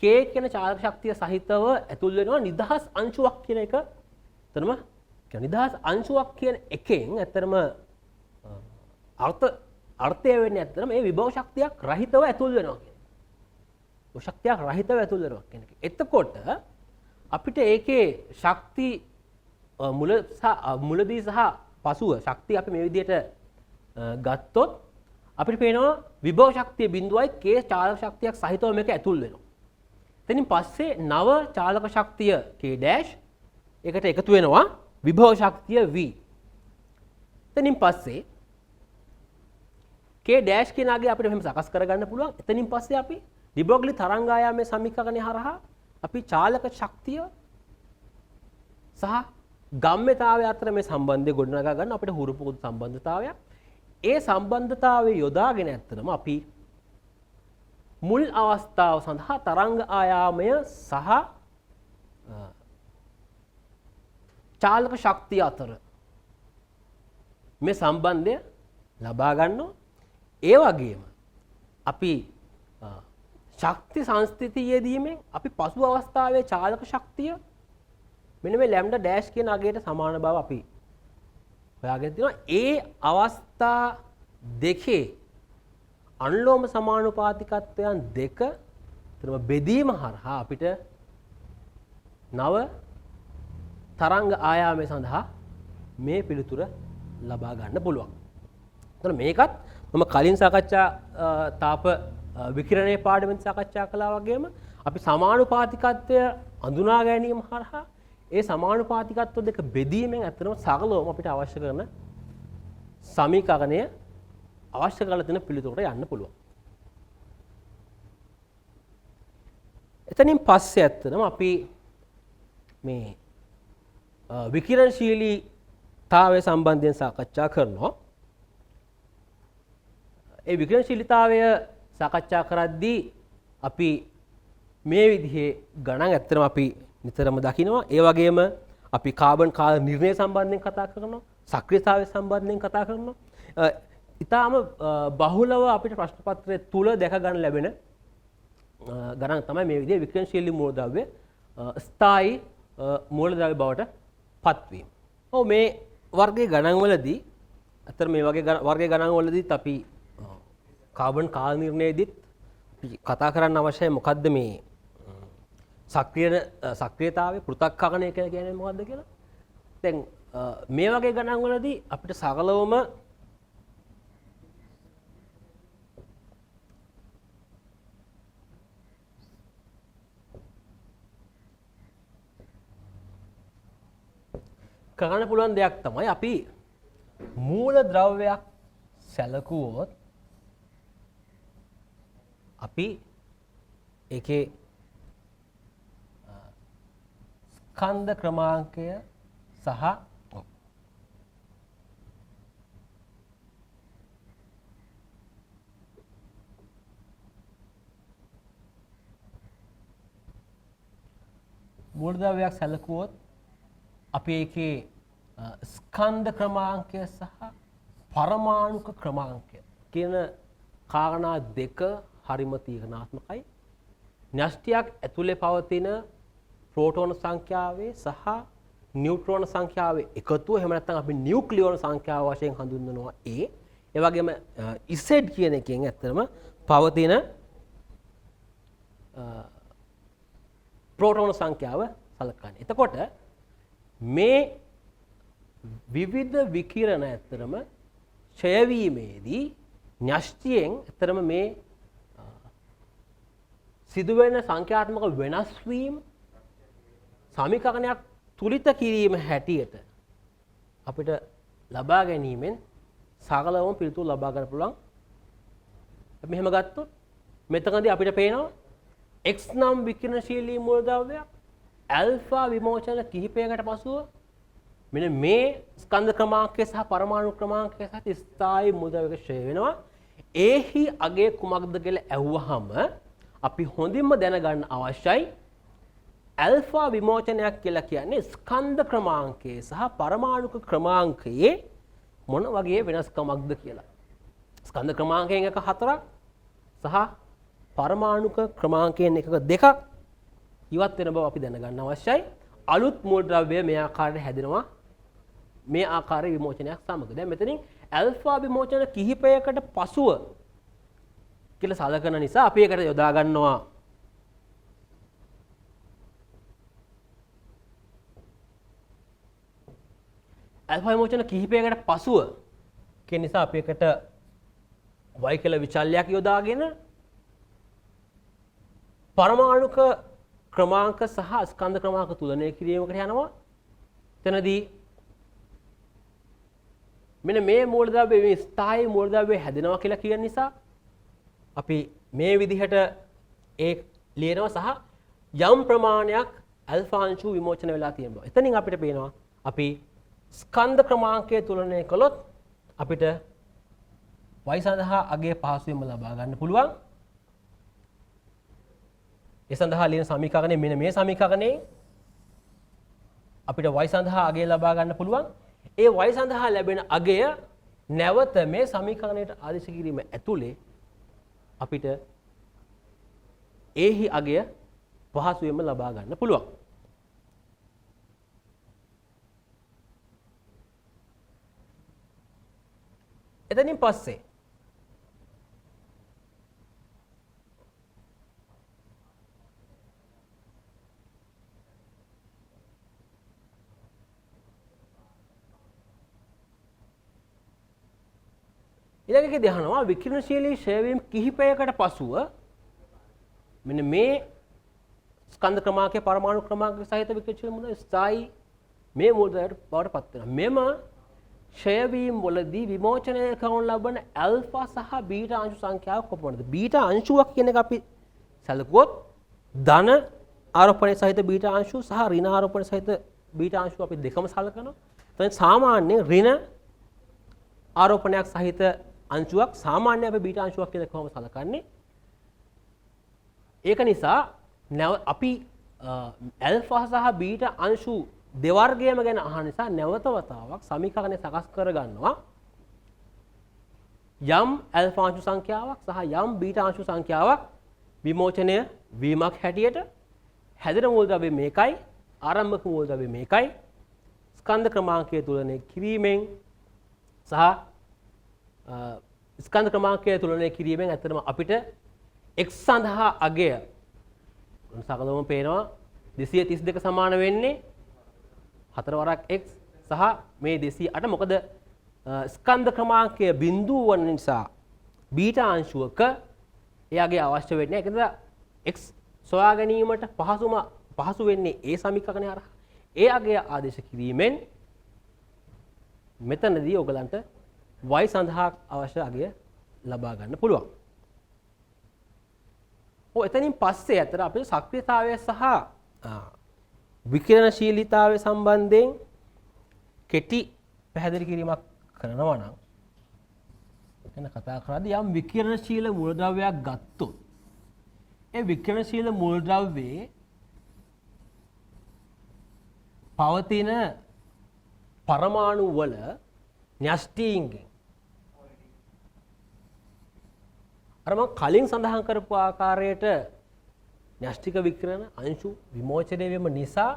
K කියන චාලක ශක්තිය සහිතව ඇතුල් වෙනවා නිදහස් අංශුවක් කියන එක. එතනම නිදහස් අංශුවක් කියන එකෙන් ඇත්තටම අර්ථය වෙන්නේ ඇත්තටම මේ විභව ශක්තියක් රහිතව ඇතුල් වෙනවා කියන එක. ශක්තියක් රහිතව ඇතුල් වෙනවා කියන එක. එතකොට අපිට ඒකේ ශක්ති මුලදී සහ පසුව ශක්තිය අපි මේ විදිහට ගත්තොත් අපිට පේනවා විභව ශක්තිය බිඳුවයි K චාලක ශක්තියක් සහිතව මේක ඇතුල් වෙනවා. එතනින් පස්සේ නව චාලක ශක්තිය K ඩෑෂ් එකට එකතු වෙනවා විභව ශක්තිය V. එතනින් පස්සේ K ඩෑෂ් කියන අගය අපිට මෙහෙම සකස් කරගන්න පුළුවන්. එතනින් පස්සේ අපි ඩි බ්‍රොග්ලි තරංගායාමයේ සමීකරණය හරහා අපි චාලක ශක්තිය සහ ගම්ම්‍යතාවය අතර මේ සම්බන්ධය ගොඩනගා ගන්න අපිට හුරු පුරුදු සම්බන්ධතාවයක්. ඒ සම්බන්ධතාවය යොදාගෙන ඇත්තටම අපි මුල් අවස්ථාව සඳහා තරංග ආයාමය සහ චාලක ශක්තිය අතර මේ සම්බන්ධය ලබා ගන්නවා. ඒ වගේම අපි ශක්ති සංස්ථිතියේදීමෙන් අපි පසු අවස්ථාවේ චාලක ශක්තිය මෙන්න මේ ලැම්ඩා ඩෑෂ් කියන අගයට සමාන බව අපි හොයාගෙන තියෙනවා. ඒ අවස්ථා දෙකේ අනුලෝම සමානුපාතිකත්වයන් දෙක එතනම බෙදීම හරහා අපිට නව තරංග ආයාමය සඳහා මේ පිළිතුර ලබා ගන්න පුළුවන්. එතන මේකත් මම කලින් සාකච්ඡා තාප විකිරණයේ පාඩමෙන් සාකච්ඡා කළා වගේම අපි සමානුපාතිකත්වය අඳුනා ගැනීම හරහා ඒ සමානුපාතිකත්ව දෙක බෙදීමෙන් ඇත්තටම සරලවම අපිට අවශ්‍ය කරන සමීකරණය අවශ්‍ය කරලා තියෙන පිළිතුරට යන්න පුළුවන්. එතනින් පස්සේ ඇත්තටම අපි මේ විකිරණශීලීතාවය සම්බන්ධයෙන් සාකච්ඡා කරනවා. ඒ විකිරණශීලීතාවය සාකච්ඡා කරද්දී අපි මේ විදිහේ ගණන් ඇත්තටම අපි නිතරම දකිනවා. ඒ වගේම අපි කාබන් කාල නිර්ණය සම්බන්ධයෙන් කතා කරනවා. සක්‍රියතාවය සම්බන්ධයෙන් කතා කරනවා. ඊටාම බහුලව අපිට ප්‍රශ්න පත්‍රය තුල දැක ගන්න ලැබෙන ගණන් තමයි මේ විදිහේ විකිරණශීලී මූලද්‍රව්‍ය ස්ථායි මූලද්‍රව්‍ය බවට පත්වීම. ඔව් මේ වර්ගයේ ගණන් වලදී අතර මේ වගේ වර්ගයේ ගණන් වලදීත් අපි කාබන් කාල නිර්ණයේදීත් කතා කරන්න අවශ්‍යයි මොකද්ද මේ සක්‍රියතාවය පෘථග්කරණය කියලා කියන්නේ මොකද්ද කියලා. දැන් මේ වගේ ගණන් වලදී අපිට සරලවම කරන්න පුළුවන් දෙයක් තමයි අපි මූල ද්‍රව්‍යයක් සැලකුවොත් අපි ඒකේ ස්කන්ධ ක්‍රමාංකය සහ මූලද්‍රව්‍යයක් සැලකුවොත් අපි ඒකේ ස්කන්ධ ක්‍රමාංකය සහ පරමාණුක ක්‍රමාංකය කියන කාරණා දෙක හරිම තීරණාත්මකයි. න්‍යෂ්ටියක් ඇතුලේ පවතින ප්‍රෝටෝන සංඛ්‍යාවේ සහ නියුට්‍රෝන සංඛ්‍යාවේ එකතුව එහෙම නැත්නම් අපි නියුක්ලියෝන සංඛ්‍යාව වශයෙන් හඳුන්වනවා ඒ වගේම Z කියන එකෙන් ඇත්තටම පවතින ප්‍රෝටෝන සංඛ්‍යාව සලකන්නේ. එතකොට මේ විවිධ විකිරණ ඇත්තටම ක්ෂය වීමේදී න්‍යෂ්ටියෙන් ඇත්තටම මේ සිදුවෙන සංඛ්‍යාත්මක වෙනස් වීම සමීකරණයක් තුලිත කිරීම හැටියට අපිට ලබා ගැනීමෙන් සරලවම පිළිතුරු ලබා ගන්න පුළුවන්. මෙහෙම ගත්තොත් මෙතනදී අපිට පේනවා X නම් විකිරණශීලී මූලද්‍රව්‍යයක් ඇල්ෆා විමෝචන කිහිපයකට පසුව මෙන්න මේ ස්කන්ධ ක්‍රමාංකය සහ පරමාණු ක්‍රමාංකය සහ ස්ථායි මූලද්‍රව්‍යක ක්ෂය වෙනවා. ඒහි අගය කුමක්ද කියලා ඇහුවහම අපි හොඳින්ම දැනගන්න අවශ්‍යයි ඇල්ෆා විමෝචනයක් කියලා කියන්නේ ස්කන්ධ ක්‍රමාංකයේ සහ පරමාණුක ක්‍රමාංකයේ මොන වගේ වෙනස්කමක්ද කියලා. ස්කන්ධ ක්‍රමාංකයෙන් එක 4ක් සහ පරමාණුක ක්‍රමාංකයෙන් එකක 2ක් ඉවත් වෙන බව අපි දැනගන්න අවශ්‍යයි. අලුත් මූලද්‍රව්‍ය මේ ආකාරයට හැදෙනවා මේ ආකාරයේ විමෝචනයක් සමග. දැන් මෙතනින් ඇල්ෆා විමෝචන කිහිපයකට පසුව කියලා සලකන නිසා අපි ඒකට යොදා ගන්නවා ඇල්ෆා විමෝචන කිහිපයකට පසුව කියන නිසා අපි ඒකට y කියලා විචල්‍යයක් යොදාගෙන පරමාණුක ක්‍රමාංක සහ ස්කන්ධ ක්‍රමාංක තුලනය කිරීමකට යනවා. එතනදී මෙන්න මේ මූලද්‍රව්‍ය මේ ස්ථායි මූලද්‍රව්‍ය හැදෙනවා කියලා කියන නිසා අපි මේ විදිහට ඒ ලියනවා සහ යම් ප්‍රමාණයක් ඇල්ෆා අංශු විමෝචන වෙලා තියෙනවා. එතනින් අපිට පේනවා අපි ස්කන්ධ ක්‍රමාංකය තුලනය කළොත් අපිට y සඳහා අගය පහසුවෙන්ම ලබා ගන්න පුළුවන්. ඒ සඳහා ලියන සමීකරණය මෙන්න මේ සමීකරණේ අපිට y සඳහා අගය ලබා ගන්න පුළුවන්. ඒ y සඳහා ලැබෙන අගය නැවත මේ සමීකරණයට ආදේශ කිරීම ඇතුලේ අපිට ඒහි අගය පහසුවෙන්ම ලබා ගන්න පුළුවන්. එතනින් පස්සේ ඊළඟකදී අහනවා විකිරණශීලී ක්ෂය වීම කිහිපයකට පසුව මෙන්න මේ ස්කන්ධ ක්‍රමාංකයේ පරමාණු ක්‍රමාංක සහිත විකිරණශීලී මූලද්‍රව්‍ය ස්ථායි මේ මූලද්‍රව්‍යයට බවට පත් වෙනවා. මෙම ක්ෂය වීම වලදී විමෝචනය කරන ලබන ඇල්ෆා සහ බීටා අංශු සංඛ්‍යාව කොපමණද? බීටා අංශුවක් කියන එක අපි සැලකුවොත් ධන ආරෝපණය සහිත බීටා අංශු සහ ඍණ ආරෝපණය සහිත බීටා අංශු අපි දෙකම සලකනවා. එතන සාමාන්‍ය ඍණ ආරෝපණයක් සහිත අංශුවක් සාමාන්‍ය අපි බීටා අංශුවක් කියලා කොහොම සලකන්නේ? ඒක නිසා අපි ඇල්ෆා සහ බීටා අංශු දෙවර්ගයම ගැන අහන නිසා නැවත වතාවක් සමීකරණය සකස් කර ගන්නවා. යම් ඇල්ෆා අංශු සංඛ්‍යාවක් සහ යම් බීටා අංශු සංඛ්‍යාවක් විමෝචනය වීමක් හැටියට හැදෙන මූලද්‍රව්‍ය මේකයි, ආරම්භක මූලද්‍රව්‍ය මේකයි. ස්කන්ධ ක්‍රමාංකය තුලනය කිරීමෙන් සහ ස්කන්ධ ක්‍රමාංකය තුලනය කිරීමෙන් ඇත්තටම අපිට x සඳහා අගය සකලවම පේනවා 232 සමාන වෙන්නේ 4 වරක් x සහ මේ 208. මොකද ස්කන්ධ ක්‍රමාංකය බිඳුව වන නිසා බීටා අංශුවක එයාගේ අවශ්‍ය වෙන්නේ. ඒක නිසා x සොයා ගැනීමට පහසු වෙන්නේ ඒ සමීකරණය හරහා. ඒ අගය ආදේශ කිරීමෙන් මෙතනදී ඔයගලන්ට y සඳහා අවශ්‍ය අගය ලබා ගන්න පුළුවන්. එතනින් පස්සේ අතර අපේ සක්‍රියතාවය සහ විකිරණශීලීතාවය සම්බන්ධයෙන් කෙටි පැහැදිලි කිරීමක් කරනවා නම් එන කතා කරද්දී යම් විකිරණශීල මූලද්‍රව්‍යයක් ගත්තොත් ඒ විකිරණශීල මූලද්‍රව්‍යයේ පවතින පරමාණු වල න්‍යෂ්ටීන්ගෙන් අර මම කලින් සඳහන් කරපු ආකාරයට න්‍යෂ්ටික විකිරණ අංශු විමෝචනය වීම නිසා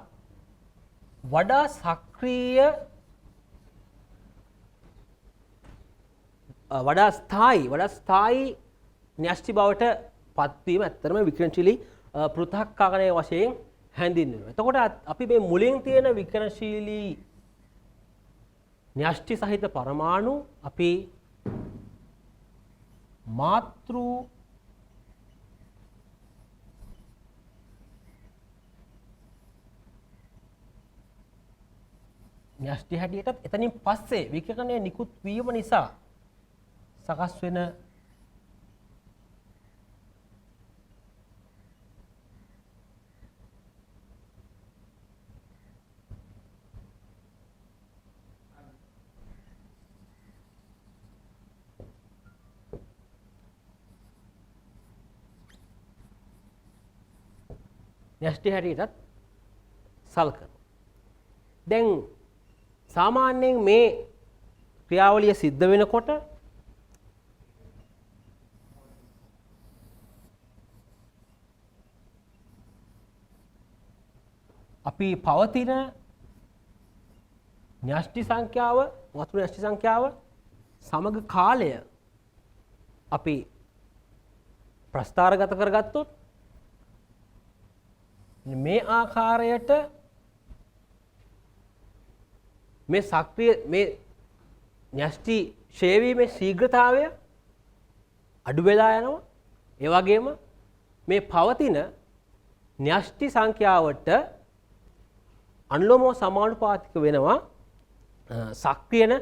වඩා සක්‍රීය වඩා ස්ථායි න්‍යෂ්ටි බවට පත්වීම ඇත්තටම විකිරණශීලී පෘථක්කරණය වශයෙන් හැඳින්වෙනවා. එතකොට අපි මේ මුලින් තියෙන විකිරණශීලී න්‍යෂ්ටි සහිත පරමාණු අපි මාතෘ න්‍යෂ්ටි හැටියටත් එතනින් පස්සේ විකිරණය නිකුත් වීම නිසා සකස් වෙන න්‍යෂ්ටි හැටියටත් සලකනවා. දැන් සාමාන්‍යයෙන් මේ ක්‍රියාවලිය සිද්ධ වෙනකොට අපි පවතින න්‍යෂ්ටි සංඛ්‍යාව වතුර න්‍යෂ්ටි සංඛ්‍යාව සමග කාලය අපි ප්‍රස්ථාරගත කරගත්තොත් මේ ආකාරයට මේ සක්‍රිය මේ න්‍යෂ්ටි ක්ෂය වීමේ ශීඝ්‍රතාවය අඩු වෙලා යනවා. ඒ වගේම මේ පවතින න්‍යෂ්ටි සංඛ්‍යාවට අනුලෝමව සමානුපාතික වෙනවා සක්‍රියන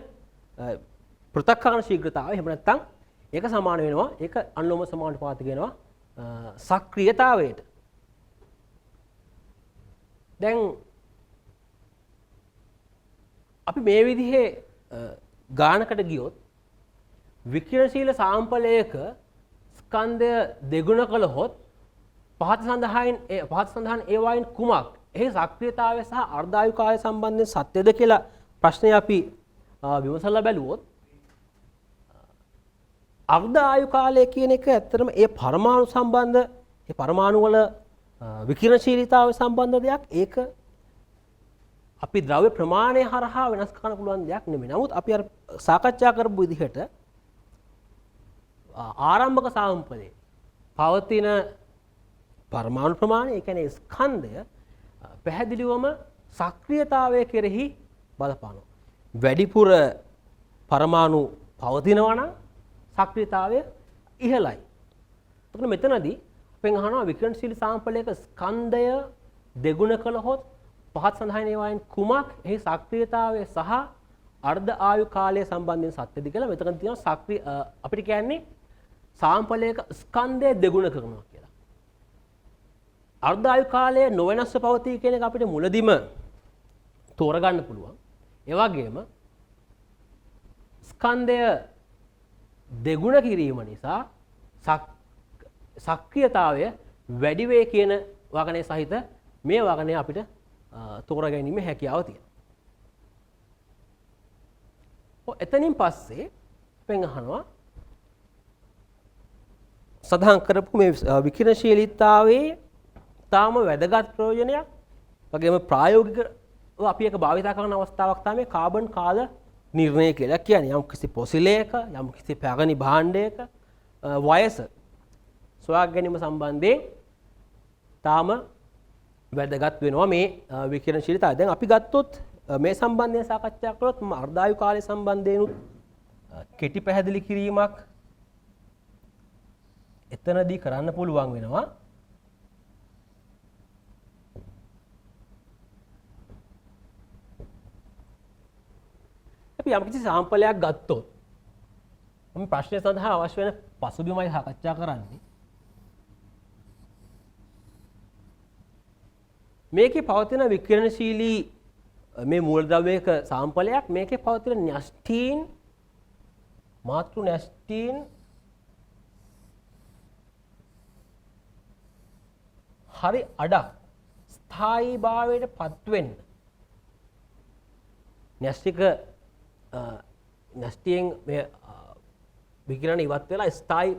පෘථක්කරණ ශීඝ්‍රතාවය. එහෙම නැත්නම් ඒක සමාන වෙනවා ඒක අනුලෝම සමානුපාතික වෙනවා සක්‍රියතාවයට. දැන් අපි මේ විදිහේ ගානකට ගියොත් විකිරණශීල සාම්පලයක ස්කන්ධය දෙගුණ කළහොත් පහත සඳහන් ඒවායින් කුමක් එහි සක්‍රියතාවය සහ අර්ධායු කාලය සම්බන්ධයෙන් සත්‍යද කියලා ප්‍රශ්නය අපි විමසලා බැලුවොත් අර්ධායු කාලය කියන එක ඇත්තටම ඒ පරමාණු සම්බන්ධ ඒ පරමාණු වල විකිරණශීලීතාවය සම්බන්ධ දෙයක්. ඒක අපි ද්‍රව්‍ය ප්‍රමාණය හරහා වෙනස් කරන්න පුළුවන් දෙයක් නෙමෙයි. නමුත් අපි අර සාකච්ඡා කරපු විදිහට ආරම්භක සාම්පලයේ පවතින පරමාණු ප්‍රමාණය, ඒ කියන්නේ ස්කන්ධය පැහැදිලිවම සක්‍රියතාවය කෙරෙහි බලපානවා. වැඩිපුර පරමාණු පවතිනවා නම් සක්‍රියතාවය ඉහළයි. එතකොට මෙතනදී අපෙන් අහනවා විකිරණශීලී සාම්පලයක ස්කන්ධය දෙගුණ කළහොත් පහත් සඳහන් ඒවායින් කුමක් එහි සක්‍රියතාවය සහ අර්ධ ආයු කාලය සම්බන්ධයෙන් සත්‍යද කියලා. මෙතන තියෙනවා සක්‍රිය අපිට කියන්නේ සාම්පලයක ස්කන්ධය දෙගුණ කරනවා කියලා. අර්ධ ආයු කාලය නොවෙනස්ව පවතී කියන එක අපිට මුලදිම තෝරගන්න පුළුවන්. ඒ වගේම ස්කන්ධය දෙගුණ කිරීම නිසා සක්‍රියතාවය වැඩි වේ කියන වගණය සහිත මේ වගණය අපිට තෝරා ගැනීම හැකියාව තියෙනවා. එතනින් පස්සේ අපෙන් අහනවා සඳහන් කරපු මේ විකිරණශීලීතාවයේ තාම වැදගත් ප්‍රයෝජනයක් වගේම ප්‍රායෝගිකව අපි එක භාවිතා කරන අවස්ථාවක් තමයි කාබන් කාල නිර්ණය කියලා කියන්නේ. යම් කිසි පොසිලයක යම් කිසි පැගණි භාණ්ඩයක වයස සොයා ගැනීම සම්බන්ධයෙන් තාම වැදගත් වෙනවා මේ විකිරණශීලීතාවය. දැන් අපි ගත්තොත් මේ සම්බන්ධයෙන් සාකච්ඡා කළොත් අර්ධායු කාලය සම්බන්ධයෙන් කෙටි පැහැදිලි කිරීමක් එතනදී කරන්න පුළුවන් වෙනවා. අපි යම්කිසි සාම්පලයක් ගත්තොත් මම ප්‍රශ්නය සඳහා අවශ්‍ය වෙන පසුබිමයි සාකච්ඡා කරන්නේ. මේකේ පවතින විකිරණශීලී මේ මූලද්‍රව්‍යයක සාම්පලයක් මේකේ පවතින න්‍යෂ්ටීන් මාතෘ න්‍යෂ්ටීන් හරි අඩක් ස්ථායී භාවයට පත්වෙන්න න්‍යෂ්ටික න්‍යෂ්ටියෙන් මේ විකිරණ ඉවත් වෙලා ස්ථායී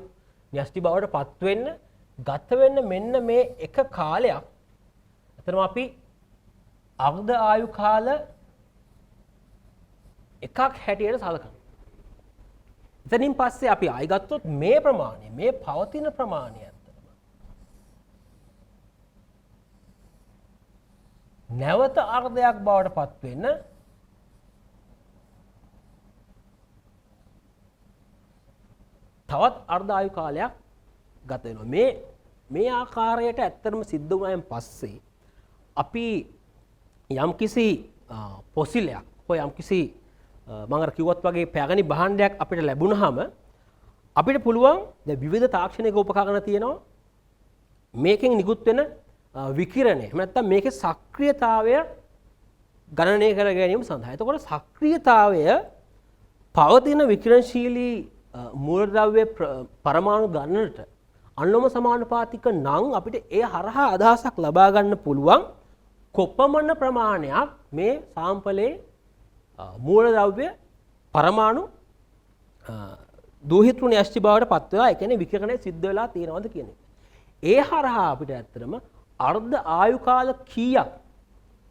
න්‍යෂ්ටි බවට පත්වෙන්න ගත වෙන්න මෙන්න මේ එක කාලයක් අතරම අපි අර්ධ ආයු කාල එකක් හැටියට සලකනවා. එතනින් පස්සේ අපි ආයි ගත්තොත් මේ ප්‍රමාණය මේ පවතින ප්‍රමාණය අතරම නැවත අර්ධයක් බවට පත්වෙන්න තවත් අර්ධ ආයු කාලයක් ගත වෙනවා. මේ ආකාරයට ඇත්තටම සිද්ධ වුණායින් පස්සේ අපි යම්කිසි පොසිලයක් හෝ යම්කිසි මම අර කිව්වත් වගේ පැගණි භාණ්ඩයක් අපිට ලැබුණාම අපිට පුළුවන් දැන් විවිධ තාක්ෂණික උපකරණ තියෙනවා මේකෙන් නිකුත් වෙන විකිරණය එහෙම නැත්නම් මේකේ සක්‍රියතාවය ගණනය කර ගැනීම සඳහා. එතකොට සක්‍රියතාවය පවතින විකිරණශීලී මූලද්‍රව්‍ය පරමාණු ගණනට අනුලෝම සමානුපාතික නම් අපිට ඒ හරහා අදහසක් ලබා ගන්න පුළුවන් කොපමණ ප්‍රමාණයක් මේ සාම්පලයේ මූලද්‍රව්‍ය පරමාණු දූහිතෘ න්‍යෂ්ටි බවට පත් වෙලා ඒ කියන්නේ විකිරණය සිද්ධ වෙලා තියෙනවද කියන එක. ඒ හරහා අපිට ඇත්තටම අර්ධ ආයු කාල කීයක්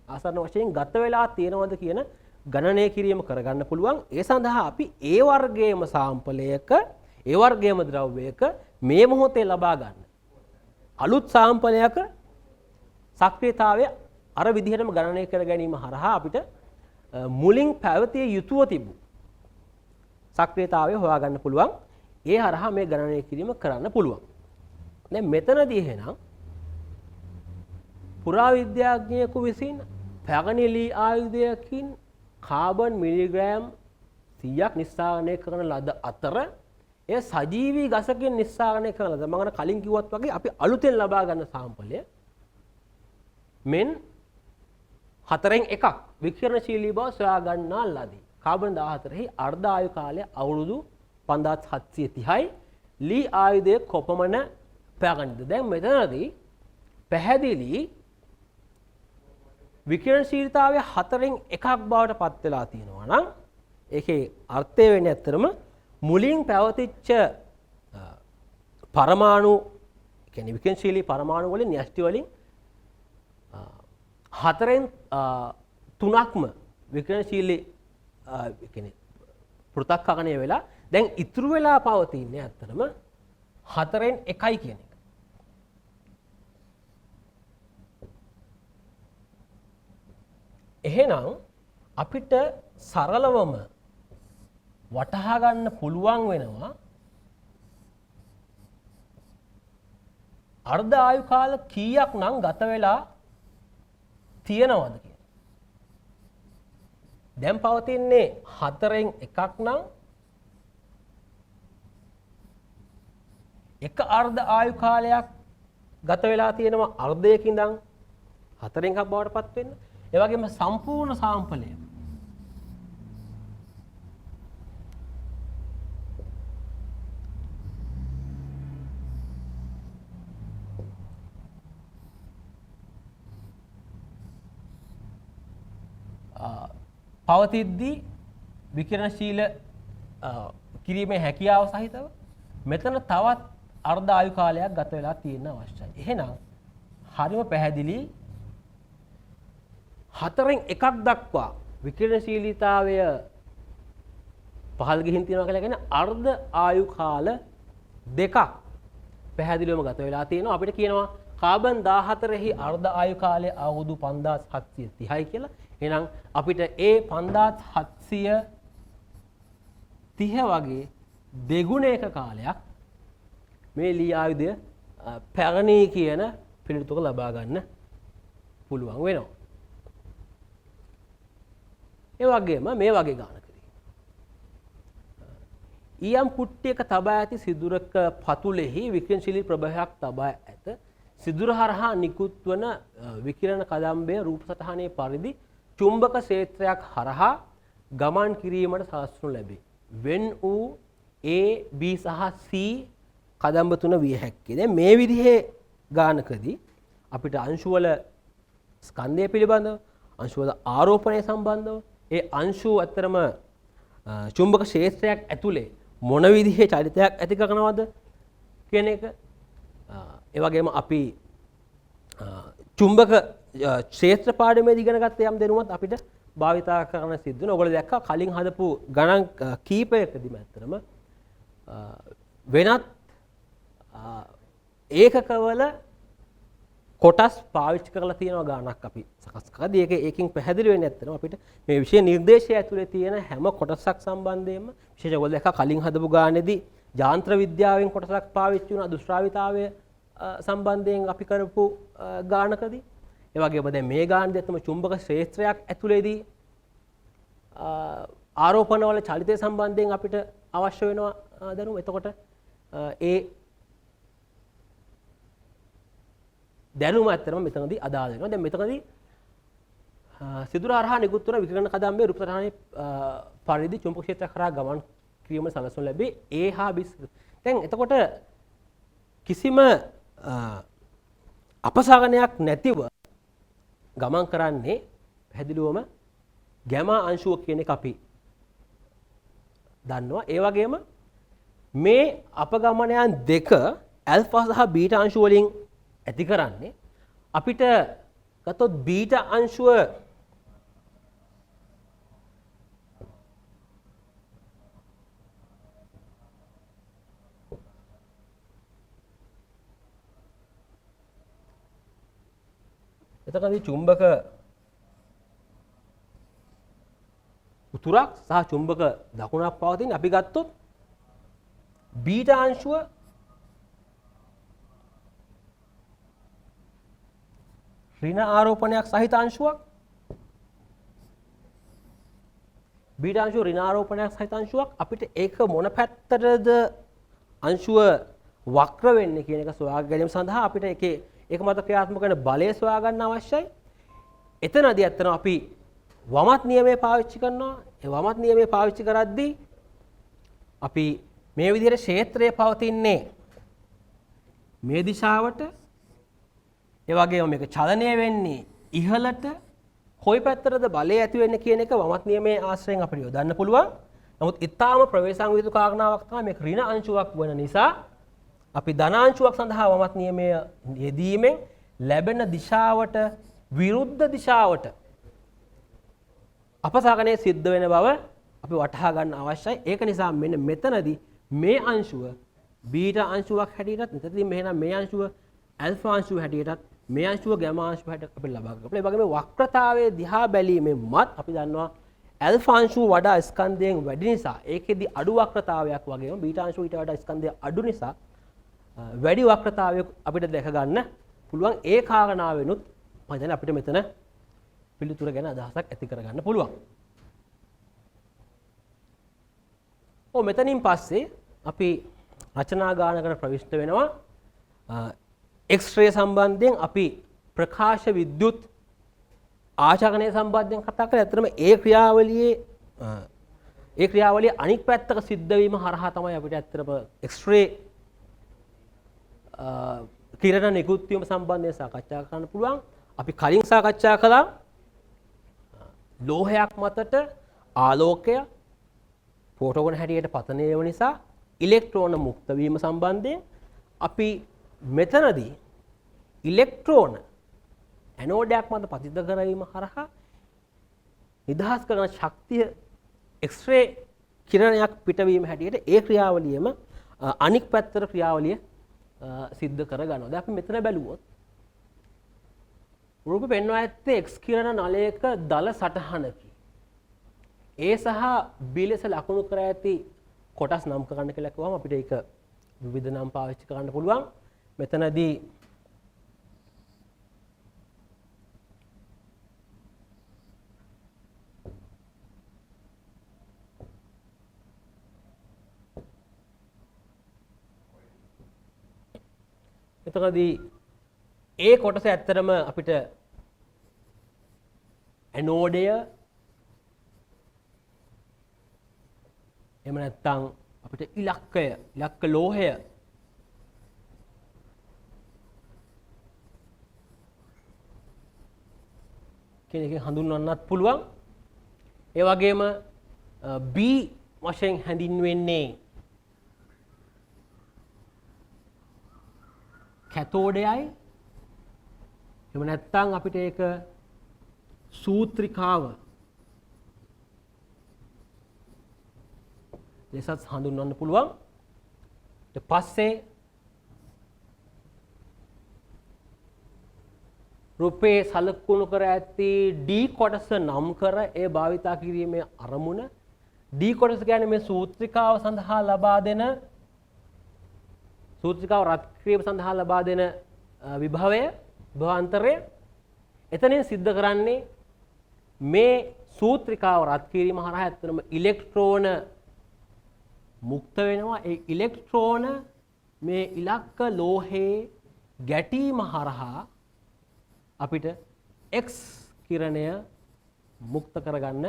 ආසන්න වශයෙන් ගත වෙලා තියෙනවද කියන ගණනය කිරීම කරගන්න පුළුවන්. ඒ සඳහා අපි ඒ වර්ගයේම සාම්පලයක ඒ වර්ගයේම ද්‍රව්‍යයක මේ මොහොතේ ලබා ගන්න අලුත් සාම්පලයක සක්‍රියතාවය අර විදිහටම ගණනය කර ගැනීම හරහා අපිට මුලින් පැවතිය යුතුව තිබූ සක්‍රියතාවය හොයාගන්න පුළුවන්. ඒ හරහා මේ ගණනය කිරීම කරන්න පුළුවන්. දැන් මෙතනදී එහෙනම් පුරාවිද්‍යාඥයෙකු විසින් පැගණි ලී ආයුධයකින් කාබන් මිලිග්‍රෑම් 100ක් නිස්සාරණය කරන ලද අතර එය සජීවී ගසකින් නිස්සාරණය කරන ලද මම කලින් කිව්වත් වගේ අපි අලුතෙන් ලබා ගන්න සාම්පලය මෙන් 4න් එකක් විකිරණශීලී බව සොයා ගන්නා ලදී. කාබන් 14හි අර්ධ ආයු කාලය අවුරුදු 5730යි. ලී ආයුධයේ කොපමණ පැගණිද? දැන් මෙතනදී පැහැදිලි විකිරණශීලීතාවය 4න් එකක් බවට පත් වෙලා තියෙනවා නම් ඒකේ අර්ථය වෙන්නේ ඇත්තටම මුලින් පැවතිච්ච පරමාණු කියන්නේ විකිරණශීලී පරමාණු වලින් න්‍යෂ්ටි වලින් 4න් 3ක්ම විකිරණශීලී කියන්නේ පෘථග්කරණය වෙලා දැන් ඉතුරු වෙලා පවතින්නේ ඇත්තටම 4න් 1යි කියන එක. එහෙනම් අපිට සරලවම වටහා ගන්න පුළුවන් වෙනවා අර්ධ ආයු කාල කීයක් නම් ගත වෙලා තියෙනවද කියලා. දැන් පවතින්නේ 4න් එකක් නම් එක අර්ධ ආයු කාලයක් ගත වෙලා තියෙනවා අර්ධයකින් ඉඳන් 4න් එකක් බවට පත් වෙන්න. ඒ වගේම සම්පූර්ණ සාම්පලය පවතිද්දී විකිරණශීල කිරීමේ හැකියාව සහිතව මෙතන තවත් අර්ධ ආයු කාලයක් ගත වෙලා තියෙන්න අවශ්‍යයි. එහෙනම් හරිම පැහැදිලි 4න් එකක් දක්වා විකිරණශීලීතාවය පහළ ගිහින් තියෙනවා කියලා කියන්නේ අර්ධ ආයු කාල දෙකක් පැහැදිලිවම ගත වෙලා තියෙනවා. අපිට කියනවා කාබන් 14හි අර්ධ ආයු කාලය අවුරුදු 5730යි කියලා. එහෙනම් අපිට ඒ 5730 වගේ දෙගුණයක කාලයක් මේ ලී ආයුධය පැගණි කියන පිළිතුරක ලබා ගන්න පුළුවන් වෙනවා. ඒ වගේම මේ වගේ ගානකදී ඊයම් කුට්ටියක තබා ඇති සිදුරක පතුලෙහි විකිරණශීලී ප්‍රභාවයක් තබා ඇත. සිදුර හරහා නිකුත් වන විකිරණ කදම්බය රූප සටහනේ පරිදි චුම්බක ක්ෂේත්‍රයක් හරහා ගමන් කිරීමට සලස්වනු ලැබේ. වෙන් වූ A, B සහ C කදම්බ තුන විය හැක්කේ. දැන් මේ විදිහේ ගානකදී අපිට අංශුවල ස්කන්ධය පිළිබඳව, අංශුවල ආරෝපණය සම්බන්ධව, ඒ අංශුව අතරම චුම්බක ක්ෂේත්‍රයක් ඇතුලේ මොන විදිහේ චලිතයක් ඇති කරනවද කියන එක, ඒ වගේම අපි චුම්බක ක්ෂේත්‍ර පාඩමේදී ඉගෙන ගත්ත යම් දැනුමත් අපිට භාවිතා කරන්න සිද්ධ වෙනවා. ඔයගොල්ලෝ දැක්කා කලින් හදපු ගණන් කීපයකදීම ඇත්තටම වෙනත් ඒකකවල කොටස් පාවිච්චි කරලා තියෙනවා ගානක් අපි සකස් කරද්දී ඒකෙන් පැහැදිලි වෙන්නේ ඇත්තටම අපිට මේ විෂය නිර්දේශය ඇතුලේ තියෙන හැම කොටසක් සම්බන්ධයෙන්ම විශේෂයෙන් ඔයගොල්ලෝ දැක්කා කලින් හදපු ගානේදී යාන්ත්‍ර විද්‍යාවෙන් කොටසක් පාවිච්චි වුණා දුෂ්ටාවිතාවය සම්බන්ධයෙන් අපි කරපු ගානකදී. ඒ වගේම දැන් මේ ගානේදී ඇත්තම චුම්බක ක්ෂේත්‍රයක් ඇතුලේදී ආරෝපණ වල චලිතය සම්බන්ධයෙන් අපිට අවශ්‍ය වෙනවා දැනුම. එතකොට ඒ දැනුම ඇත්තටම මෙතනදී අදාළ වෙනවා. දැන් මෙතනදී සිදුර හරහා නිකුත් වන විකිරණ කදම්බේ රූප සටහනේ පරිදි චුම්බක ක්ෂේත්‍රය කරා ගමන් කිරීම සලස්වනු ලැබේ A හා B. දැන් එතකොට කිසිම අපසාගනයක් නැතිව ගමන් කරන්නේ පැහැදිලිවම ගැමා අංශුව කියන එක අපි දන්නවා. ඒ වගේම මේ අපගමනයන් දෙක ඇල්ෆා සහ බීටා අංශු වලින් ඇති කරන්නේ අපිට ගත්තොත් බීටා අංශුව එතකදී චුම්බක උතුරක් සහ චුම්බක දකුණක් පවතින. අපි ගත්තොත් බීටා අංශුව ඍණ ආරෝපණයක් සහිත අංශුවක්. බීටා අංශුව ඍණ ආරෝපණයක් සහිත අංශුවක්. අපිට ඒක මොන පැත්තටද අංශුව වක්‍ර වෙන්නේ කියන එක සොයා ගැනීම සඳහා අපිට ඒක මත ක්‍රියාත්මක වෙන බලය සොයා ගන්න අවශ්‍යයි. එතනදී ඇත්තටම අපි වමත් නියමය පාවිච්චි කරනවා. ඒ වමත් නියමය පාවිච්චි කරද්දී අපි මේ විදිහට ක්ෂේත්‍රය පවතින්නේ මේ දිශාවට. ඒ වගේම මේක චලනය වෙන්නේ ඉහළට. කොයි පැත්තටද බලය ඇති වෙන්නේ කියන එක වමත් නියමයේ ආශ්‍රයෙන් අපිට යොදන්න පුළුවන්. නමුත් ඊටාම ප්‍රවේශාන්විත කාරණාවක් තමයි මේක ඍණ අංශුවක් වෙන නිසා අපි ධනාංශුවක් සඳහා වමත් නියමය යෙදීමෙන් ලැබෙන දිශාවට විරුද්ධ දිශාවට අපසාගනයේ සිද්ධ වෙන බව අපි වටහා ගන්න අවශ්‍යයි. ඒක නිසා මෙන්න මෙතනදී මේ අංශුව බීටා අංශුවක් හැටියටත් මෙතනදී මෙහෙනම් මේ අංශුව ඇල්ෆා අංශුව හැටියටත් මේ අංශුව ගැමා අංශුව හැටියට අපි ලබා ගන්නවා. ඒ වගේම වක්‍රතාවයේ දිහා බැලීමෙන්මත් අපි දන්නවා ඇල්ෆා අංශුව වඩා ස්කන්ධයෙන් වැඩි නිසා ඒකෙදි අඩු වක්‍රතාවයක් වගේම බීටා අංශුව ඊට වඩා ස්කන්ධය අඩු නිසා වැඩි වක්‍රතාවයක් අපිට දැක ගන්න පුළුවන්. ඒ කාරණාවෙනුත් මම හිතන්නේ අපිට මෙතන පිළිතුර ගැන අදහසක් ඇති කරගන්න පුළුවන්. මෙතනින් පස්සේ අපි රචනා ගානකට ප්‍රවිෂ්ඨ වෙනවා. එක්ස්රේ සම්බන්ධයෙන් අපි ප්‍රකාශ විද්‍යුත් ආචාරණය සම්බන්ධයෙන් කතා කරලා ඇත්තටම ඒ ක්‍රියාවලිය අනික් පැත්තක සිද්ධ වීම හරහා තමයි අපිට ඇත්තටම එක්ස්රේ කිරණ නිකුත් වීම සම්බන්ධයෙන් සාකච්ඡා කරන්න පුළුවන්. අපි කලින් සාකච්ඡා කළා ලෝහයක් මතට ආලෝකය ෆෝටෝන හැටියට පතනය වෙන නිසා ඉලෙක්ට්‍රෝන මුක්ත වීම සම්බන්ධයෙන් අපි මෙතනදී ඉලෙක්ට්‍රෝන ඇනෝඩයක් මත පතිත කරවීම හරහා නිදහස් කරන ශක්තිය එක්ස්රේ කිරණයක් පිටවීම හැටියට ඒ ක්‍රියාවලියම අනික් පැත්තට ක්‍රියාවලිය සිද්ධ කරගන්නවා. දැන් අපි මෙතන බැලුවොත් රූප පෙන්වා ඇත්තේ එක්ස් කිරණ නලයක දල සටහනකි. ඒ සහ B ලෙස ලකුණු කර ඇති කොටස් නම් කරන්න කියලා කිව්වම අපිට ඒක විවිධ නම් පාවිච්චි කරන්න පුළුවන්. මෙතනදී එතකදී ඒ කොටස ඇත්තටම අපිට ඇනෝඩය එහෙම නැත්නම් අපිට ඉලක්ක ලෝහය කියන එක හඳුන්වන්නත් පුළුවන්. ඒ වගේම B වශයෙන් හැඳින්වෙන්නේ කැතෝඩයයි. එහෙම නැත්නම් අපිට ඒක සූත්‍රිකාව ලෙසත් හඳුන්වන්න පුළුවන්. ඊට පස්සේ රූපේ සලකුණු කර ඇති D කොටස නම් කර ඒ භාවිතා කිරීමේ අරමුණ. D කොටස කියන්නේ මේ සූත්‍රිකාව සඳහා ලබා දෙන සූත්‍රිකාව රත් කිරීම සඳහා ලබා දෙන විභවාන්තරය. එතනින් සිද්ධ කරන්නේ මේ සූත්‍රිකාව රත් කිරීම හරහා ඇත්තටම ඉලෙක්ට්‍රෝන මුක්ත වෙනවා. ඒ ඉලෙක්ට්‍රෝන මේ ඉලක්ක ලෝහයේ ගැටීම හරහා අපිට X කිරණය මුක්ත කරගන්න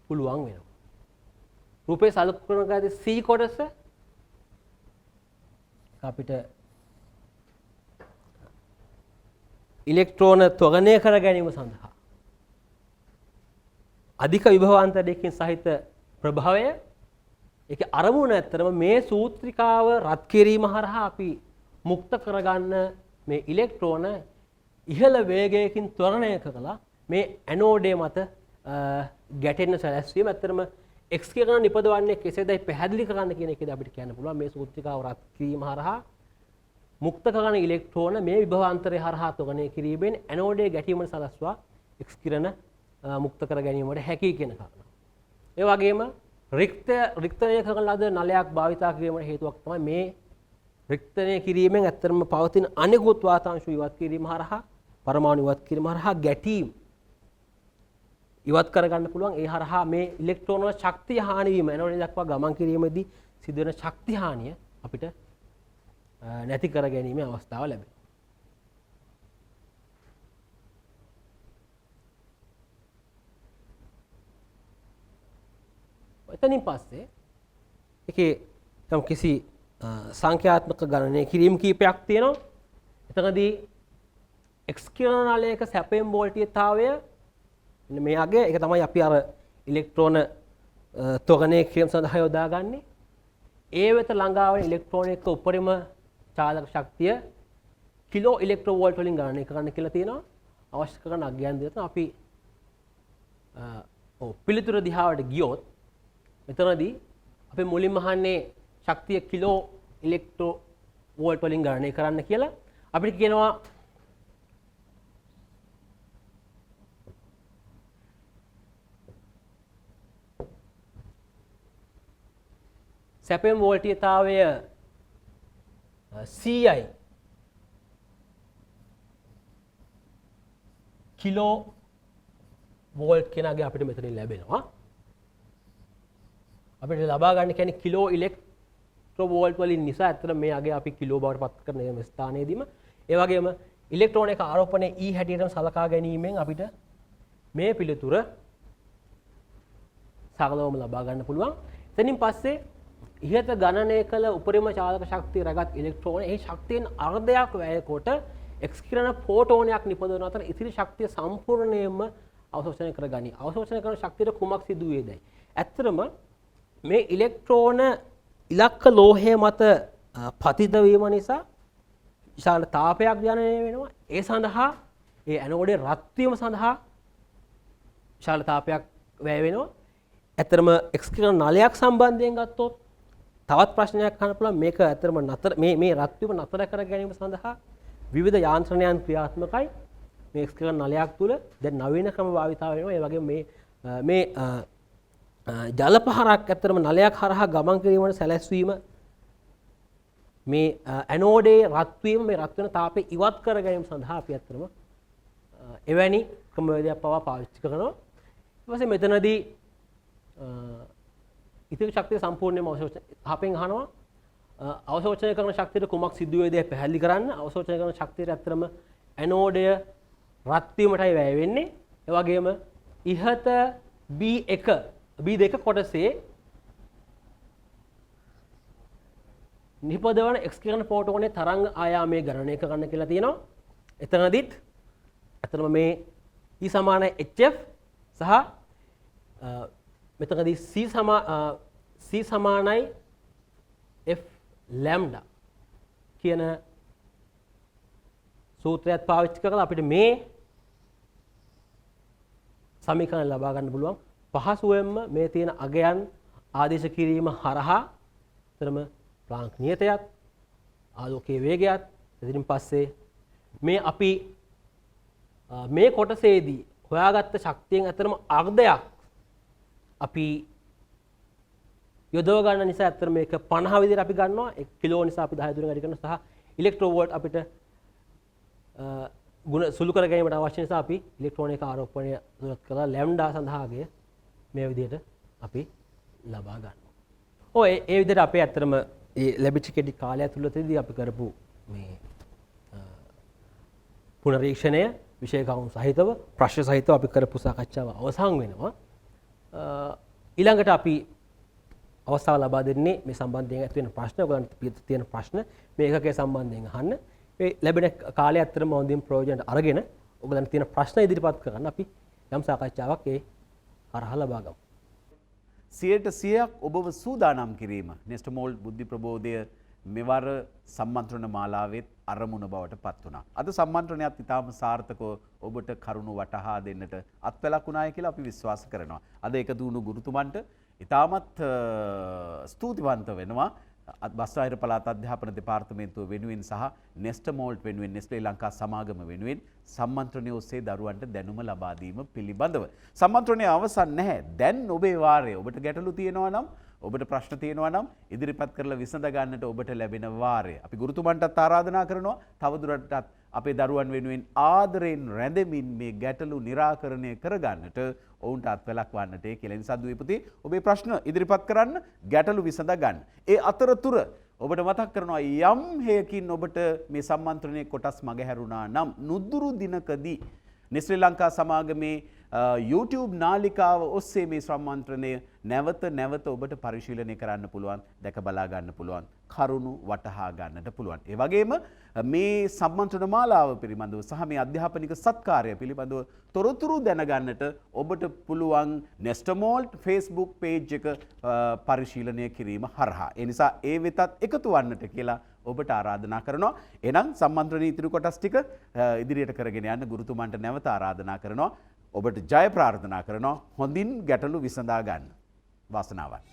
පුළුවන් වෙනවා. රූපේ සලකුණු කර ඇති C කොටස අපිට ඉලෙක්ට්‍රෝන ත්වරණය කර ගැනීම සඳහා අධික විභවාන්තරයකින් සහිත ප්‍රභවය. ඒක අරමුණ ඇත්තටම මේ සූත්‍රිකාව රත් කිරීම හරහා අපි මුක්ත කරගන්න මේ ඉලෙක්ට්‍රෝන ඉහළ වේගයකින් ත්වරණය කළා මේ ඇනෝඩය මත ගැටෙන්න සැලැස්වීම. ඇත්තටම X කිරණ නිපදවන්නේ කෙසේදයි පැහැදිලි කරන්න කියන එකද අපිට කියන්න පුළුවන්. මේ සූත්‍රිකාව රත් කිරීම හරහා මුක්ත කරන ඉලෙක්ට්‍රෝන මේ විභවාන්තරය හරහා ත්වරණය කිරීමෙන් ඇනෝඩයේ ගැටීමට සලස්වා X කිරණ මුක්ත කර ගැනීමට හැකි කියන කාරණා. ඒ වගේම රික්තනය කරන ලද නලයක් භාවිතා කිරීමට හේතුවක් තමයි මේ රික්තනය කිරීමෙන් ඇත්තටම පවතින අනිකුත් වාතාංශ ඉවත් කිරීම හරහා පරමාණු ඉවත් කිරීම හරහා ගැටීම් ඉවත් කරගන්න පුළුවන්. ඒ හරහා මේ ඉලෙක්ට්‍රෝන වල ශක්තිය හානි වීම ඇනෝඩය දක්වා ගමන් කිරීමේදී සිදුවන ශක්ති හානිය අපිට නැති කර ගැනීමේ අවස්ථාව ලැබෙනවා. එතනින් පස්සේ ඒකේ යම් කිසි සංඛ්‍යාත්මක ගණනය කිරීම කීපයක් තියෙනවා. එතනදී X කිරණ නලයක සැපෙන් වෝල්ටීයතාවය මෙන්න මේ අගය. ඒක තමයි අපි අර ඉලෙක්ට්‍රෝන ත්වරණය කිරීම සඳහා යොදාගන්නේ. ඒ වෙත ළඟා වන ඉලෙක්ට්‍රෝන එක උපරිම චාලක ශක්තිය කිලෝ ඉලෙක්ට්‍රෝවෝල්ට් වලින් ගණනය කරන්න කියලා තියෙනවා. අවශ්‍ය කරන අගයන් දෙන්න අපි පිළිතුර දිහාවට ගියොත් මෙතනදී අපි මුලින්ම අහන්නේ ශක්තිය කිලෝ ඉලෙක්ට්‍රෝ වෝල්ට් වලින් ගණනය කරන්න කියලා. අපිට කියනවා සැපෙන් වෝල්ටීයතාවය CI කිලෝ වෝල්ට් කියන අගය අපිට මෙතනින් ලැබෙනවා. අපිට ලබා ගන්න කියන්නේ කිලෝ ඉලෙක්ට්‍රෝ වෝල්ට් වලින් නිසා ඇත්තට මේ අගය අපි කිලෝ බවට පත් කරන මේ ස්ථානයේදීම ඒ වගේම ඉලෙක්ට්‍රෝන එක ආරෝපණයේ E හැටියටම සලකා ගැනීමෙන් අපිට මේ පිළිතුර සරලවම ලබා ගන්න පුළුවන්. එතනින් පස්සේ ඉහත ගණනය කළ උපරිම චාලක ශක්තිය රැගත් ඉලෙක්ට්‍රෝන ඒ ශක්තියෙන් අර්ධයක් වැය කොට X කිරණ ෆෝටෝනයක් නිපදවන අතර ඉතිරි ශක්තිය සම්පූර්ණයෙන්ම අවශෝෂණය කරගනී. අවශෝෂණය කරන ශක්තියට කුමක් සිදු වේදයි. ඇත්තටම මේ ඉලෙක්ට්‍රෝන ඉලක්ක ලෝහය මත පතිත වීම නිසා විශාල තාපයක් ජනනය වෙනවා. ඒ සඳහා ඒ ඇනෝඩේ රත් වීම සඳහා විශාල තාපයක් වැය වෙනවා. ඇත්තටම X කිරණ නලයක් සම්බන්ධයෙන් ගත්තොත් තවත් ප්‍රශ්නයක් අහන්න පුළුවන්. මේක ඇත්තටම නතර මේ රත් වීම නතර කර ගැනීම සඳහා විවිධ යාන්ත්‍රණයන් ක්‍රියාත්මකයි. මේ X කිරණ නලයක් තුල දැන් නවීන ක්‍රම භාවිතා වෙනවා. ඒ වගේම මේ ජල පහරක් ඇත්තටම නලයක් හරහා ගමන් කිරීමට සැලැස්වීම මේ ඇනෝඩේ රත් වීම මේ රත් වෙන තාපය ඉවත් කර ගැනීම සඳහා අපි ඇත්තටම එවැනි ක්‍රමවේදයක් පවා පාවිච්චි කරනවා. ඊට පස්සේ මෙතනදී ඉතිරි ශක්තිය සම්පූර්ණයෙන්ම අවශෝෂණය අපෙන් අහනවා අවශෝෂණය කරන ශක්තියට කුමක් සිදු වේද පැහැදිලි කරන්න. අවශෝෂණය කරන ශක්තියට ඇත්තටම ඇනෝඩය රත් වීමටයි වැය වෙන්නේ. ඒ වගේම ඉහත B2 කොටසේ නිපදවන X කිරණ ෆෝටෝනේ තරංග ආයාමයේ ගණනය කරන්න කියලා තියෙනවා. එතනදිත් ඇත්තටම මේ E සමාන HF සහ මෙතනදී C සමානයි F ලැම්ඩා කියන සූත්‍රයත් පාවිච්චි කරලා අපිට මේ සමීකරණ ලබා ගන්න පුළුවන්. පහසුවෙන්ම මේ තියෙන අගයන් ආදේශ කිරීම හරහා එතරම් ප්ලාන්ක් නියතයත් ආලෝකයේ වේගයත් ඉතින් පස්සේ මේ අපි මේ කොටසේදී හොයාගත්ත ශක්තියෙන් අතරම අර්ධයක් අපි යොදව ගන්න නිසා ඇත්තට මේක 50 විදිහට අපි ගන්නවා 1 කිලෝ නිසා අපි 10 දුරෙන් වැඩි කරනවා සහ ඉලෙක්ට්‍රෝ වෝල්ට් අපිට ගුණ සුළු කර ගැනීමට අවශ්‍ය නිසා අපි ඉලෙක්ට්‍රෝන එක ආරෝපණය දුරත් කරලා ලැම්ඩා සඳහාගේ මේ විදිහට අපි ලබා ගන්නවා. ඔය ඒ විදිහට අපේ ඇත්තටම ඒ ලැබිච්ච කෙටි කාලය ඇතුළතදී අපි කරපු මේ පුනරීක්ෂණය විෂය කවුන් සහිතව ප්‍රශ්න සහිතව අපි කරපු සාකච්ඡාව අවසන් වෙනවා. ඊළඟට අපි අවස්ථාව ලබා දෙන්නේ මේ සම්බන්ධයෙන් ඇති වෙන ප්‍රශ්න ඔයගලන්ට තියෙන ප්‍රශ්න මේ ඒකකයේ සම්බන්ධයෙන් අහන්න. මේ ලැබෙන කාලය ඇත්තටම හොඳින් ප්‍රයෝජනට අරගෙන ඔයගලන්ට තියෙන ප්‍රශ්න ඉදිරිපත් කරන්න අපි යම් සාකච්ඡාවක් ඒ හරහා ලබා ගමු. 100% ඔබව සූදානම් කිරීම නෙස්ටමෝල්ඩ් බුද්ධි ප්‍රබෝධය මෙවර සම්මන්ත්‍රණ මාලාවෙත් අරමුණ බවට පත් වුණා. අද සම්මන්ත්‍රණයත් ඉතාම සාර්ථකව ඔබට කරුණු වටහා දෙන්නට අත්වැලක් වුණායි කියලා අපි විශ්වාස කරනවා. අද එකතු වුණු ගුරුතුමන්ට ඉතාමත් ස්තුතිවන්ත වෙනවා. බස්නාහිර පළාත් අධ්‍යාපන දෙපාර්තමේන්තුව වෙනුවෙන් සහ නෙස්ටමෝල්ට් වෙනුවෙන් නෙස්ලේ ලංකා සමාගම වෙනුවෙන් සම්මන්ත්‍රණය ඔස්සේ දරුවන්ට දැනුම ලබා දීම පිළිබඳව. සම්මන්ත්‍රණය අවසන් නැහැ. දැන් ඔබේ වාරය. ඔබට ගැටලු තියෙනවා නම් ඔබට ප්‍රශ්න තියෙනවා නම් ඉදිරිපත් කරලා විසඳ ගන්නට ඔබට ලැබෙන වාරය. අපි ගුරුතුමන්ටත් ආරාධනා කරනවා තවදුරටත් අපේ දරුවන් වෙනුවෙන් ආදරයෙන් රැඳෙමින් මේ ගැටලු निराකරණය කරගන්නට ඔවුන්ට අත්වැලක් වන්නට කියලා. නිසා දුවේපුතේ ඔබේ ප්‍රශ්න ඉදිරිපත් කරන්න, ගැටලු විසඳ ගන්න. ඒ අතරතුර ඔබට මතක් කරනවා යම් හේයකින් ඔබට මේ සම්මන්ත්‍රණයේ කොටස් මගහැරුණා නම් නුදුරු දිනකදී ශ්‍රී ලංකා සමාගමේ YouTube නාලිකාව ඔස්සේ මේ සම්මන්ත්‍රණය නැවත ඔබට පරිශීලනය කරන්න පුළුවන්, දැක බලා ගන්න පුළුවන්, කරුණු වටහා ගන්නට පුළුවන්. ඒ වගේම මේ සම්මන්ත්‍රණ මාලාව පිළිබඳව සහ මේ අධ්‍යාපනික සත්කාරය පිළිබඳව තොරතුරු දැනගන්නට ඔබට පුළුවන් නෙස්ටමෝල්ට් Facebook page එක පරිශීලනය කිරීම හරහා. ඒ නිසා ඒ වෙතත් එකතු වන්නට කියලා ඔබට ආරාධනා කරනවා. එහෙනම් සම්මන්ත්‍රණයේ ඉතිරි කොටස් ටික ඉදිරියට කරගෙන යන්න ගුරුතුමන්ට නැවත ආරාධනා කරනවා. ඔබට ජය ප්‍රාර්ථනා කරනවා. හොඳින් ගැටලු විසඳා ගන්න. වාසනාවක්.